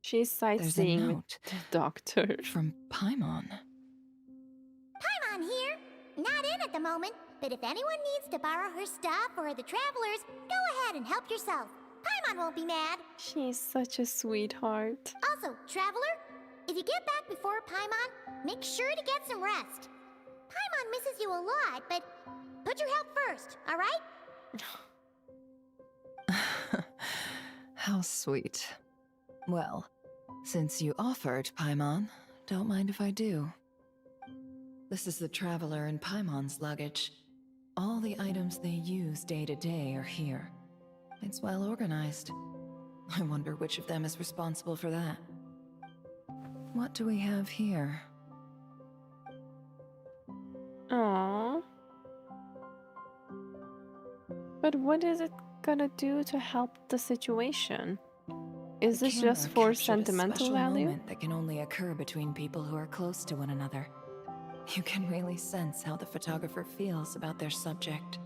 She's sightseeing with note the doctor. From Paimon. Paimon here. Not in at the moment, but if anyone needs to borrow her stuff or the travelers, go ahead and help yourself. Paimon won't be mad. She's such a sweetheart. Also, traveler, if you get back before Paimon, make sure to get some rest. Paimon misses you a lot, but put your health first, all right? How sweet. Well, since you offered, Paimon, Don't mind if I do. This is the Traveler and Paimon's luggage. All the items they use day to day are here. It's well organized. I wonder which of them is responsible for that. What do we have here? Aww. But what is it gonna do to help the situation? Is this just for sentimental value? Moment that can only occur between people who are close to one another. You can really sense how the photographer feels about their subject.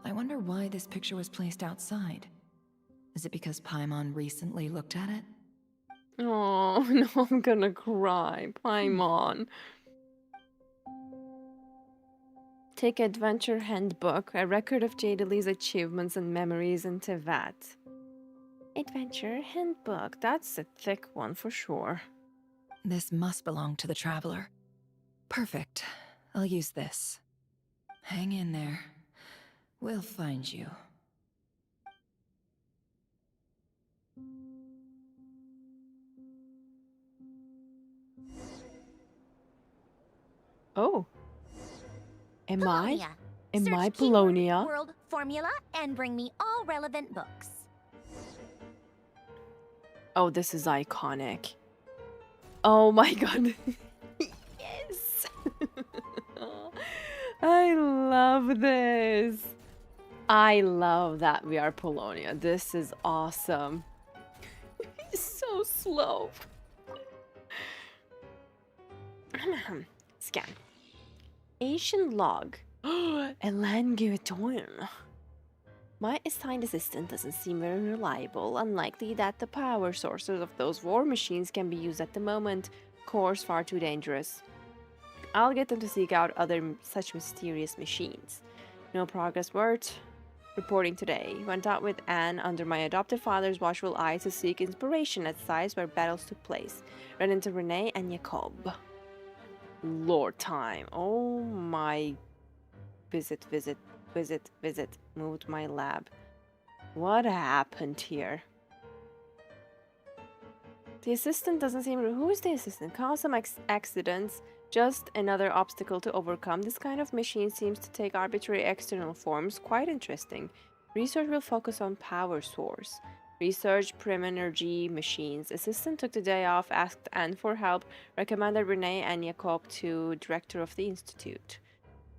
I wonder why this picture was placed outside. Is it because Paimon recently looked at it? Oh, no, I'm gonna cry. Paimon. Take Adventure Handbook, a record of Jadealy's achievements and memories in Tevat. Adventure Handbook, that's a thick one for sure. This must belong to the Traveler. Perfect. I'll use this. Hang in there. We'll find you. Oh. Am I Search Polonia? keyword, world formula and bring me all relevant books. Oh, this is iconic. Oh my god. Yes. I love this. I love that we are Polonia. This is awesome. He's so slow. Scan. Asian log. Elanguiton. My assigned assistant doesn't seem very reliable. Unlikely that the power sources of those war machines can be used at the moment. Course far too dangerous. I'll get them to seek out other such mysterious machines. No progress word. Reporting today. Went out with Anne under my adoptive father's watchful eye to seek inspiration at sites where battles took place. Ran into Renee and Jacob. Lord time. Oh my. Visit. Moved my lab. What happened here? The assistant doesn't seem... Who is the assistant? Cause some accidents. Just another obstacle to overcome. This kind of machine seems to take arbitrary external forms. Quite interesting. Research will focus on power source. Research prim energy machines. Assistant took the day off, asked Anne for help, recommended Renee and Jacob to director of the institute.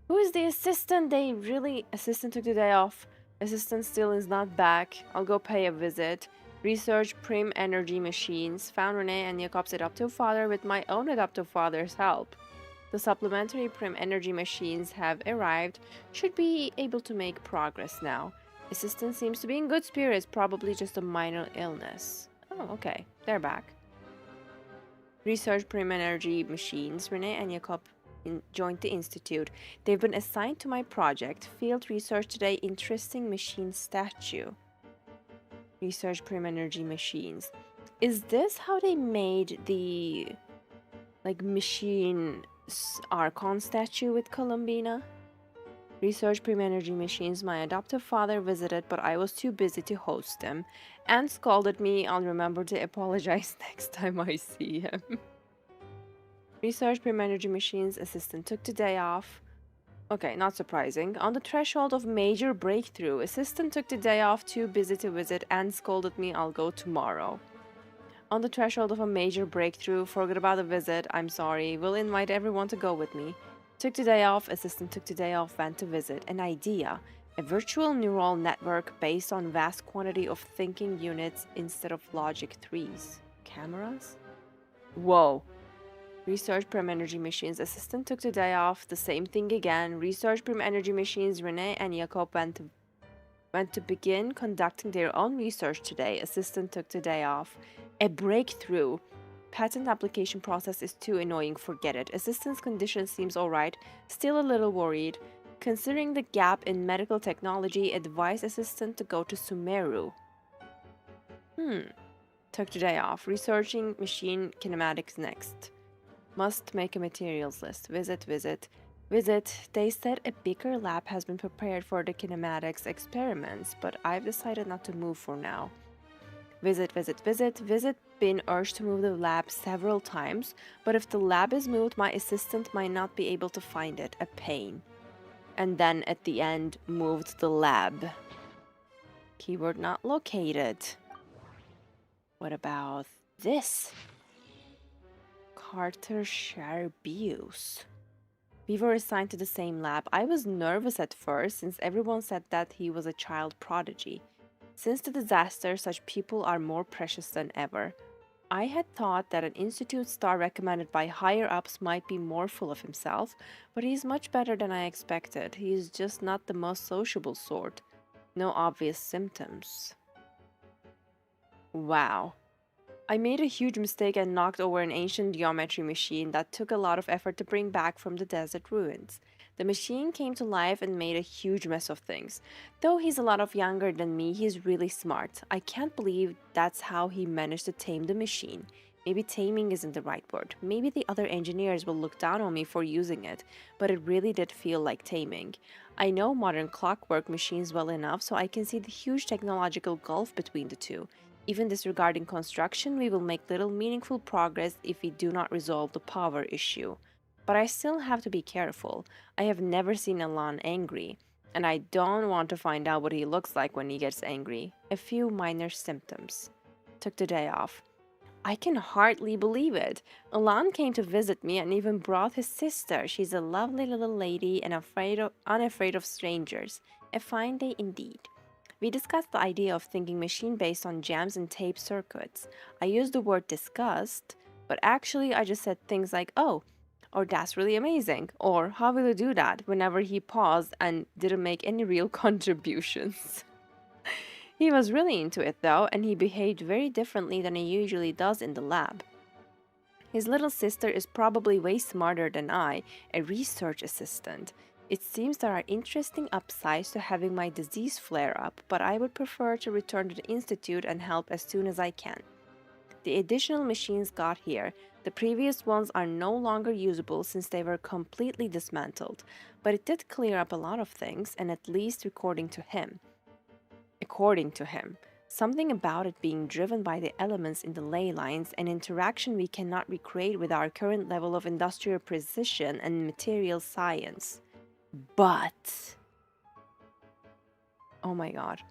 Who is the assistant? They really... Assistant took the day off. Assistant still is not back. I'll go pay a visit. Research prim energy machines. Found Renee and Jacob's adoptive father with my own adoptive father's help. The supplementary prim energy machines have arrived. Should be able to make progress now. Assistant seems to be in good spirits. Probably just a minor illness. Oh, okay. They're back. Research prim energy machines. Renee and Jacob joined the institute. They've been assigned to my project. Field research today. Interesting machine statue. Research prim energy machines. Is this how they made the machine Archon statue with Columbina? Research prim energy machines. My adoptive father visited, but I was too busy to host him. Anne scolded me. I'll remember to apologize next time I see him. Research prim energy machines. Assistant took the day off. Okay, not surprising. On the threshold of major breakthrough. Assistant took the day off, too busy to visit. Anne scolded me. I'll go tomorrow. On the threshold of a major breakthrough. Forget about the visit. I'm sorry. Will invite everyone to go with me. Took the day off. Assistant took the day off. Went to visit. An idea. A virtual neural network based on vast quantity of thinking units instead of logic trees. Cameras? Whoa. Research prim energy machines. Assistant took the day off. The same thing again. Research prim energy machines. Renee and Jacob went to begin conducting their own research today. Assistant took the day off. A breakthrough. Patent application process is too annoying. Forget it. Assistant's condition seems alright. Still a little worried. Considering the gap in medical technology, advise assistant to go to Sumeru. Took the day off. Researching machine kinematics next. Must make a materials list. Visit. They said a bigger lab has been prepared for the kinematics experiments, but I've decided not to move for now. Visit been urged to move the lab several times, but if the lab is moved, my assistant might not be able to find it. A pain. And then at the end, moved the lab. Keyword not located. What about this? Carter Sharbius. We were assigned to the same lab. I was nervous at first since everyone said that he was a child prodigy. Since the disaster, such people are more precious than ever. I had thought that an institute star recommended by higher-ups might be more full of himself, but he's much better than I expected. He is just not the most sociable sort. No obvious symptoms. Wow. I made a huge mistake and knocked over an ancient geometry machine that took a lot of effort to bring back from the desert ruins. The machine came to life and made a huge mess of things. Though he's a lot younger than me, he's really smart. I can't believe that's how he managed to tame the machine. Maybe taming isn't the right word. Maybe the other engineers will look down on me for using it, but it really did feel like taming. I know modern clockwork machines well enough, so I can see the huge technological gulf between the two. Even disregarding construction, we will make little meaningful progress if we do not resolve the power issue. But I still have to be careful. I have never seen Elan angry, and I don't want to find out what he looks like when he gets angry. A few minor symptoms. Took the day off. I can hardly believe it. Elan came to visit me and even brought his sister. She's a lovely little lady and unafraid of strangers. A fine day indeed. We discussed the idea of thinking machine based on jams and tape circuits. I used the word discussed, but actually I just said things like, oh, or that's really amazing, or how will you do that, whenever he paused and didn't make any real contributions. He was really into it though, and he behaved very differently than he usually does in the lab. His little sister is probably way smarter than I, a research assistant. It seems there are interesting upsides to having my disease flare up, but I would prefer to return to the institute and help as soon as I can. The additional machines got here. The previous ones are no longer usable since they were completely dismantled, but it did clear up a lot of things, and at least according to him, something about it being driven by the elements in the ley lines, an interaction we cannot recreate with our current level of industrial precision and material science. But, oh my god,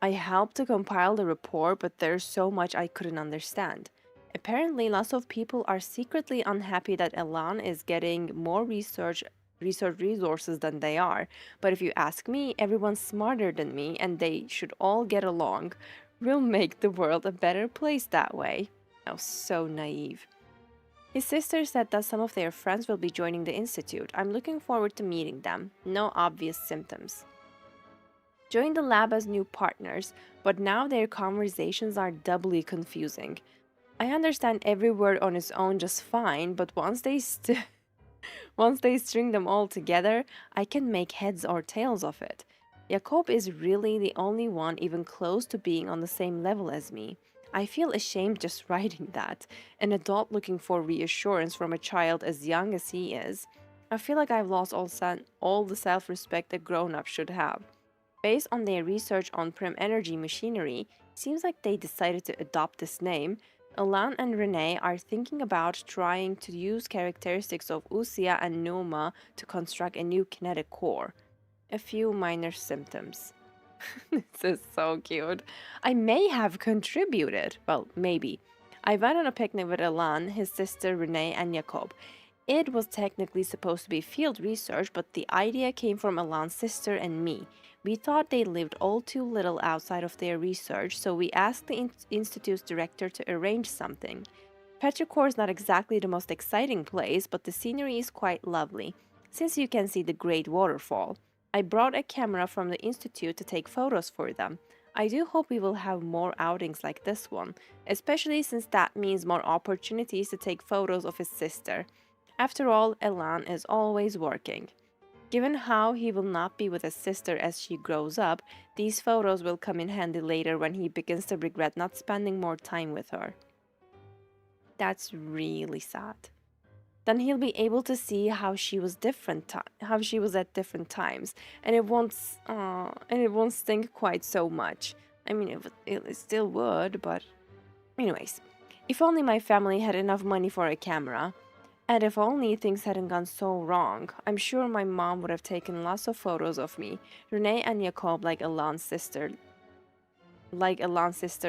I helped to compile the report, but there's so much I couldn't understand. Apparently, lots of people are secretly unhappy that Elan is getting more research resources than they are. But if you ask me, everyone's smarter than me and they should all get along. We'll make the world a better place that way. I was so naive. His sister said that some of their friends will be joining the institute. I'm looking forward to meeting them. No obvious symptoms. Joined the lab as new partners, but now their conversations are doubly confusing. I understand every word on its own just fine, but once they string them all together, I can make heads or tails of it. Jakob is really the only one even close to being on the same level as me. I feel ashamed just writing that. An adult looking for reassurance from a child as young as he is. I feel like I've lost all the self-respect a grown-up should have. Based on their research on Prim energy machinery, seems like they decided to adopt this name. Elan and Renee are thinking about trying to use characteristics of Usia and Numa to construct a new kinetic core. A few minor symptoms. This is so cute. I may have contributed. Well, maybe. I went on a picnic with Elan, his sister Renee, and Jakob. It was technically supposed to be field research, but the idea came from Elan's sister and me. We thought they lived all too little outside of their research, so we asked the institute's director to arrange something. Petrichor is not exactly the most exciting place, but the scenery is quite lovely, since you can see the great waterfall. I brought a camera from the institute to take photos for them. I do hope we will have more outings like this one, especially since that means more opportunities to take photos of his sister. After all, Elan is always working. Given how he will not be with his sister as she grows up, these photos will come in handy later when he begins to regret not spending more time with her. That's really sad. Then he'll be able to see how she was at different times, and it won't stink quite so much. I mean, it still would, but anyways. If only my family had enough money for a camera. And if only things hadn't gone so wrong. I'm sure my mom would have taken lots of photos of me, Renee and Jacob like Alan's sister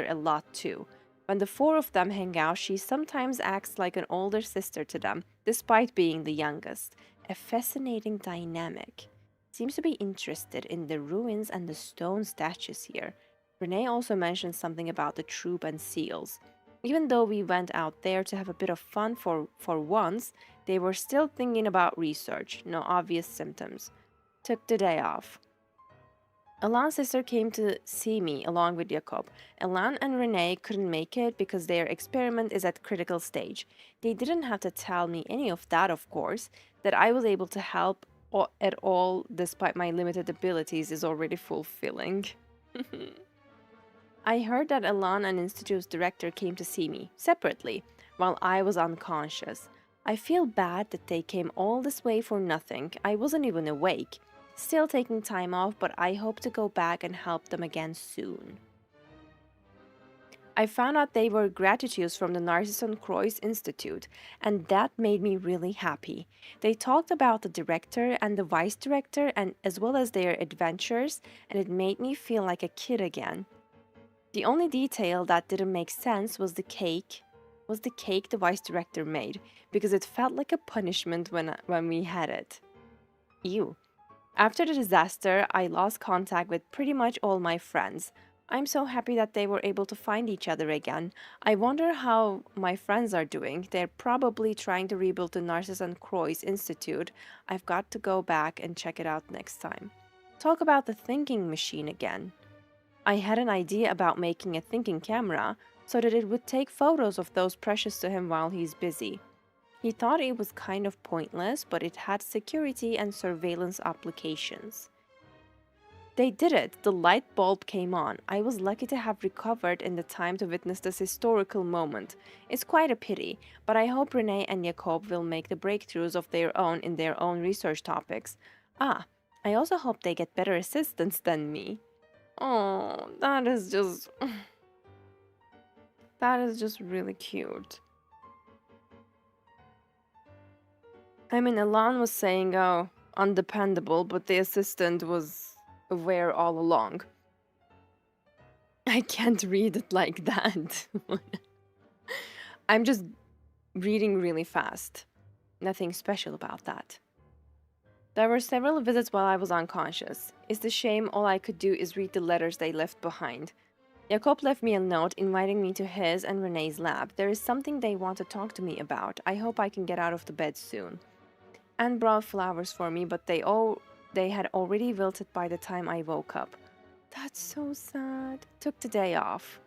a lot too. When the four of them hang out, she sometimes acts like an older sister to them, despite being the youngest. A fascinating dynamic. Seems to be interested in the ruins and the stone statues here. Renee also mentioned something about the troop and seals. Even though we went out there to have a bit of fun for once, they were still thinking about research. No obvious symptoms. Took the day off. Alan's sister came to see me along with Jacob. Alan and Renee couldn't make it because their experiment is at critical stage. They didn't have to tell me any of that, of course. That I was able to help at all despite my limited abilities is already fulfilling. I heard that Alan and Institute's director came to see me, separately, while I was unconscious. I feel bad that they came all this way for nothing. I wasn't even awake. Still taking time off, but I hope to go back and help them again soon. I found out they were gratuitous from the Narcissus Croix Institute, and that made me really happy. They talked about the director and the vice director, and as well as their adventures, and it made me feel like a kid again. The only detail that didn't make sense was the cake the vice director made, because it felt like a punishment when we had it. Ew. After the disaster, I lost contact with pretty much all my friends. I'm so happy that they were able to find each other again. I wonder how my friends are doing. They're probably trying to rebuild the Narcissus Croix Institute. I've got to go back and check it out next time. Talk about the thinking machine again. I had an idea about making a thinking camera so that it would take photos of those precious to him while he's busy. He thought it was kind of pointless, but it had security and surveillance applications. They did it. The light bulb came on. I was lucky to have recovered in the time to witness this historical moment. It's quite a pity, but I hope Renee and Jacob will make the breakthroughs of their own in their own research topics. I also hope they get better assistants than me. Oh, that is just really cute. I mean, Alan was saying, oh, undependable, but the assistant was aware all along. I can't read it like that. I'm just reading really fast. Nothing special about that. There were several visits while I was unconscious. It's a shame all I could do is read the letters they left behind. Jacob left me a note inviting me to his and Renee's lab. There is something they want to talk to me about. I hope I can get out of the bed soon. Anne brought flowers for me, but they had already wilted by the time I woke up. That's so sad. Took the day off.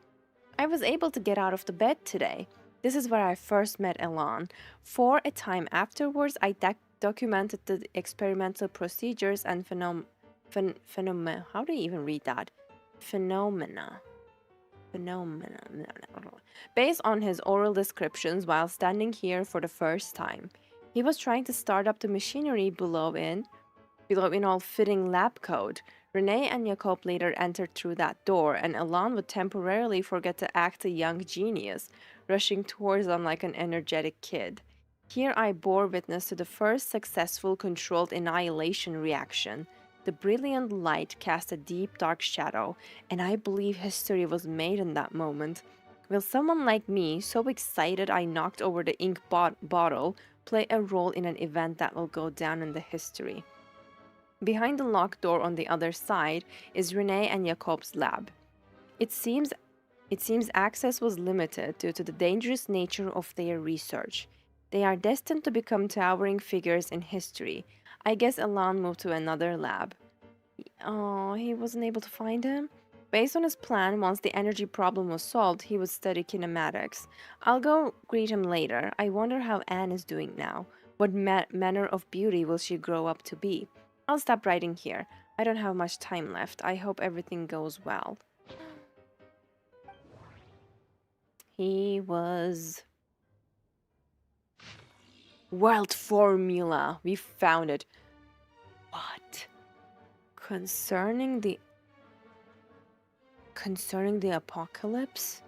I was able to get out of the bed today. This is where I first met Elan. For a time afterwards, I documented the experimental procedures and phenomena. How do you even read that? Phenomena. Based on his oral descriptions while standing here for the first time. He was trying to start up the machinery below in all fitting lab code. Renee and Jacob later entered through that door, and Elan would temporarily forget to act a young genius, rushing towards them like an energetic kid. Here I bore witness to the first successful controlled annihilation reaction. The brilliant light cast a deep dark shadow, and I believe history was made in that moment. Will someone like me, so excited I knocked over the ink bottle, play a role in an event that will go down in the history? Behind the locked door on the other side is Renee and Jacob's lab. It seems access was limited due to the dangerous nature of their research. They are destined to become towering figures in history. I guess Elan moved to another lab. Oh, he wasn't able to find him? Based on his plan, once the energy problem was solved, he would study kinematics. I'll go greet him later. I wonder how Anne is doing now. What manner of beauty will she grow up to be? I'll stop writing here. I don't have much time left. I hope everything goes well. He was... World formula. We found it. What? Concerning the apocalypse?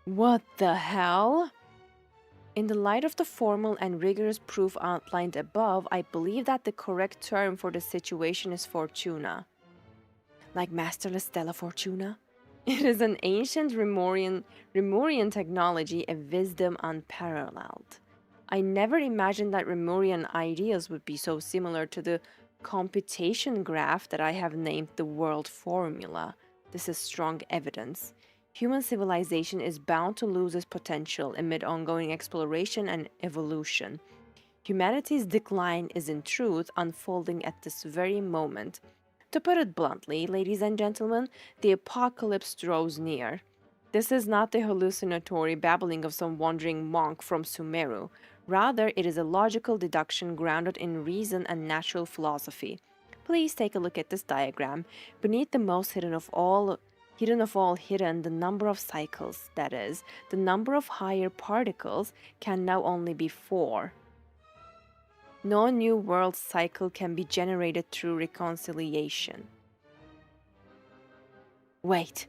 What the hell? In the light of the formal and rigorous proof outlined above, I believe that the correct term for the situation is Fortuna. Like Masterless Stella Fortuna? It is an ancient Remorian technology, a wisdom unparalleled. I never imagined that Remorian ideas would be so similar to the computation graph that I have named the world formula. This is strong evidence. Human civilization is bound to lose its potential amid ongoing exploration and evolution. Humanity's decline is in truth unfolding at this very moment. To put it bluntly, ladies and gentlemen, the apocalypse draws near. This is not the hallucinatory babbling of some wandering monk from Sumeru. Rather, it is a logical deduction grounded in reason and natural philosophy. Please take a look at this diagram. Beneath the most hidden, the number of cycles, that is, the number of higher particles, can now only be 4. No new world cycle can be generated through reconciliation. Wait.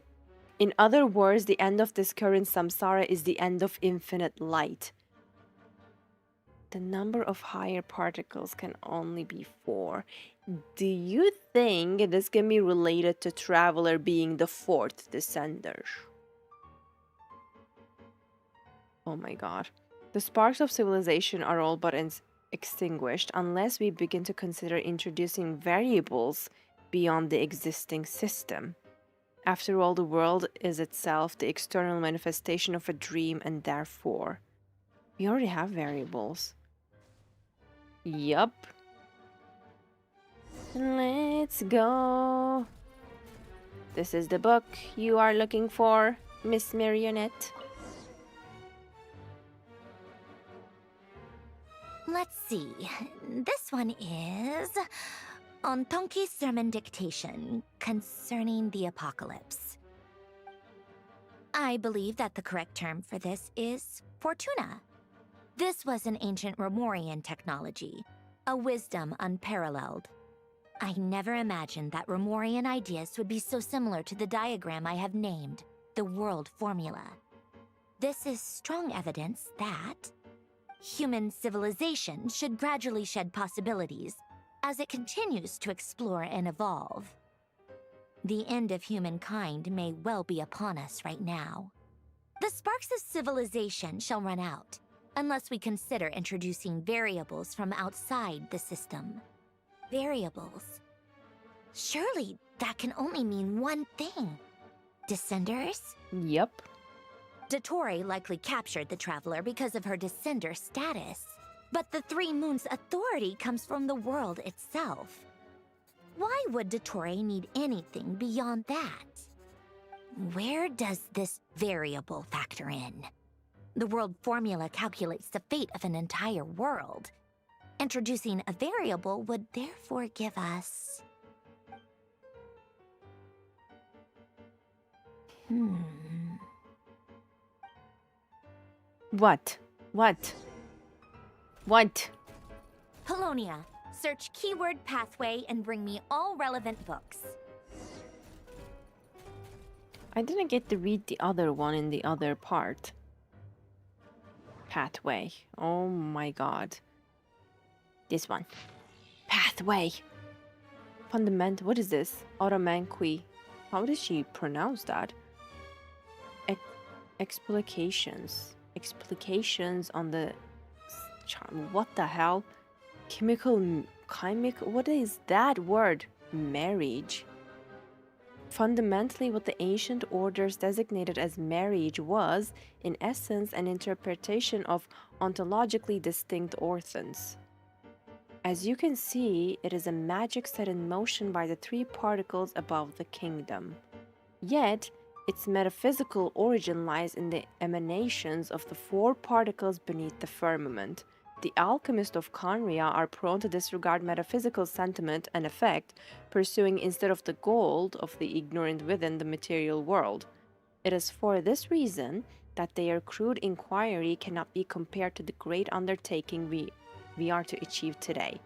In other words, the end of this current samsara is the end of infinite light. The number of higher particles can only be 4. Do you think this can be related to Traveler being the 4th descender? Oh my god. The sparks of civilization are all but extinguished unless we begin to consider introducing variables beyond the existing system. After all, the world is itself the external manifestation of a dream, and therefore, we already have variables. Yup. Let's go. This is the book you are looking for, Miss Marionette. Let's see. This one is on Tonki's sermon dictation concerning the apocalypse. I believe that the correct term for this is Fortuna. This was an ancient Remorian technology, a wisdom unparalleled. I never imagined that Remorian ideas would be so similar to the diagram I have named, the world formula. This is strong evidence that human civilization should gradually shed possibilities as it continues to explore and evolve. The end of humankind may well be upon us right now. The sparks of civilization shall run out, unless we consider introducing variables from outside the system. Variables. Surely that can only mean one thing. Descenders? Yep. DOTTORE likely captured the Traveler because of her descender status. But the Three Moons' authority comes from the world itself. Why would DOTTORE need anything beyond that? Where does this variable factor in? The world formula calculates the fate of an entire world. Introducing a variable would therefore give us... What? Polonia, search keyword pathway and bring me all relevant books. I didn't get to read the other one in the other part. Pathway. Oh my god. This one. Pathway. Fundamental. What is this? Automanqui. How does she pronounce that? Explications. Explications on the... What the hell? Chemical... What is that word? Marriage. Fundamentally, what the ancient orders designated as marriage was, in essence, an interpretation of ontologically distinct orphans. As you can see, it is a magic set in motion by the 3 particles above the kingdom. Yet, its metaphysical origin lies in the emanations of the 4 particles beneath the firmament. The alchemists of Khanria are prone to disregard metaphysical sentiment and effect, pursuing instead of the gold of the ignorant within the material world. It is for this reason that their crude inquiry cannot be compared to the great undertaking we are to achieve today,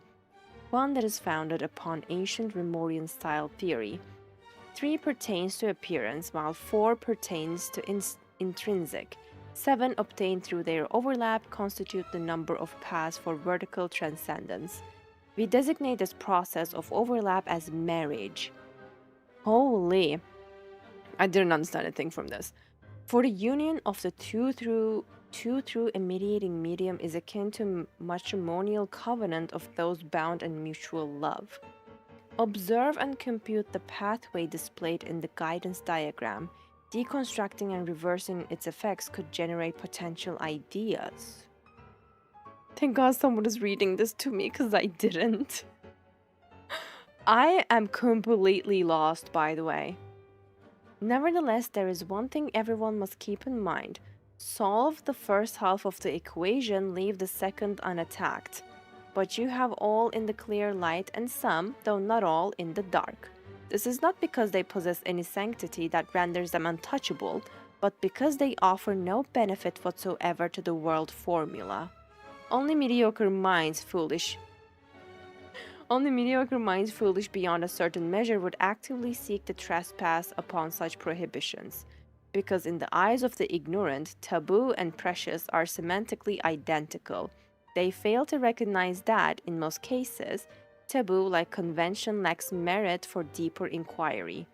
one that is founded upon ancient Remorian style theory. 3 pertains to appearance, while 4 pertains to intrinsic. 7 obtained through their overlap constitute the number of paths for vertical transcendence. We designate this process of overlap as marriage. Holy. I didn't understand a thing from this. For the union of the two through a mediating medium is akin to matrimonial covenant of those bound in mutual love. Observe and compute the pathway displayed in the guidance diagram. Deconstructing and reversing its effects could generate potential ideas. Thank God someone is reading this to me because I didn't. I am completely lost, by the way. Nevertheless, there is one thing everyone must keep in mind. Solve the first half of the equation, leave the second unattacked. But you have all in the clear light and some, though not all, in the dark. This is not because they possess any sanctity that renders them untouchable, but because they offer no benefit whatsoever to the world formula. Only mediocre minds foolish beyond a certain measure would actively seek to trespass upon such prohibitions, because in the eyes of the ignorant, taboo and precious are semantically identical. They fail to recognize that, in most cases, taboo, like convention, lacks merit for deeper inquiry.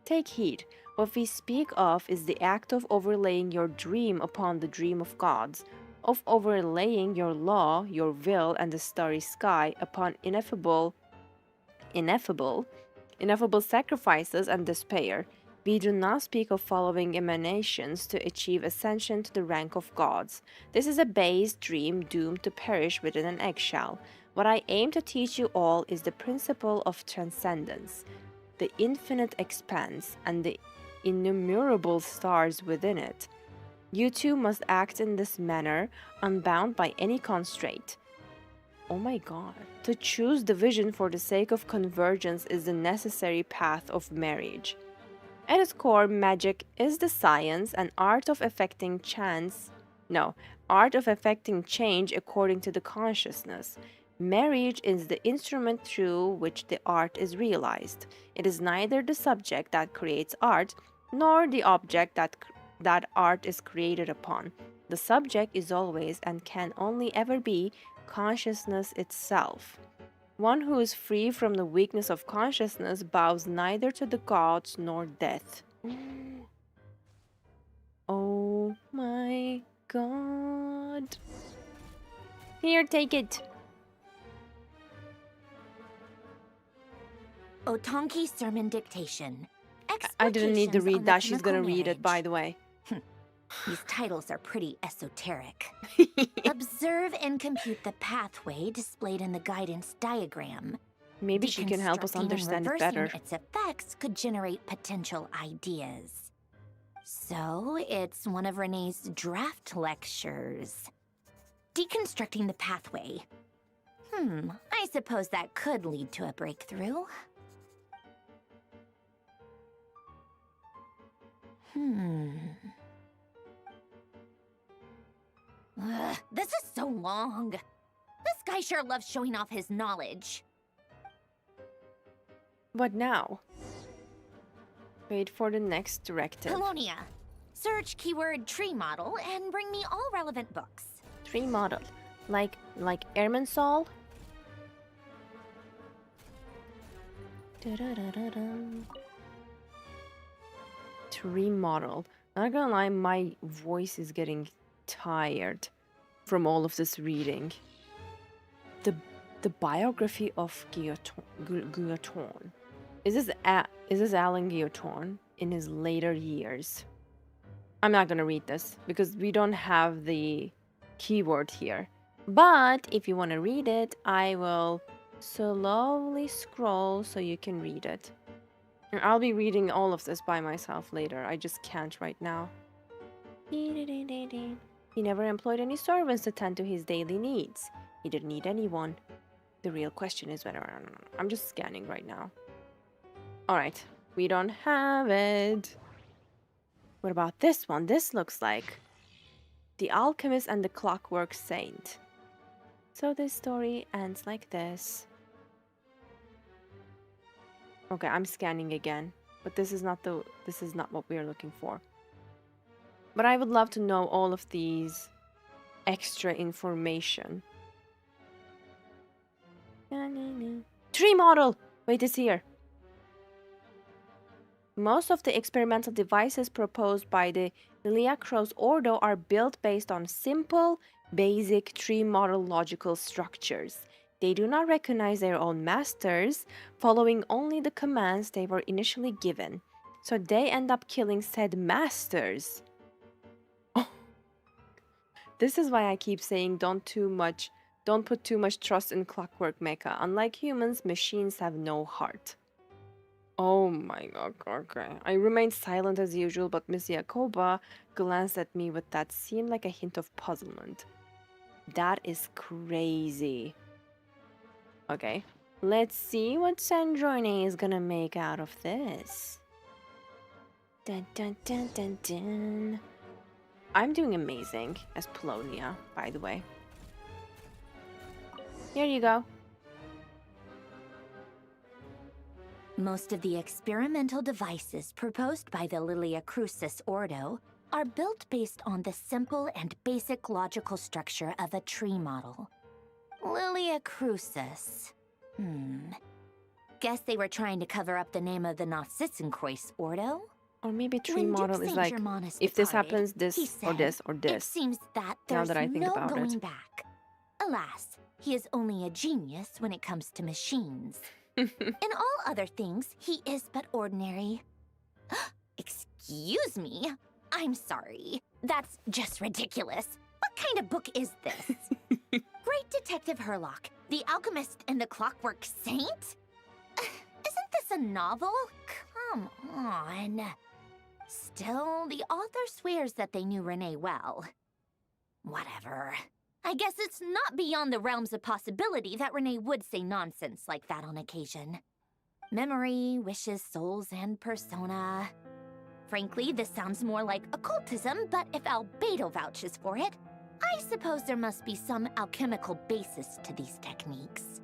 Take heed. What we speak of is the act of overlaying your dream upon the dream of gods, of overlaying your law, your will, and the starry sky upon ineffable sacrifices and despair. We do not speak of following emanations to achieve ascension to the rank of gods. This is a base dream doomed to perish within an eggshell. What I aim to teach you all is the principle of transcendence, the infinite expanse, and the innumerable stars within it. You too must act in this manner, unbound by any constraint. Oh my God. To choose division for the sake of convergence is the necessary path of marriage. At its core, magic is the science and art of affecting change according to the consciousness. Marriage is the instrument through which the art is realized. It is neither the subject that creates art, nor the object that art is created upon. The subject is always and can only ever be consciousness itself. One who is free from the weakness of consciousness bows neither to the gods nor death. Oh my God. Here, take it. Otonki Sermon Dictation. I didn't need to read that. She's gonna chemical read it, by the way. These titles are pretty esoteric. Observe and compute the pathway displayed in the guidance diagram. Maybe she can help us understand it better. Its effects could generate potential ideas. So, it's one of Renee's draft lectures. Deconstructing the pathway. I suppose that could lead to a breakthrough. This is so long. This guy sure loves showing off his knowledge. What now? Wait for the next directive. Colonia, search keyword tree model and bring me all relevant books. Tree model. Like Ermansol? Tree model. Not gonna lie, my voice is getting tired from all of this reading. The biography of Guillaume. Is this Alan Guillaume in his later years? I'm not gonna read this because we don't have the keyword here. But if you want to read it, I will slowly scroll so you can read it. And I'll be reading all of this by myself later. I just can't right now. He never employed any servants to tend to his daily needs. He didn't need anyone. The real question is whether... I'm just scanning right now. Alright, we don't have it. What about this one? This looks like The Alchemist and the Clockwork Saint. So this story ends like this. Okay, I'm scanning again, but this is not what we are looking for. But I would love to know all of these extra information. Tree model! Wait, it's here. Most of the experimental devices proposed by the Liliacros Ordo are built based on simple, basic tree model logical structures. They do not recognize their own masters, following only the commands they were initially given. So they end up killing said masters. Oh. This is why I keep saying don't put too much trust in Clockwork Mecha. Unlike humans, machines have no heart. Oh my god, okay. I remained silent as usual, but Miss Yakoba glanced at me with that seemed like a hint of puzzlement. That is crazy. Okay, let's see what Sandrone is gonna make out of this. Dun dun dun dun dun. I'm doing amazing as Polonia, by the way. Here you go. Most of the experimental devices proposed by the Lilia Crucis Ordo are built based on the simple and basic logical structure of a tree model. Lilia Crucis. Guess they were trying to cover up the name of the Narcissenkreuz Ordo? Or maybe tree model is like, if this happens, this or this or this. It seems that there's no going back. Alas, he is only a genius when it comes to machines. In all other things, he is but ordinary. Excuse me? I'm sorry. That's just ridiculous. What kind of book is this? Great Detective Herlock, the Alchemist and the Clockwork Saint? Isn't this a novel? Come on. Still, the author swears that they knew Renee well. Whatever. I guess it's not beyond the realms of possibility that Renee would say nonsense like that on occasion. Memory, wishes, souls, and persona. Frankly, this sounds more like occultism, but if Albedo vouches for it, I suppose there must be some alchemical basis to these techniques.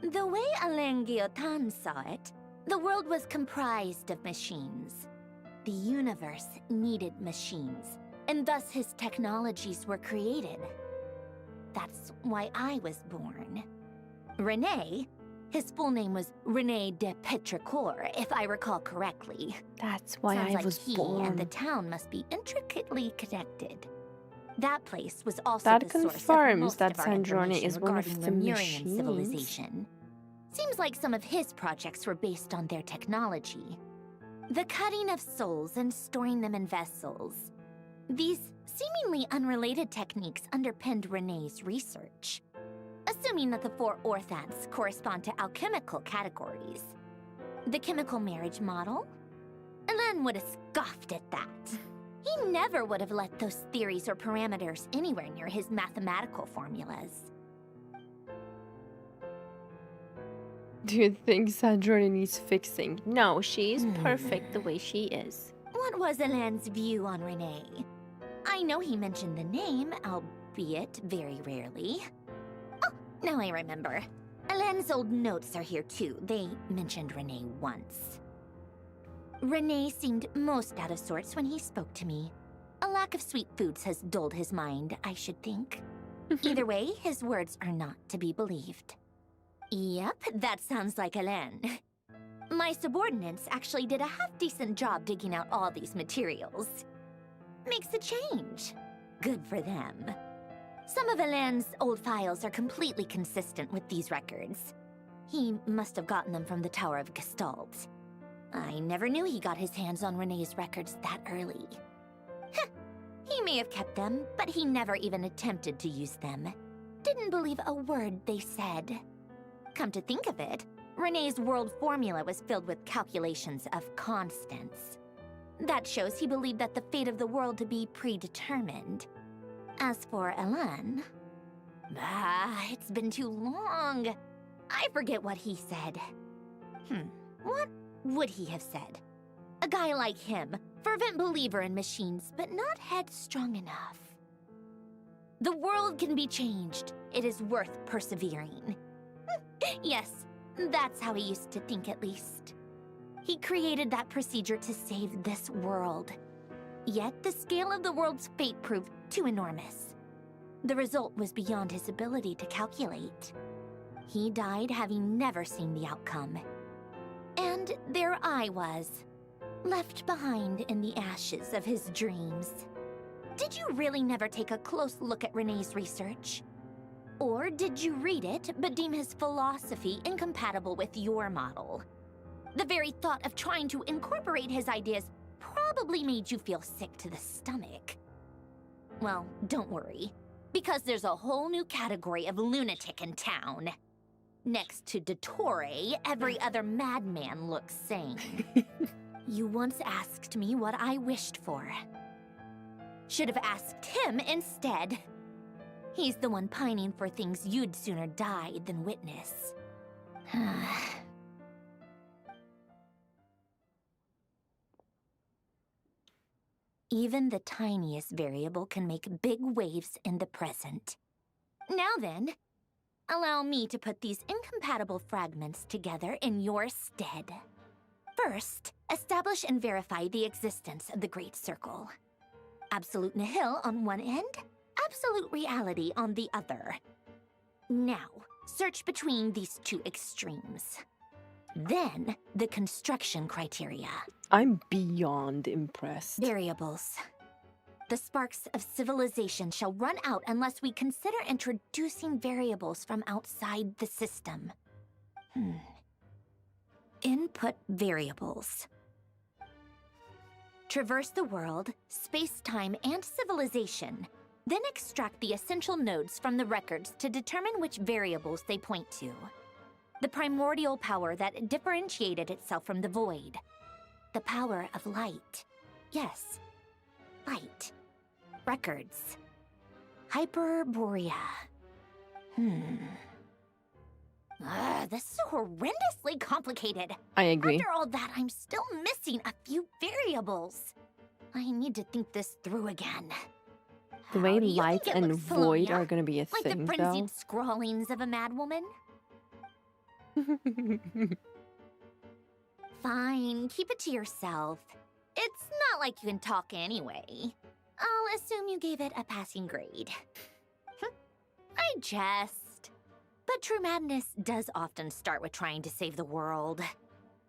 The way Alain Guillotin saw it, the world was comprised of machines. The universe needed machines, and thus his technologies were created. That's why I was born. Renee, his full name was Renee de Petrichor, if I recall correctly. That's why Sounds I was he born. And the town must be intricately connected. That place was also That the source of confirms most that of our Sandrone information is one of regarding the Lemurian machines. civilization. Seems like some of his projects were based on their technology. The cutting of souls and storing them in vessels. These seemingly unrelated techniques underpinned Renee's research. Assuming that the 4 orthants correspond to alchemical categories. The chemical marriage model? Alain would have scoffed at that. He never would have let those theories or parameters anywhere near his mathematical formulas. Do you think Sandrone needs fixing? No, she is perfect the way she is. What was Alain's view on Renee? I know he mentioned the name, albeit very rarely. Oh, now I remember. Alain's old notes are here too. They mentioned Renee once. Renee seemed most out of sorts when he spoke to me. A lack of sweet foods has dulled his mind, I should think. Either way, his words are not to be believed. Yep, that sounds like Alain. My subordinates actually did a half-decent job digging out all these materials. Makes a change. Good for them. Some of Alain's old files are completely consistent with these records. He must have gotten them from the Tower of Gestalt. I never knew he got his hands on Renee's records that early. Heh, he may have kept them, but he never even attempted to use them. Didn't believe a word they said. Come to think of it, Renee's world formula was filled with calculations of constants. That shows he believed that the fate of the world to be predetermined. As for Alain... it's been too long. I forget what he said. What would he have said? A guy like him, fervent believer in machines, but not headstrong enough. The world can be changed. It is worth persevering. Yes, that's how he used to think at least. He created that procedure to save this world. Yet the scale of the world's fate proved too enormous. The result was beyond his ability to calculate. He died having never seen the outcome. And there I was, left behind in the ashes of his dreams. Did you really never take a close look at Renee's research? Or did you read it but deem his philosophy incompatible with your model? The very thought of trying to incorporate his ideas probably made you feel sick to the stomach. Well, don't worry, because there's a whole new category of lunatic in town. Next to DOTTORE, every other madman looks sane. You once asked me what I wished for. Should have asked him instead. He's the one pining for things you'd sooner die than witness. Even the tiniest variable can make big waves in the present. Now then, allow me to put these incompatible fragments together in your stead. First, establish and verify the existence of the Great Circle. Absolute nihil on one end, absolute reality on the other. Now, search between these two extremes. Then, the construction criteria. I'm beyond impressed. Variables. The sparks of civilization shall run out unless we consider introducing variables from outside the system. Input variables. Traverse the world, space-time, and civilization. Then extract the essential nodes from the records to determine which variables they point to. The primordial power that differentiated itself from the void. The power of light. Yes, light. Records. Hyperborea. This is horrendously complicated. I agree. After all that, I'm still missing a few variables. I need to think this through again. The way light and void are gonna be a like thing, the though. frenzied scrawlings of a madwoman? Fine, keep it to yourself. It's not like you can talk anyway. I'll assume you gave it a passing grade. I jest. But true madness does often start with trying to save the world.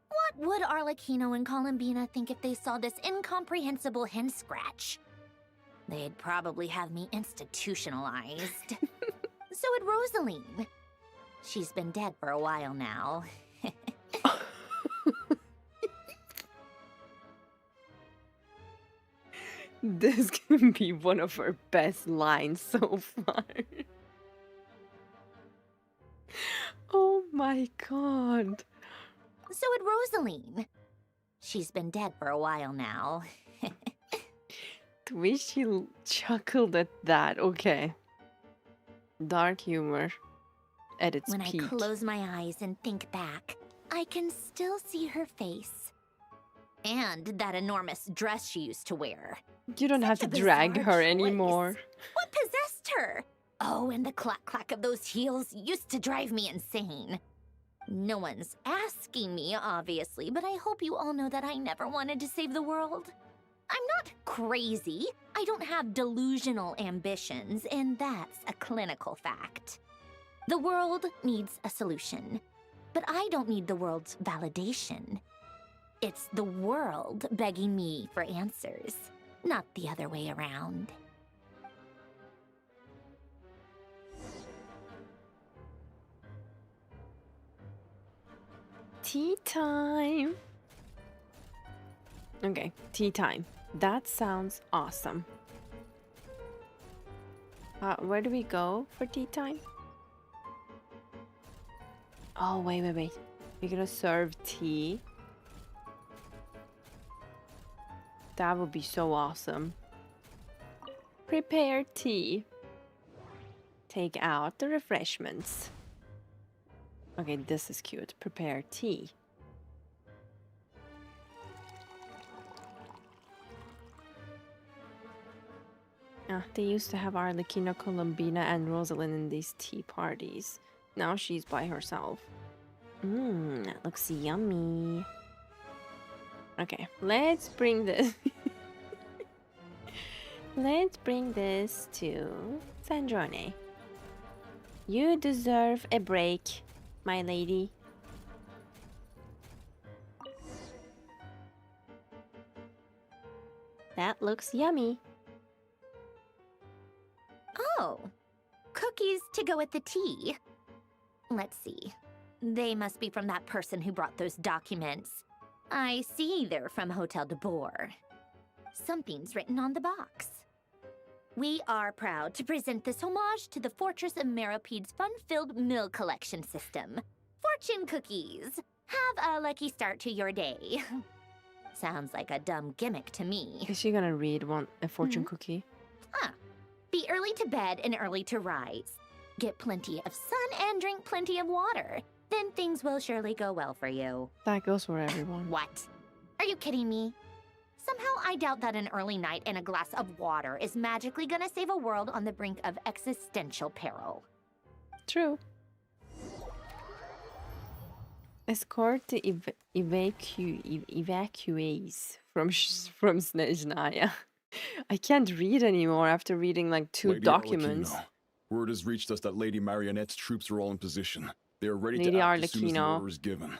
What would Arlecchino and Columbina think if they saw this incomprehensible hen scratch? They'd probably have me institutionalized. So would Rosaline. She's been dead for a while now. This can be one of our best lines so far. Oh my god. So would Rosaline. She's been dead for a while now. The way she chuckled at that. Okay. Dark humor at its When peak. I close my eyes and think back, I can still see her face. And that enormous dress she used to wear. You don't have to drag her anymore. What possessed her? Oh, and the clack-clack of those heels used to drive me insane. No one's asking me, obviously, but I hope you all know that I never wanted to save the world. I'm not crazy. I don't have delusional ambitions, and that's a clinical fact. The world needs a solution, but I don't need the world's validation. It's the world begging me for answers, not the other way around. Tea time. Okay, tea time. That sounds awesome. Where do we go for tea time? Oh, wait. We're gonna serve tea. That would be so awesome. Prepare tea. Take out the refreshments. Okay, this is cute. Prepare tea. They used to have Arlecchino, Columbina, and Rosalind in these tea parties. Now she's by herself. That looks yummy. Okay, let's bring this. Let's bring this to Sandrone. You deserve a break, my lady. That looks yummy. Oh, cookies to go with the tea. Let's see. They must be from that person who brought those documents. I see they're from Hotel DOTTORE. Something's written on the box. We are proud to present this homage to the Fortress of Meropede's fun-filled mill collection system. Fortune cookies. Have a lucky start to your day. Sounds like a dumb gimmick to me. Is she gonna read a fortune cookie? Be early to bed and early to rise. Get plenty of sun and drink plenty of water. Then things will surely go well for you. That goes for everyone. What? Are you kidding me? Somehow I doubt that an early night and a glass of water is magically gonna save a world on the brink of existential peril. True. Escort the evacuees from Snezhnaya. I can't read anymore after reading like 2 documents. Arlecchino. Word has reached us that Lady Marionette's troops are all in position. They are ready Lady to act as soon as the Arlecchino. order is given.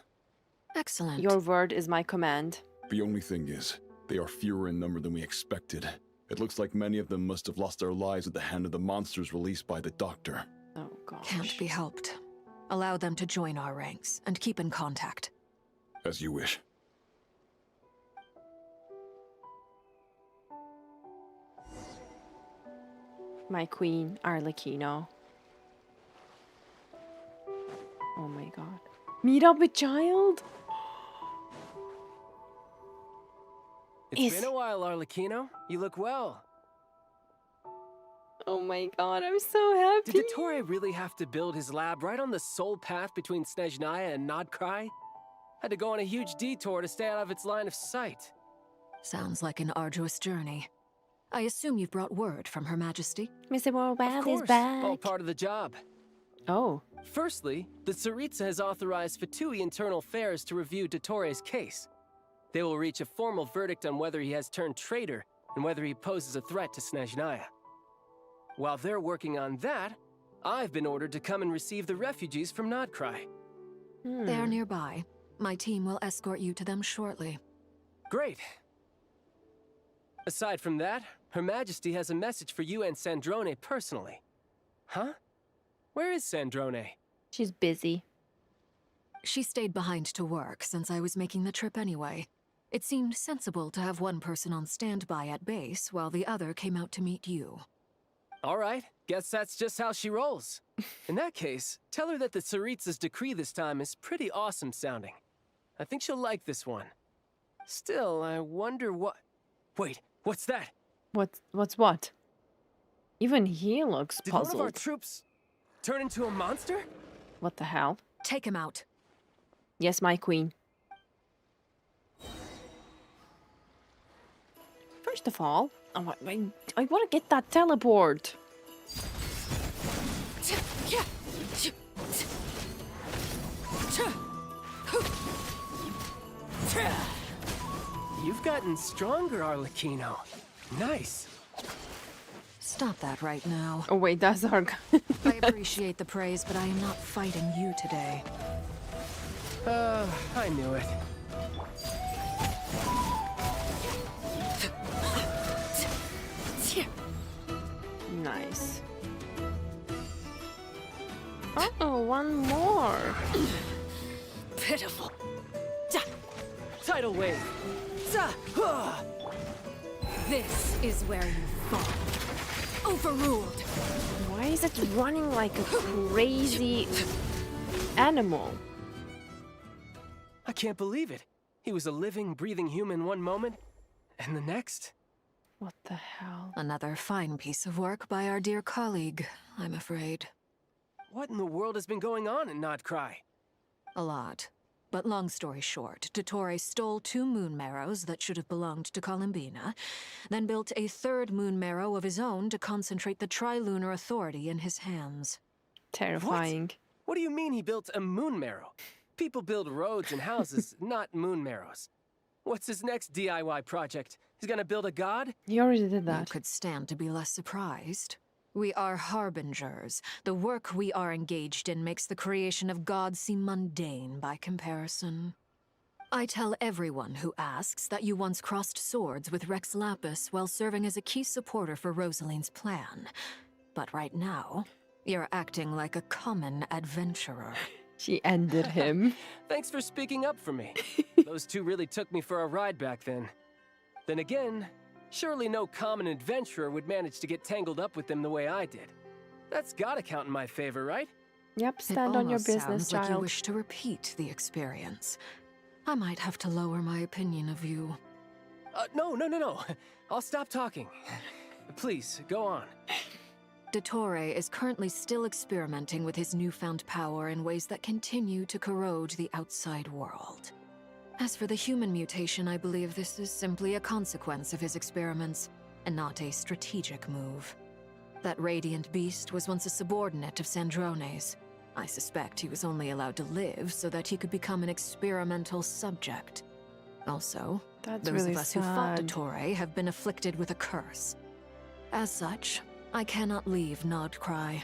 Excellent. Your word is my command. The only thing is, they are fewer in number than we expected. It looks like many of them must have lost their lives at the hand of the monsters released by the Doctor. Oh, gosh. Can't be helped. Allow them to join our ranks and keep in contact. As you wish. My queen, Arlecchino. Oh my god. Meet up with child? It's been a while, Arlecchino. You look well. Oh my god, I'm so happy. Did DOTTORE really have to build his lab right on the sole path between Snezhnaya and Krai? Had to go on a huge detour to stay out of its line of sight. Sounds like an arduous journey. I assume you've brought word from Her Majesty? Mr. Worldwide Of course, is back. all part of the job. Oh. Firstly, the Tsaritsa has authorized Fatui Internal Affairs to review DOTTORE's case. They will reach a formal verdict on whether he has turned traitor and whether he poses a threat to Snezhnaya. While they're working on that, I've been ordered to come and receive the refugees from Krai. They're nearby. My team will escort you to them shortly. Great. Aside from that, Her Majesty has a message for you and Sandrone personally. Huh? Where is Sandrone? She's busy. She stayed behind to work since I was making the trip anyway. It seemed sensible to have one person on standby at base while the other came out to meet you. All right, guess that's just how she rolls. In that case, tell her that the Tsaritsa's decree this time is pretty awesome sounding. I think she'll like this one. Still, I wonder what... Wait, what's that? What's what? Even he looks Did puzzled. one of our troops turn into a monster? What the hell? Take him out. Yes, my queen. First of all, I want to get that teleport. You've gotten stronger, Arlecchino. Nice. Stop that right now. Oh wait, that's our... I appreciate the praise, but I am not fighting you today. I knew it. Nice. Oh, one more. Pitiful. Tidal wave. This is where you fall. Overruled. Why is it running like a crazy animal? I can't believe it. He was a living, breathing human one moment, and the next... What the hell? Another fine piece of work by our dear colleague, I'm afraid. What in the world has been going on in Krai? A lot. But long story short, DOTTORE stole 2 moon marrows that should have belonged to Columbina, then built a 3rd moon marrow of his own to concentrate the Trilunar Authority in his hands. Terrifying. What do you mean he built a moon marrow? People build roads and houses, not moon marrows. What's his next DIY project? He's gonna build a god? He already did that. You could stand to be less surprised. We are harbingers. The work we are engaged in makes the creation of gods seem mundane by comparison. I tell everyone who asks that you once crossed swords with Rex Lapis while serving as a key supporter for Rosaline's plan. But right now, you're acting like a common adventurer. She ended him. Thanks for speaking up for me. Those two really took me for a ride back then. Then again, surely no common adventurer would manage to get tangled up with them the way I did. That's gotta count in my favor, right? Yep, stand on your business, sounds child. Like you wish to repeat the experience. I might have to lower my opinion of you. No. I'll stop talking. Please, go on. DOTTORE is currently still experimenting with his newfound power in ways that continue to corrode the outside world. As for the human mutation, I believe this is simply a consequence of his experiments, and not a strategic move. That radiant beast was once a subordinate of Sandrone's. I suspect he was only allowed to live so that he could become an experimental subject. Also, those really of us who fought sad. DOTTORE have been afflicted with a curse. As such, I cannot leave Nod Krai.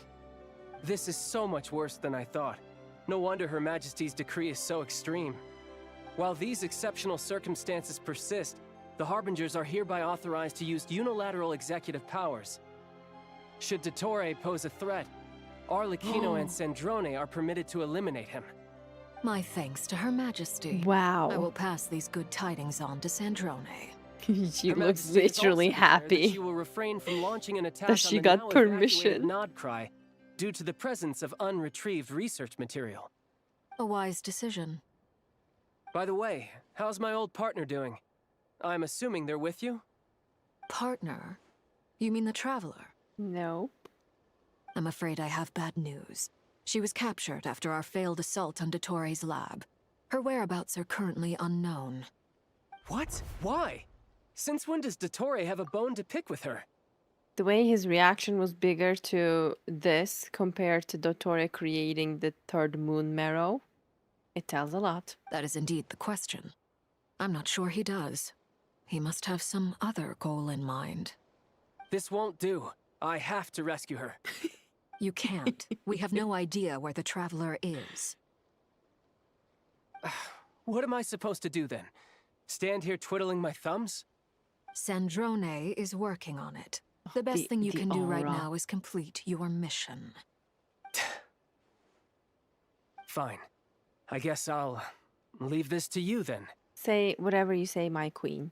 This is so much worse than I thought. No wonder Her Majesty's decree is so extreme. While these exceptional circumstances persist, the Harbingers are hereby authorized to use unilateral executive powers. Should DOTTORE pose a threat, Arlecchino and Sandrone are permitted to eliminate him. My thanks to Her Majesty. Wow. I will pass these good tidings on to Sandrone. She Her looks Majesty has literally also declared happy that she will refrain from launching an attack that she on the got now evacuated permission. Nod Krai due to the presence of unretrieved research material. A wise decision. By the way, how's my old partner doing? I'm assuming they're with you? Partner? You mean the Traveler? No. I'm afraid I have bad news. She was captured after our failed assault on DOTTORE's lab. Her whereabouts are currently unknown. What? Why? Since when does DOTTORE have a bone to pick with her? The way his reaction was bigger to this compared to DOTTORE creating the third moon marrow, it tells a lot. That is indeed the question. I'm not sure he does. He must have some other goal in mind. This won't do. I have to rescue her. You can't. We have no idea where the Traveler is. What am I supposed to do then? Stand here twiddling my thumbs? Sandrone is working on it. The best thing you can do right now is complete your mission. Fine. I guess I'll leave this to you then. Say whatever you say, my queen.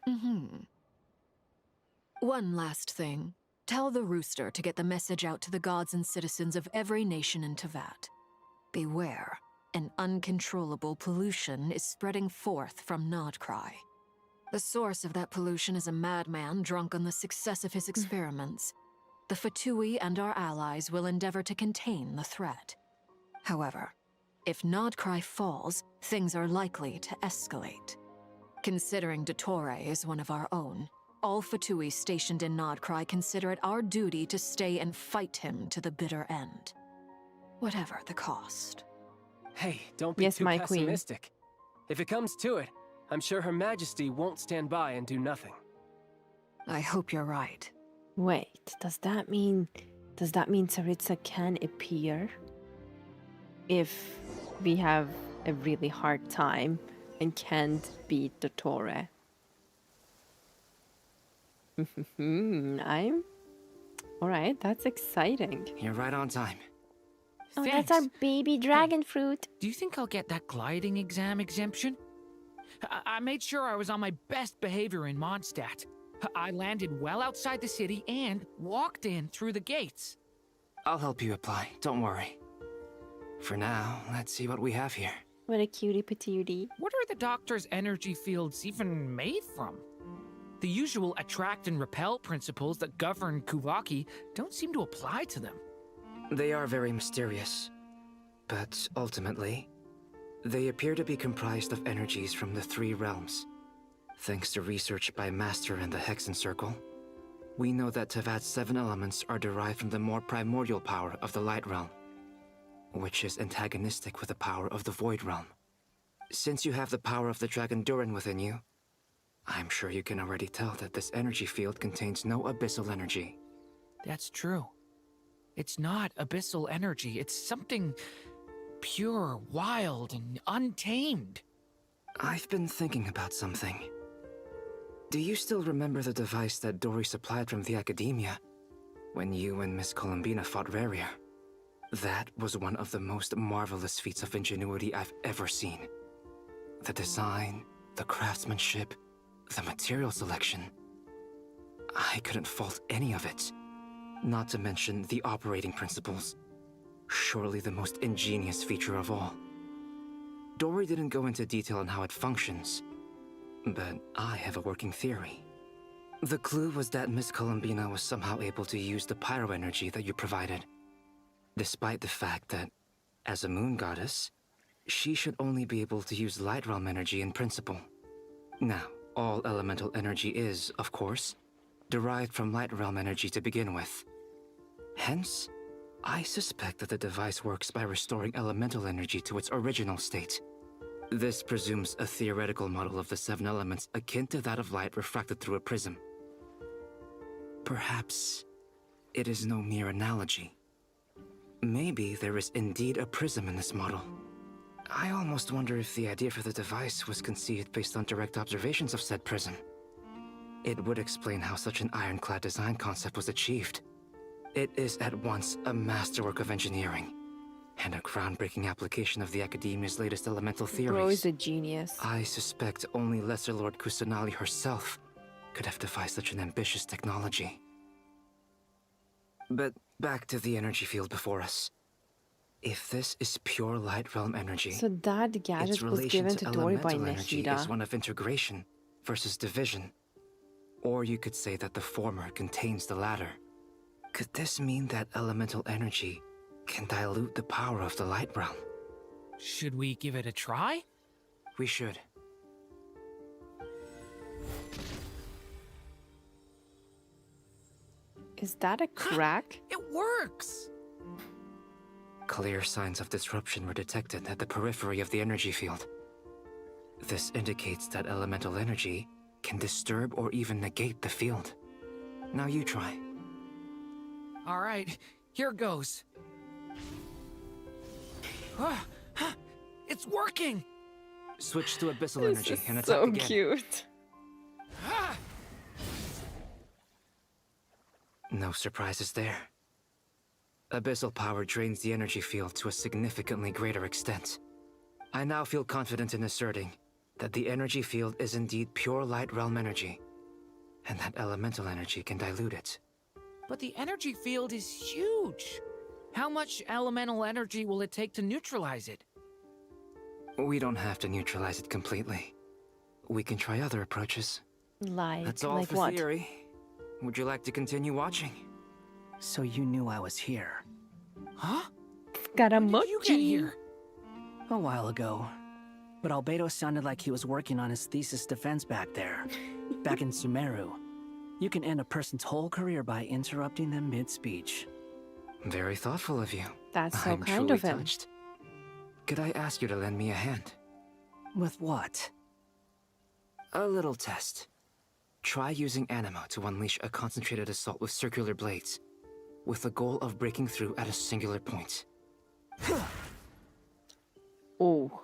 One last thing. Tell the Rooster to get the message out to the gods and citizens of every nation in Teyvat. Beware. An uncontrollable pollution is spreading forth from Nod Krai. The source of that pollution is a madman drunk on the success of his experiments. The Fatui and our allies will endeavor to contain the threat. However, if Nod Krai falls, things are likely to escalate. Considering DOTTORE is one of our own, all Fatui stationed in Nod Krai consider it our duty to stay and fight him to the bitter end. Whatever the cost. Hey, don't be too pessimistic. If it comes to it, I'm sure Her Majesty won't stand by and do nothing. I hope you're right. Wait, does that mean Tsaritsa can appear if we have a really hard time and can't beat DOTTORE? Alright, that's exciting. You're right on time. Oh, that's our baby dragon fruit. Do you think I'll get that gliding exam exemption? I made sure I was on my best behavior in Mondstadt. I landed well outside the city and walked in through the gates. I'll help you apply, don't worry. For now, let's see what we have here. What a cutie patootie. What are the doctor's energy fields even made from? The usual attract and repel principles that govern Kuvaki don't seem to apply to them. They are very mysterious, but ultimately, they appear to be comprised of energies from the three realms. Thanks to research by Master in the Hexen Circle, we know that Teyvat's 7 elements are derived from the more primordial power of the Light Realm, which is antagonistic with the power of the Void Realm. Since you have the power of the Dragon Durin within you, I'm sure you can already tell that this energy field contains no abyssal energy. That's true. It's not abyssal energy. It's something pure, wild, and untamed. I've been thinking about something. Do you still remember the device that Dory supplied from the academia when you and Miss Columbina fought Rarier? That was one of the most marvelous feats of ingenuity I've ever seen. The design, the craftsmanship, the material selection. I couldn't fault any of it. Not to mention the operating principles. Surely the most ingenious feature of all. Dory didn't go into detail on how it functions, but I have a working theory. The clue was that Miss Columbina was somehow able to use the pyro energy that you provided, despite the fact that, as a moon goddess, she should only be able to use light realm energy in principle. Now, all elemental energy is, of course, derived from light realm energy to begin with. Hence, I suspect that the device works by restoring elemental energy to its original state. This presumes a theoretical model of the 7 elements akin to that of light refracted through a prism. Perhaps it is no mere analogy. Maybe there is indeed a prism in this model. I almost wonder if the idea for the device was conceived based on direct observations of said prism. It would explain how such an ironclad design concept was achieved. It is at once a masterwork of engineering and a groundbreaking application of the Academia's latest elemental theories. Bro is a genius. I suspect only Lesser Lord Kusanali herself could have devised such an ambitious technology. But back to the energy field before us. If this is pure light realm energy, so that gadget its was relation given to Dory by elemental energy Nahida. is one of integration versus division. Or you could say that the former contains the latter. Could this mean that elemental energy can dilute the power of the light realm? Should we give it a try? We should. Is that a crack? It works! Clear signs of disruption were detected at the periphery of the energy field. This indicates that elemental energy can disturb or even negate the field. Now you try. All right, here goes. It's working! Switch to abyssal This energy is and attack so again. cute. No surprises there. Abyssal power drains the energy field to a significantly greater extent. I now feel confident in asserting that the energy field is indeed pure light realm energy, and that elemental energy can dilute it. But the energy field is huge. How much elemental energy will it take to neutralize it? We don't have to neutralize it completely. We can try other approaches. That's all like for what? theory. Would you like to continue watching? So you knew I was here. Huh? Scaramucci. When did you get here? A while ago. But Albedo sounded like he was working on his thesis defense back there. Back in Sumeru. You can end a person's whole career by interrupting them mid-speech. Very thoughtful of you. That's so I'm kind truly of him. touched. Could I ask you to lend me a hand? With what? A little test. Try using Anima to unleash a concentrated assault with circular blades, with the goal of breaking through at a singular point. Oh.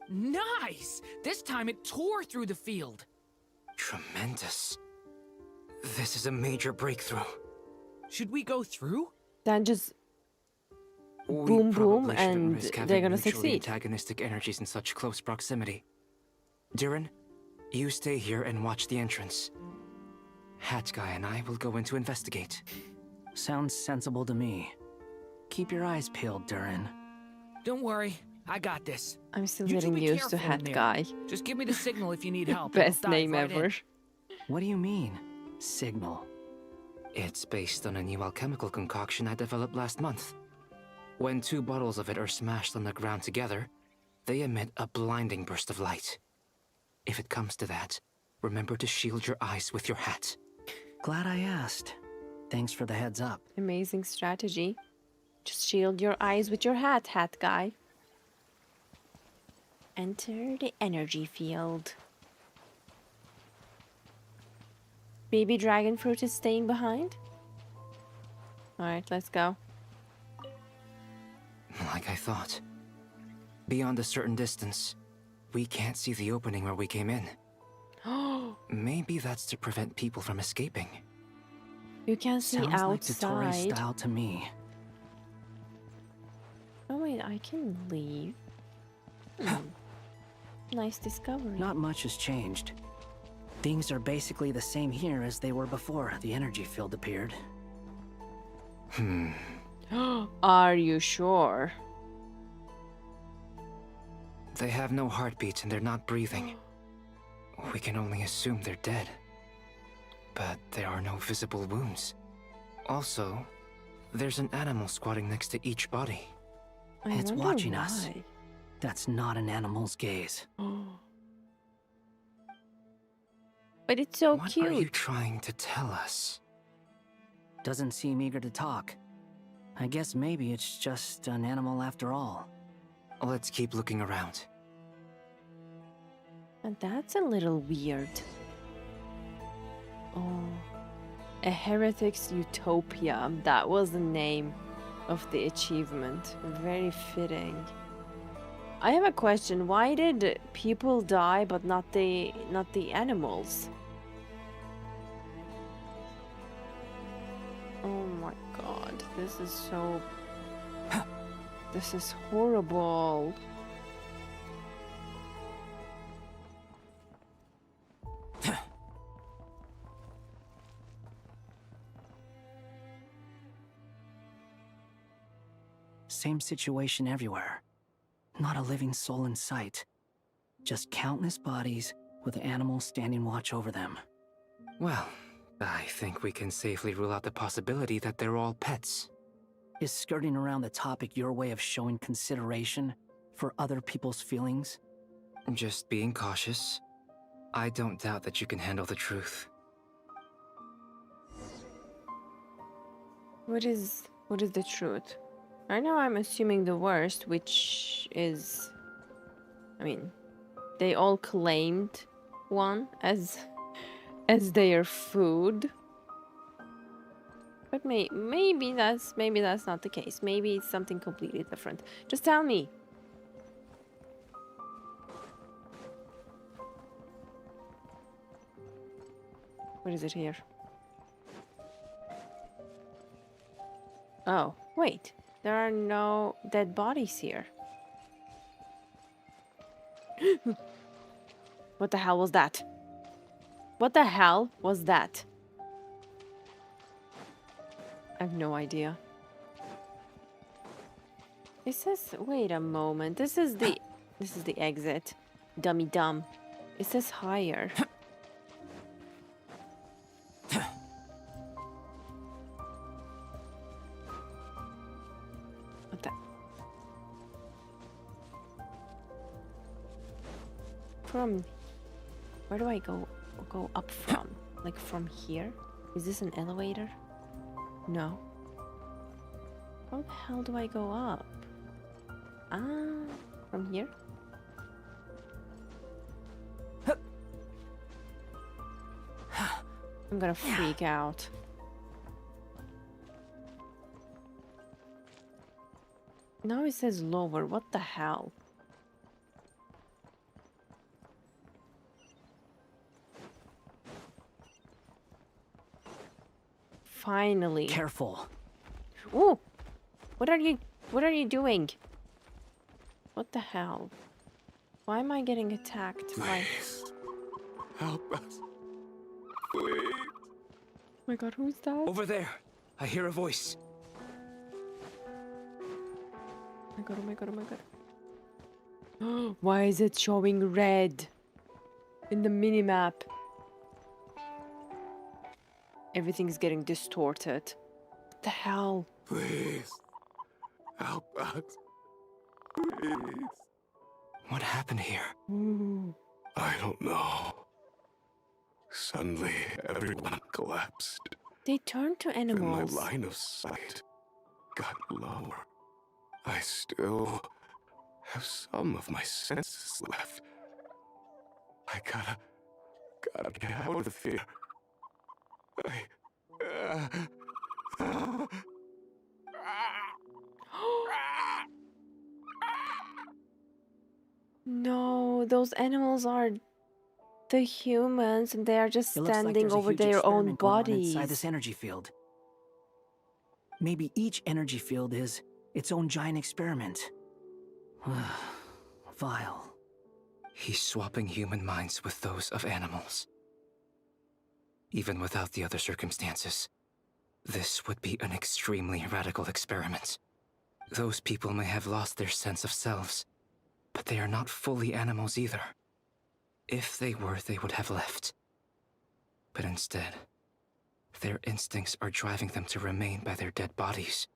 Nice! This time it tore through the field. Tremendous. This is a major breakthrough. Should we go through? Then just We boom, boom, probably shouldn't and risk having they're gonna mutually succeed. antagonistic energies in such close proximity. Durin, you stay here and watch the entrance. Hat Guy and I will go in to investigate. Sounds sensible to me. Keep your eyes peeled, Durin. Don't worry, I got this. I'm still You two getting be used to careful in Hat there. Guy. Just give me the signal if you need help. and I'll Best dive name right ever. in. What do you mean, signal? It's based on a new alchemical concoction I developed last month. When 2 bottles of it are smashed on the ground together, they emit a blinding burst of light. If it comes to that, remember to shield your eyes with your hat. Glad I asked. Thanks for the heads up. Amazing strategy. Just shield your eyes with your hat, Hat Guy. Enter the energy field. Baby dragon fruit is staying behind? Alright, let's go. Like I thought. Beyond a certain distance, we can't see the opening where we came in. Maybe that's to prevent people from escaping. You can see Sounds like outside. DOTTORE style to me. Oh wait, I can leave. Nice discovery. Not much has changed. Things are basically the same here as they were before the energy field appeared. Are you sure? They have no heartbeats and they're not breathing. We can only assume they're dead. But there are no visible wounds. Also, there's an animal squatting next to each body. It's watching us. That's not an animal's gaze. But it's so cute. What are you trying to tell us? Doesn't seem eager to talk. I guess maybe it's just an animal after all. Let's keep looking around. And that's a little weird. Oh. A Heretic's Utopia. That was the name of the achievement. Very fitting. I have a question. Why did people die but not the animals? Oh my god. This is so... This is horrible. Same situation everywhere. Not a living soul in sight. Just countless bodies with animals standing watch over them. Well, I think we can safely rule out the possibility that they're all pets. Is skirting around the topic your way of showing consideration for other people's feelings? Just being cautious. I don't doubt that you can handle the truth. What is the truth? Right now I'm assuming the worst, which is... I mean, they all claimed one as their food. But maybe that's not the case. Maybe it's something completely different. Just tell me. What is it here? Oh, wait. There are no dead bodies here. What the hell was that? What the hell was that? I have no idea. It says, wait a moment. This is the exit. Dummy dumb. It says higher. What the? From where do I go up from? Like from here? Is this an elevator? No. How the hell do I go up? From here? I'm gonna freak out. Now it says lower. What the hell? Finally. Careful. Ooh! What are you doing? What the hell? Why am I getting attacked by... Help us. Please. Oh my god, who's that? Over there. I hear a voice. Oh my god, oh my god, oh my god. Why is it showing red in the minimap? Everything's getting distorted. What the hell? Please. Help us. Please. What happened here? Ooh. I don't know. Suddenly, everyone collapsed. They turned to animals. And my line of sight got lower. I still have some of my senses left. I gotta get out of here. No, those animals are the humans, and they are just It looks like standing there's a over huge their own experiment going on inside this bodies. energy field. Maybe each energy field is its own giant experiment. Vile. He's swapping human minds with those of animals. Even without the other circumstances, this would be an extremely radical experiment. Those people may have lost their sense of selves, but they are not fully animals either. If they were, they would have left. But instead, their instincts are driving them to remain by their dead bodies.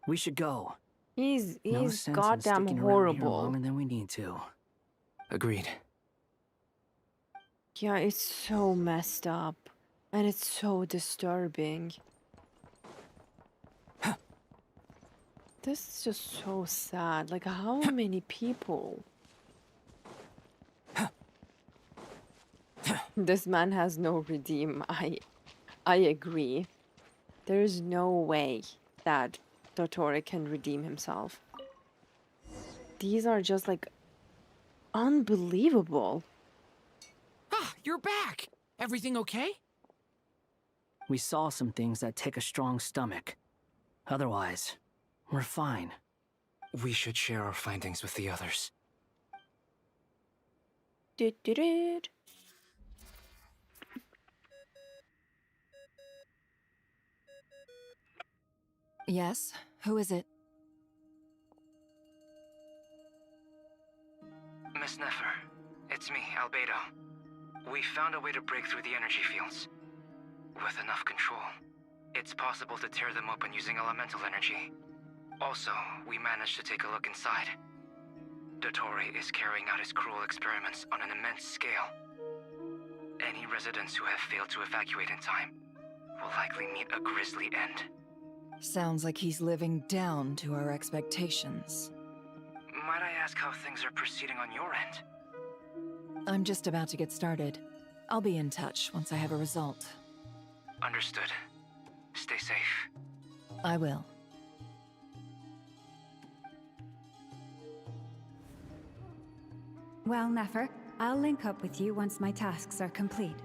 We should go. He's No sense in goddamn sticking around here horrible. longer than we need to. Agreed. Yeah, it's so messed up. And it's so disturbing. This is just so sad. Like, how many people? This man has no redeem. I agree. There's no way that DOTTORE can redeem himself. These are just like unbelievable. Ah, you're back! Everything okay? We saw some things that take a strong stomach. Otherwise, we're fine. We should share our findings with the others. Yes? Who is it? Miss Nefer, it's me, Albedo. We found a way to break through the energy fields. With enough control, it's possible to tear them open using elemental energy. Also, we managed to take a look inside. DOTTORE is carrying out his cruel experiments on an immense scale. Any residents who have failed to evacuate in time will likely meet a grisly end. Sounds like he's living down to our expectations. Might I ask how things are proceeding on your end? I'm just about to get started. I'll be in touch once I have a result. Understood. Stay safe. I will. Well, Nefer, I'll link up with you once my tasks are complete.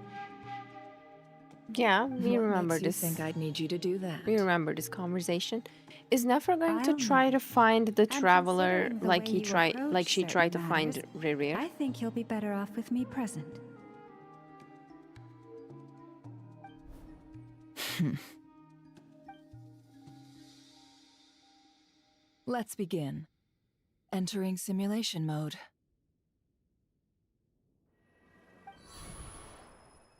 Yeah, we What remember makes you this. think I'd need you to do that? We remember this conversation. Is Nefer going to try to find the traveler considering the like way he you tried, approach like she tried to certain find matters, Ririr? I think you'll be better off with me present. Let's begin. Entering simulation mode.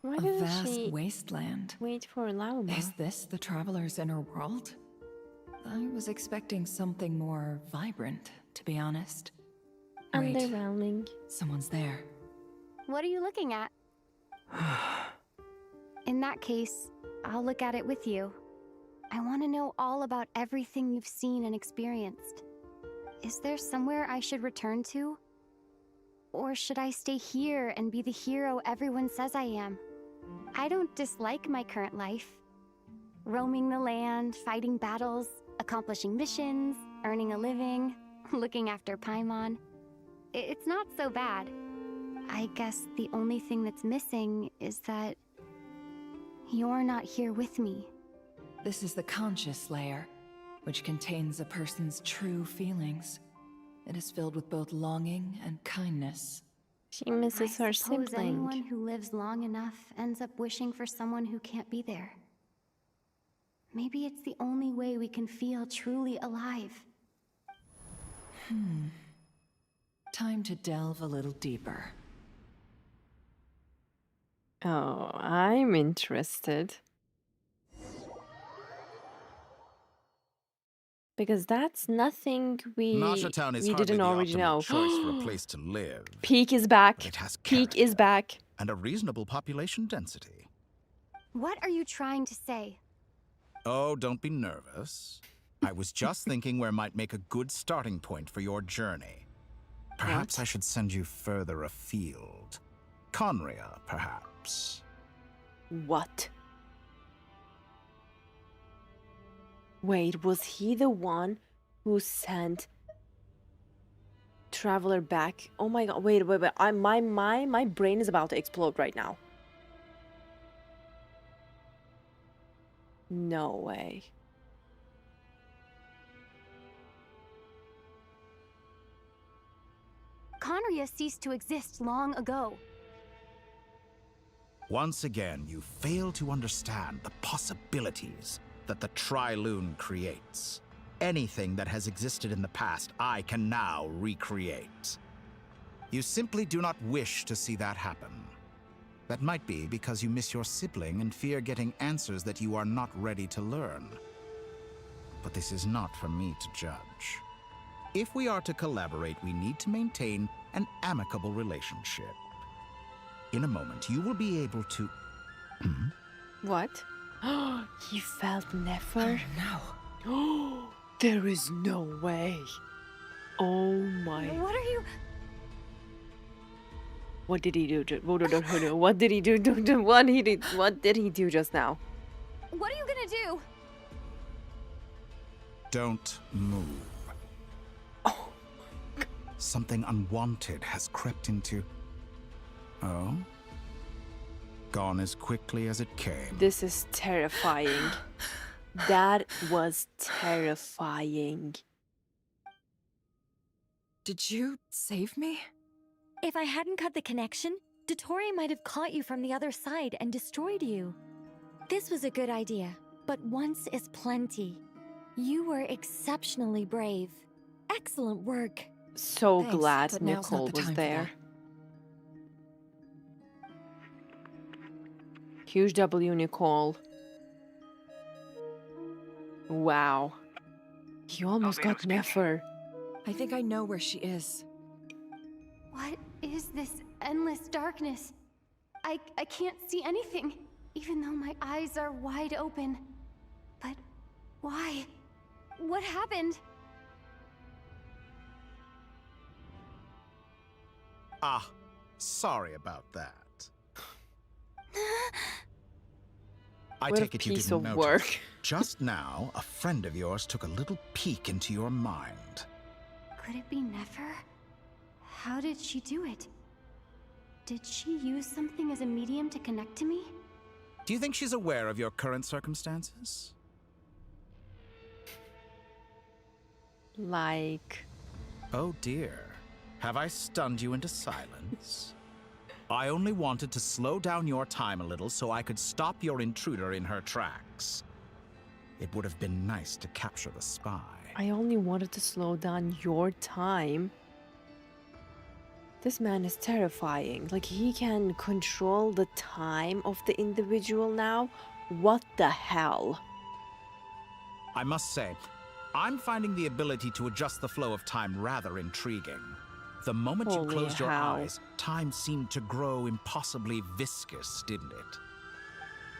Why A didn't vast she wasteland. wait for Lauma? Is this the traveler's inner world? I was expecting something more vibrant, to be honest. Wait, Underwhelming. someone's there. What are you looking at? In that case, I'll look at it with you. I want to know all about everything you've seen and experienced. Is there somewhere I should return to? Or should I stay here and be the hero everyone says I am? I don't dislike my current life. Roaming the land, fighting battles, accomplishing missions, earning a living, looking after Paimon. It's not so bad. I guess the only thing that's missing is that you're not here with me. This is the conscious layer, which contains a person's true feelings. It is filled with both longing and kindness. She misses her I suppose sibling. anyone who lives long enough ends up wishing for someone who can't be there. Maybe it's the only way we can feel truly alive. Time to delve a little deeper. Oh, I'm interested. Because that's nothing Nasha Town is we hardly didn't the already optimal know. choice for a place to live. Peak is back. But it has Peak is back. and a reasonable population density. What are you trying to say? Oh, don't be nervous. I was just thinking where might make a good starting point for your journey. Perhaps I should send you further afield. Conria, perhaps. What? Wait, was he the one who sent Traveler back? Oh my god, wait. My brain is about to explode right now. No way. Conria ceased to exist long ago. Once again, you fail to understand the possibilities that the Tri-Lune creates. Anything that has existed in the past, I can now recreate. You simply do not wish to see that happen. That might be because you miss your sibling and fear getting answers that you are not ready to learn. But this is not for me to judge. If we are to collaborate, we need to maintain an amicable relationship. In a moment, you will be able to... What? He felt never? Oh, no. There is no way. Oh my... What are you... What did he do? What did he do? What did he do just now? What are you gonna do? Don't move. Oh. Something unwanted has crept into... Oh? Gone as quickly as it came. This is terrifying. That was terrifying. Did you save me? If I hadn't cut the connection, DOTTORE might have caught you from the other side and destroyed you. This was a good idea, but once is plenty. You were exceptionally brave. Excellent work. So Thanks, glad but now's not Nicole the was time for there. Huge W, Nicole. Wow. You almost got Nefer. I think I know where she is. What is this endless darkness? I can't see anything, even though my eyes are wide open. But why? What happened? Ah, sorry about that. I take it you didn't notice. Work. Just now, a friend of yours took a little peek into your mind. Could it be Nefer? How did she do it? Did she use something as a medium to connect to me? Do you think she's aware of your current circumstances? Like... Oh dear. Have I stunned you into silence? I only wanted to slow down your time a little so I could stop your intruder in her tracks. It would have been nice to capture the spy. I only wanted to slow down your time. This man is terrifying. Like, he can control the time of the individual now. What the hell? I must say, I'm finding the ability to adjust the flow of time rather intriguing. The moment you closed your eyes, time seemed to grow impossibly viscous, didn't it?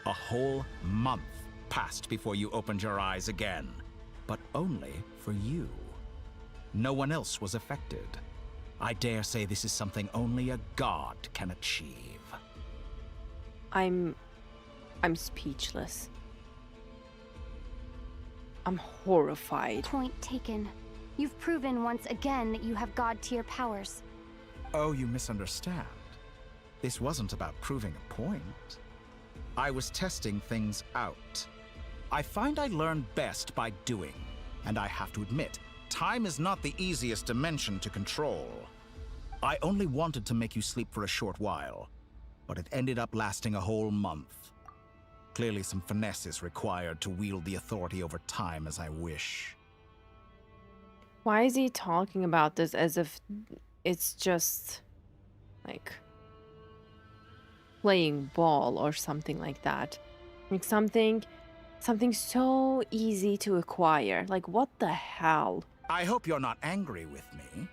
A whole month passed before you opened your eyes again, but only for you. No one else was affected. I dare say this is something only a god can achieve. I'm speechless. I'm horrified. Point taken. You've proven once again that you have god-tier powers. Oh, you misunderstand. This wasn't about proving a point. I was testing things out. I find I learn best by doing, and I have to admit, time is not the easiest dimension to control. I only wanted to make you sleep for a short while, but it ended up lasting a whole month. Clearly some finesse is required to wield the authority over time as I wish. Why is he talking about this as if it's just like playing ball or something like that? Like something so easy to acquire. Like, what the hell? I hope you're not angry with me.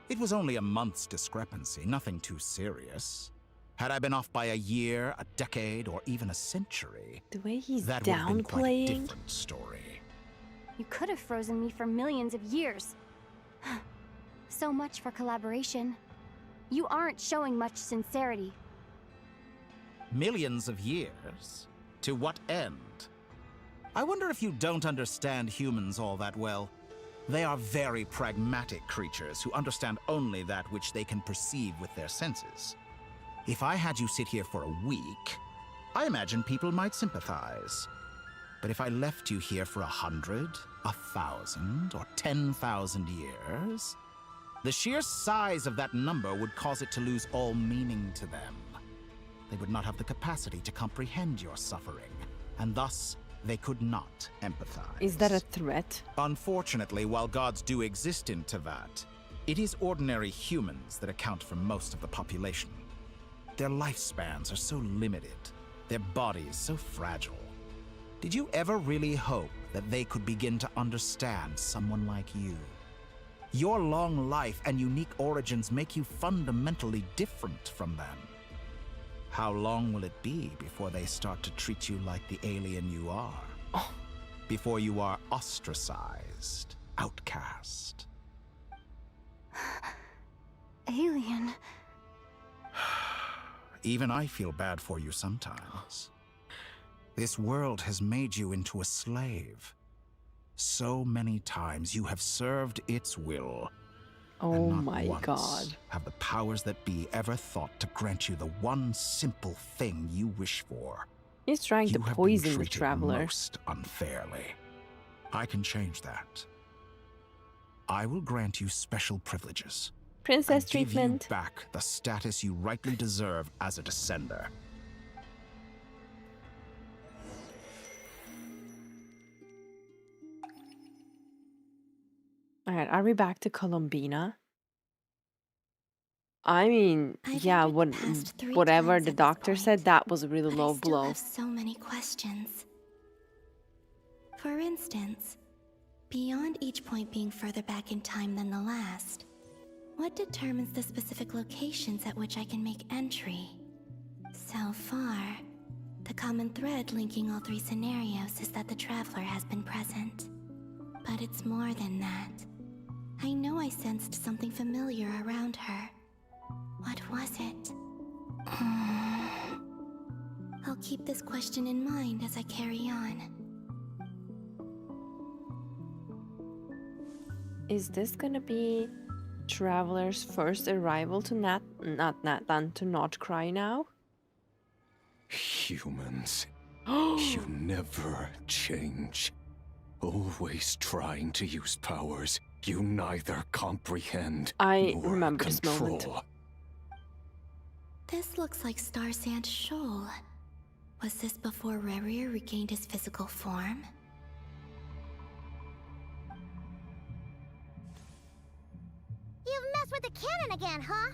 It was only a month's discrepancy, nothing too serious. Had I been off by a year, a decade, or even a century, the way he's that would have been quite a downplaying. different story. You could have frozen me for millions of years. So much for collaboration. You aren't showing much sincerity. Millions of years? To what end? I wonder if you don't understand humans all that well. They are very pragmatic creatures who understand only that which they can perceive with their senses. If I had you sit here for a week, I imagine people might sympathize. But if I left you here for 100, 1,000, or 10,000 years, the sheer size of that number would cause it to lose all meaning to them. They would not have the capacity to comprehend your suffering, and thus they could not empathize. Is that a threat? Unfortunately, while gods do exist in Teyvat, it is ordinary humans that account for most of the population. Their lifespans are so limited, their bodies so fragile. Did you ever really hope that they could begin to understand someone like you? Your long life and unique origins make you fundamentally different from them. How long will it be before they start to treat you like the alien you are? Before you are ostracized, outcast? Alien? Even I feel bad for you sometimes. This world has made you into a slave. So many times you have served its will. Oh and not my once God. have the powers that be ever thought to grant you the one simple thing you wish for. He's trying to You have been poison the treated traveler. most unfairly. I can change that. I will grant you special privileges. Princess and give treatment. you back the status you rightly deserve as a descender. Alright, are we back to Columbina? I mean, yeah, whatever the doctor said, that was a really low I still blow. have so many questions. For instance, beyond each point being further back in time than the last, what determines the specific locations at which I can make entry? So far, the common thread linking all three scenarios is that the traveler has been present. But it's more than that. I know I sensed something familiar around her. What was it? I'll keep this question in mind as I carry on. Is this gonna be Traveler's first arrival to not Krai now? Humans, you never change. Always trying to use powers you neither comprehend I nor remember this control. moment. This looks like Star Sand Shoal. Was this before Rerir regained his physical form? You've messed with the cannon again, huh?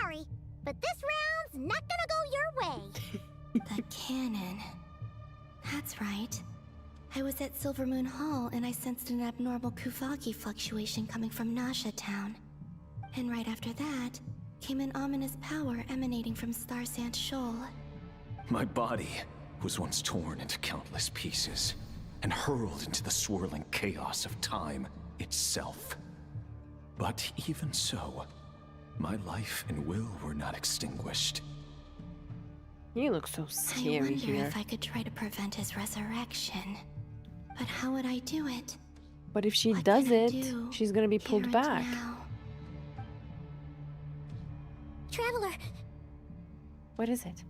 Sorry, but this round's not gonna go your way. The cannon. That's right. I was at Silvermoon Hall and I sensed an abnormal Kuvaki fluctuation coming from Nasha Town. And right after that, came an ominous power emanating from Star Sand Shoal. My body was once torn into countless pieces and hurled into the swirling chaos of time itself. But even so, my life and will were not extinguished. You look so I scary wonder here. if I could try to prevent his resurrection. But how would I do it? But if she What does can I it, do she's gonna be pulled here and back. now? Traveler, What is it?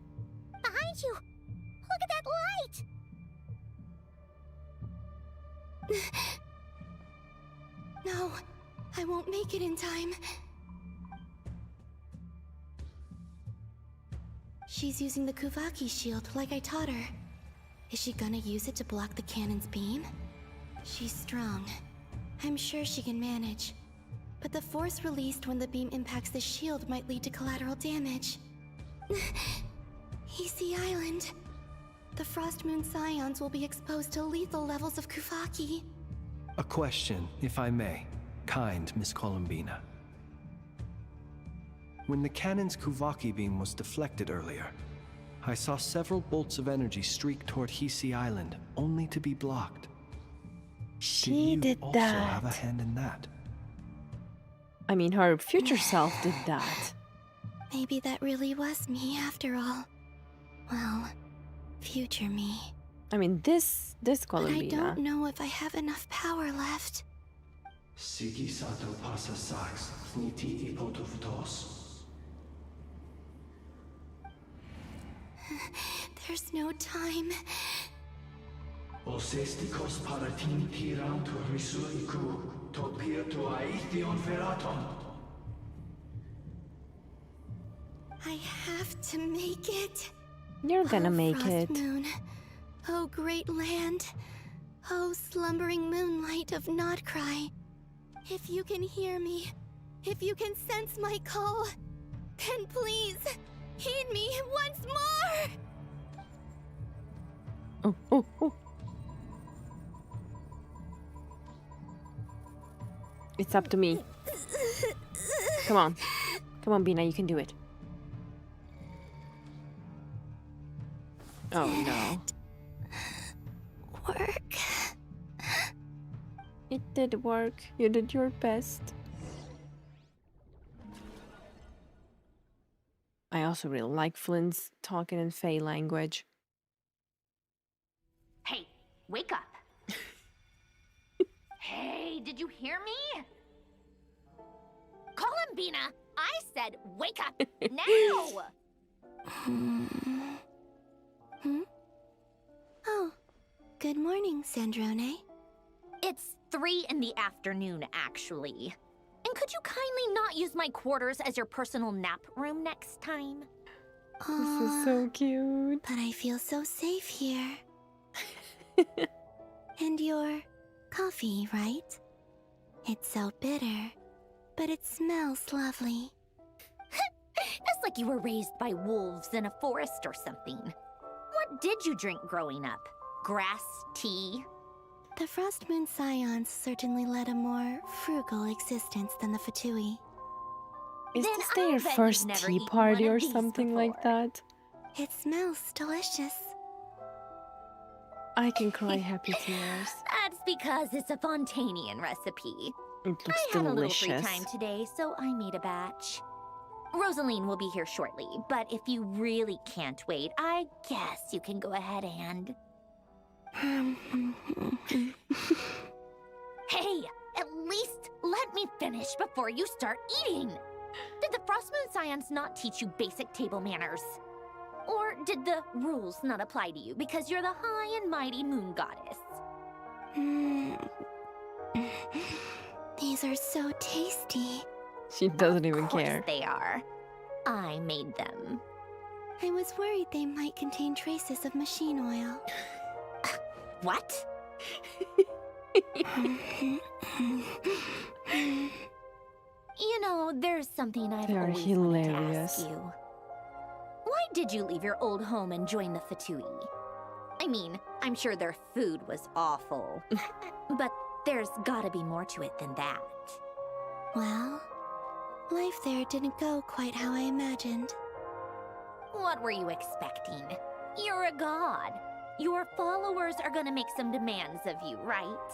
behind you! Look at that light! No, I won't make it in time. She's using the Kuvaki shield like I taught her. Is she gonna use it to block the cannon's beam? She's strong. I'm sure she can manage. But the force released when the beam impacts the shield might lead to collateral damage. Easy Island. The Frost Moon Scions will be exposed to lethal levels of Kuvaki. A question, if I may. Kind Miss Columbina. When the cannon's Kuvaki beam was deflected earlier, I saw several bolts of energy streak toward Hisi Island, only to be blocked. She did also that. have a hand in that? I mean, her future self did that. Maybe that really was me after all. Well, future me. I mean, this But I Columbina. don't know if I have enough power left. Siki sato pasa sax, sniti ipotuvtos. There's no time. Osestikos paratin tiran to risuiku, topir to aithion feraton. I have to make it. You're gonna make Frost it. Moon. Oh, great land. Oh, slumbering moonlight of Krai. If you can hear me, if you can sense my call, then please, heed me once more! Oh, oh, oh. It's up to me. Come on. Come on, Bina, you can do it. Oh, no. Work. It did work. You did your best. I also really like Flynn's talking in Fae language. Hey, wake up. Hey, did you hear me? Columbina, I said wake up now! Oh, good morning, Sandrone. It's 3 in the afternoon, actually. And could you kindly not use my quarters as your personal nap room next time? This is so cute. But I feel so safe here. And your coffee, right? It's so bitter, but it smells lovely. It's like you were raised by wolves in a forest or something. What did you drink growing up? Grass tea? The Frost Moon Scions certainly led a more frugal existence than the Fatui. Is Then this I'll their bet you've first never tea eaten party one of or these something like that? It smells delicious. I can cry happy tears. That's because it's a Fontanian recipe. It looks I had a little free delicious. time today, so I made a batch. Rosaline will be here shortly, but if you really can't wait, I guess you can go ahead and... Hey, at least let me finish before you start eating! Did the Frost Moon Scions not teach you basic table manners? Or did the rules not apply to you because you're the high and mighty moon goddess? These are so tasty. She doesn't even Of course care. they are. I made them. I was worried they might contain traces of machine oil. What? You know, there's something I've They are always wanted to hilarious. ask you. Why did you leave your old home and join the Fatui? I mean, I'm sure their food was awful. But there's gotta be more to it than that. Well, life there didn't go quite how I imagined. What were you expecting? You're a god. Your followers are gonna make some demands of you, right?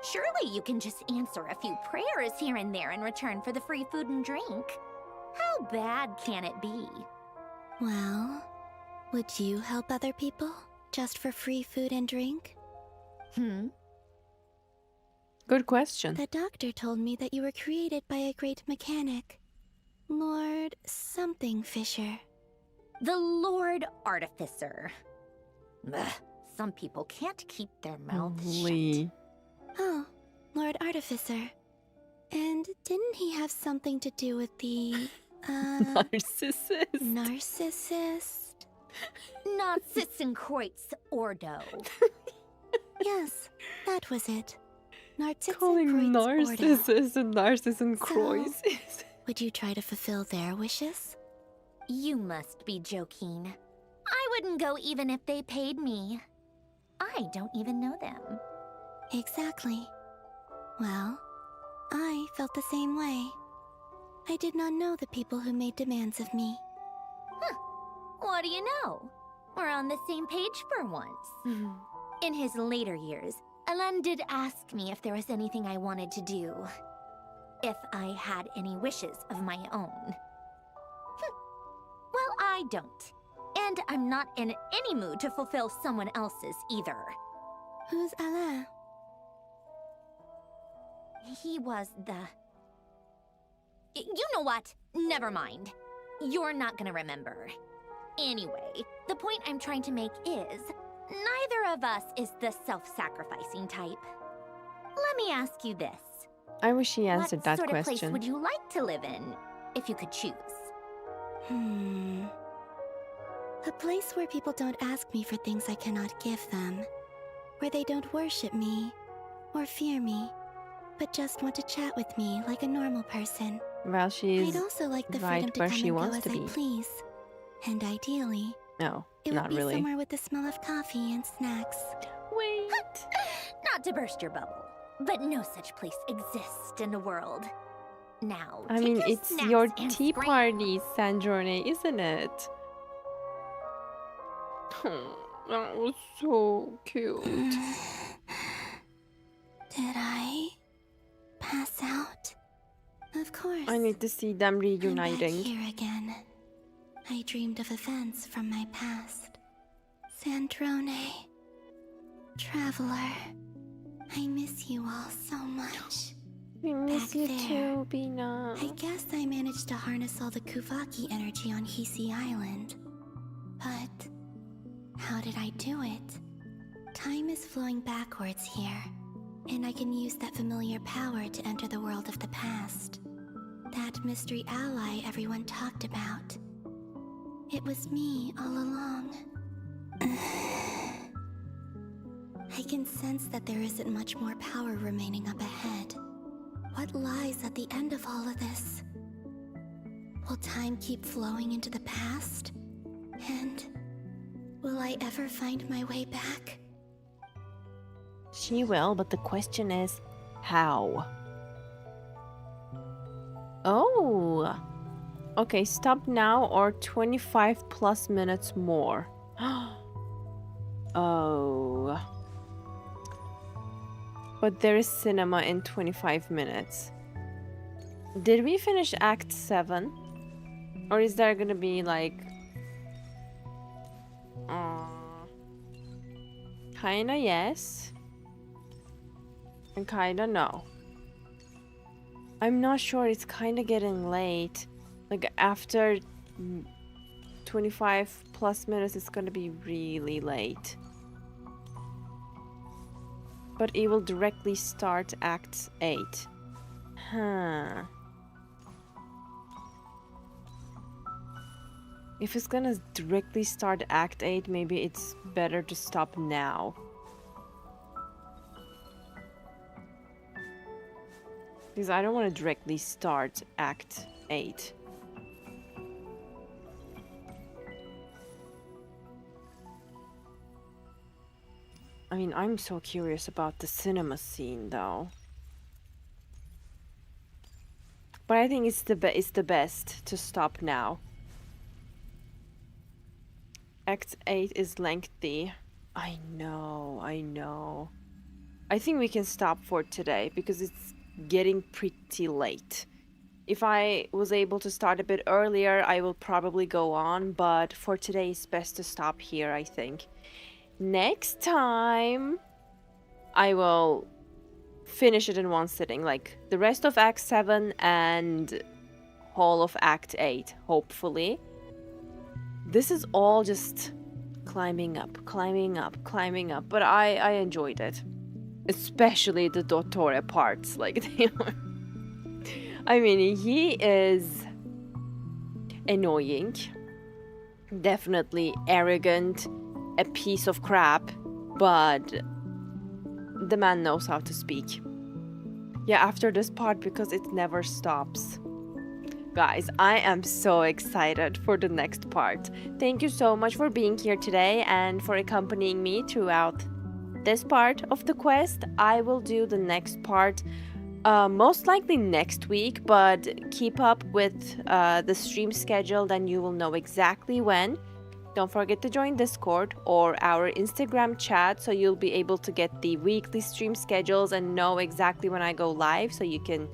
Surely you can just answer a few prayers here and there in return for the free food and drink. How bad can it be? Well, would you help other people just for free food and drink? Good question. The doctor told me that you were created by a great mechanic, Lord something Fisher. The Lord Artificer. Ugh, some people can't keep their mouths Lee. Oh, Lord Artificer. And didn't he have something to do with the, Narcissist. Narcissist? Narcissenkreuz Ordo. Yes, that was it. Calling Narcissenkreuz Ordo. narcissist and Narcissenkreuz. Would you try to fulfill their wishes? You must be joking. I wouldn't go even if they paid me. I don't even know them. Exactly. Well, I felt the same way. I did not know the people who made demands of me. What do you know? We're on the same page for once. In his later years, Alan did ask me if there was anything I wanted to do. If I had any wishes of my own. Well, I don't. And I'm not in any mood to fulfill someone else's either. Who's Alain? He was the... You know what? Never mind. You're not gonna remember. Anyway, the point I'm trying to make is, neither of us is the self-sacrificing type. Let me ask you this. I wish he answered that What sort of place question. would you like to live in, if you could choose? A place where people don't ask me for things I cannot give them. Where they don't worship me, or fear me, but just want to chat with me like a normal person. Well, she's I'd also like the right freedom to where come she and go wants as to I be. please. And ideally, No, it not would be really. somewhere with the smell of coffee and snacks. Wait. Not to burst your bubble, but no such place exists in the world. Now, I take mean, your it's snacks your and tea scram. party, Sanjorne, isn't it? That was so cute. Did I pass out? Of course. I need to see them I'm reuniting. back here again. I dreamed of events from my past. Sandrone. Traveler. I miss you all so much. We miss Back you there. too, Bina. I guess I managed to harness all the Kuvaki energy on Hisi Island. But how did I do it? Time is flowing backwards here, and I can use that familiar power to enter the world of the past. That mystery ally everyone talked about. It was me all along. I can sense that there isn't much more power remaining up ahead. What lies at the end of all of this? Will time keep flowing into the past? And will I ever find my way back? She will, but the question is, how? Oh! Okay, stop now or 25 plus minutes more. Oh. But there is cinema in 25 minutes. Did we finish Act 7? Or is there gonna be like... Kinda yes. And kinda no. I'm not sure, it's kinda getting late. Like after 25 plus minutes it's gonna be really late. But it will directly start Act 8. Huh. If it's gonna directly start Act 8, maybe it's better to stop now. Because I don't want to directly start Act 8. I mean, I'm so curious about the cinema scene, though. But I think it's the best to stop now. Act 8 is lengthy. I know, I know. I think we can stop for today because it's getting pretty late. If I was able to start a bit earlier, I will probably go on, but for today it's best to stop here, I think. Next time, I will finish it in one sitting, like the rest of Act 7 and whole of Act 8, hopefully. This is all just climbing up, climbing up, climbing up, but I enjoyed it. Especially the DOTTORE parts, like they were... I mean, he is annoying, definitely arrogant, a piece of crap, but the man knows how to speak. Yeah, after this part, because it never stops. Guys, I am so excited for the next part. Thank you so much for being here today and for accompanying me throughout this part of the quest. I will do the next part most likely next week, but keep up with the stream schedule, then you will know exactly when. Don't forget to join Discord or our Instagram chat so you'll be able to get the weekly stream schedules and know exactly when I go live so you can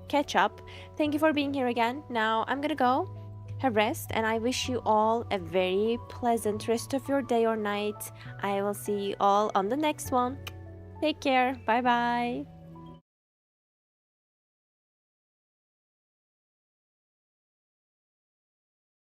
catch up. Thank you for being here again. Now I'm gonna go. rest, and I wish you all a very pleasant rest of your day or night. I will see you all on the next one. Take care. Bye bye.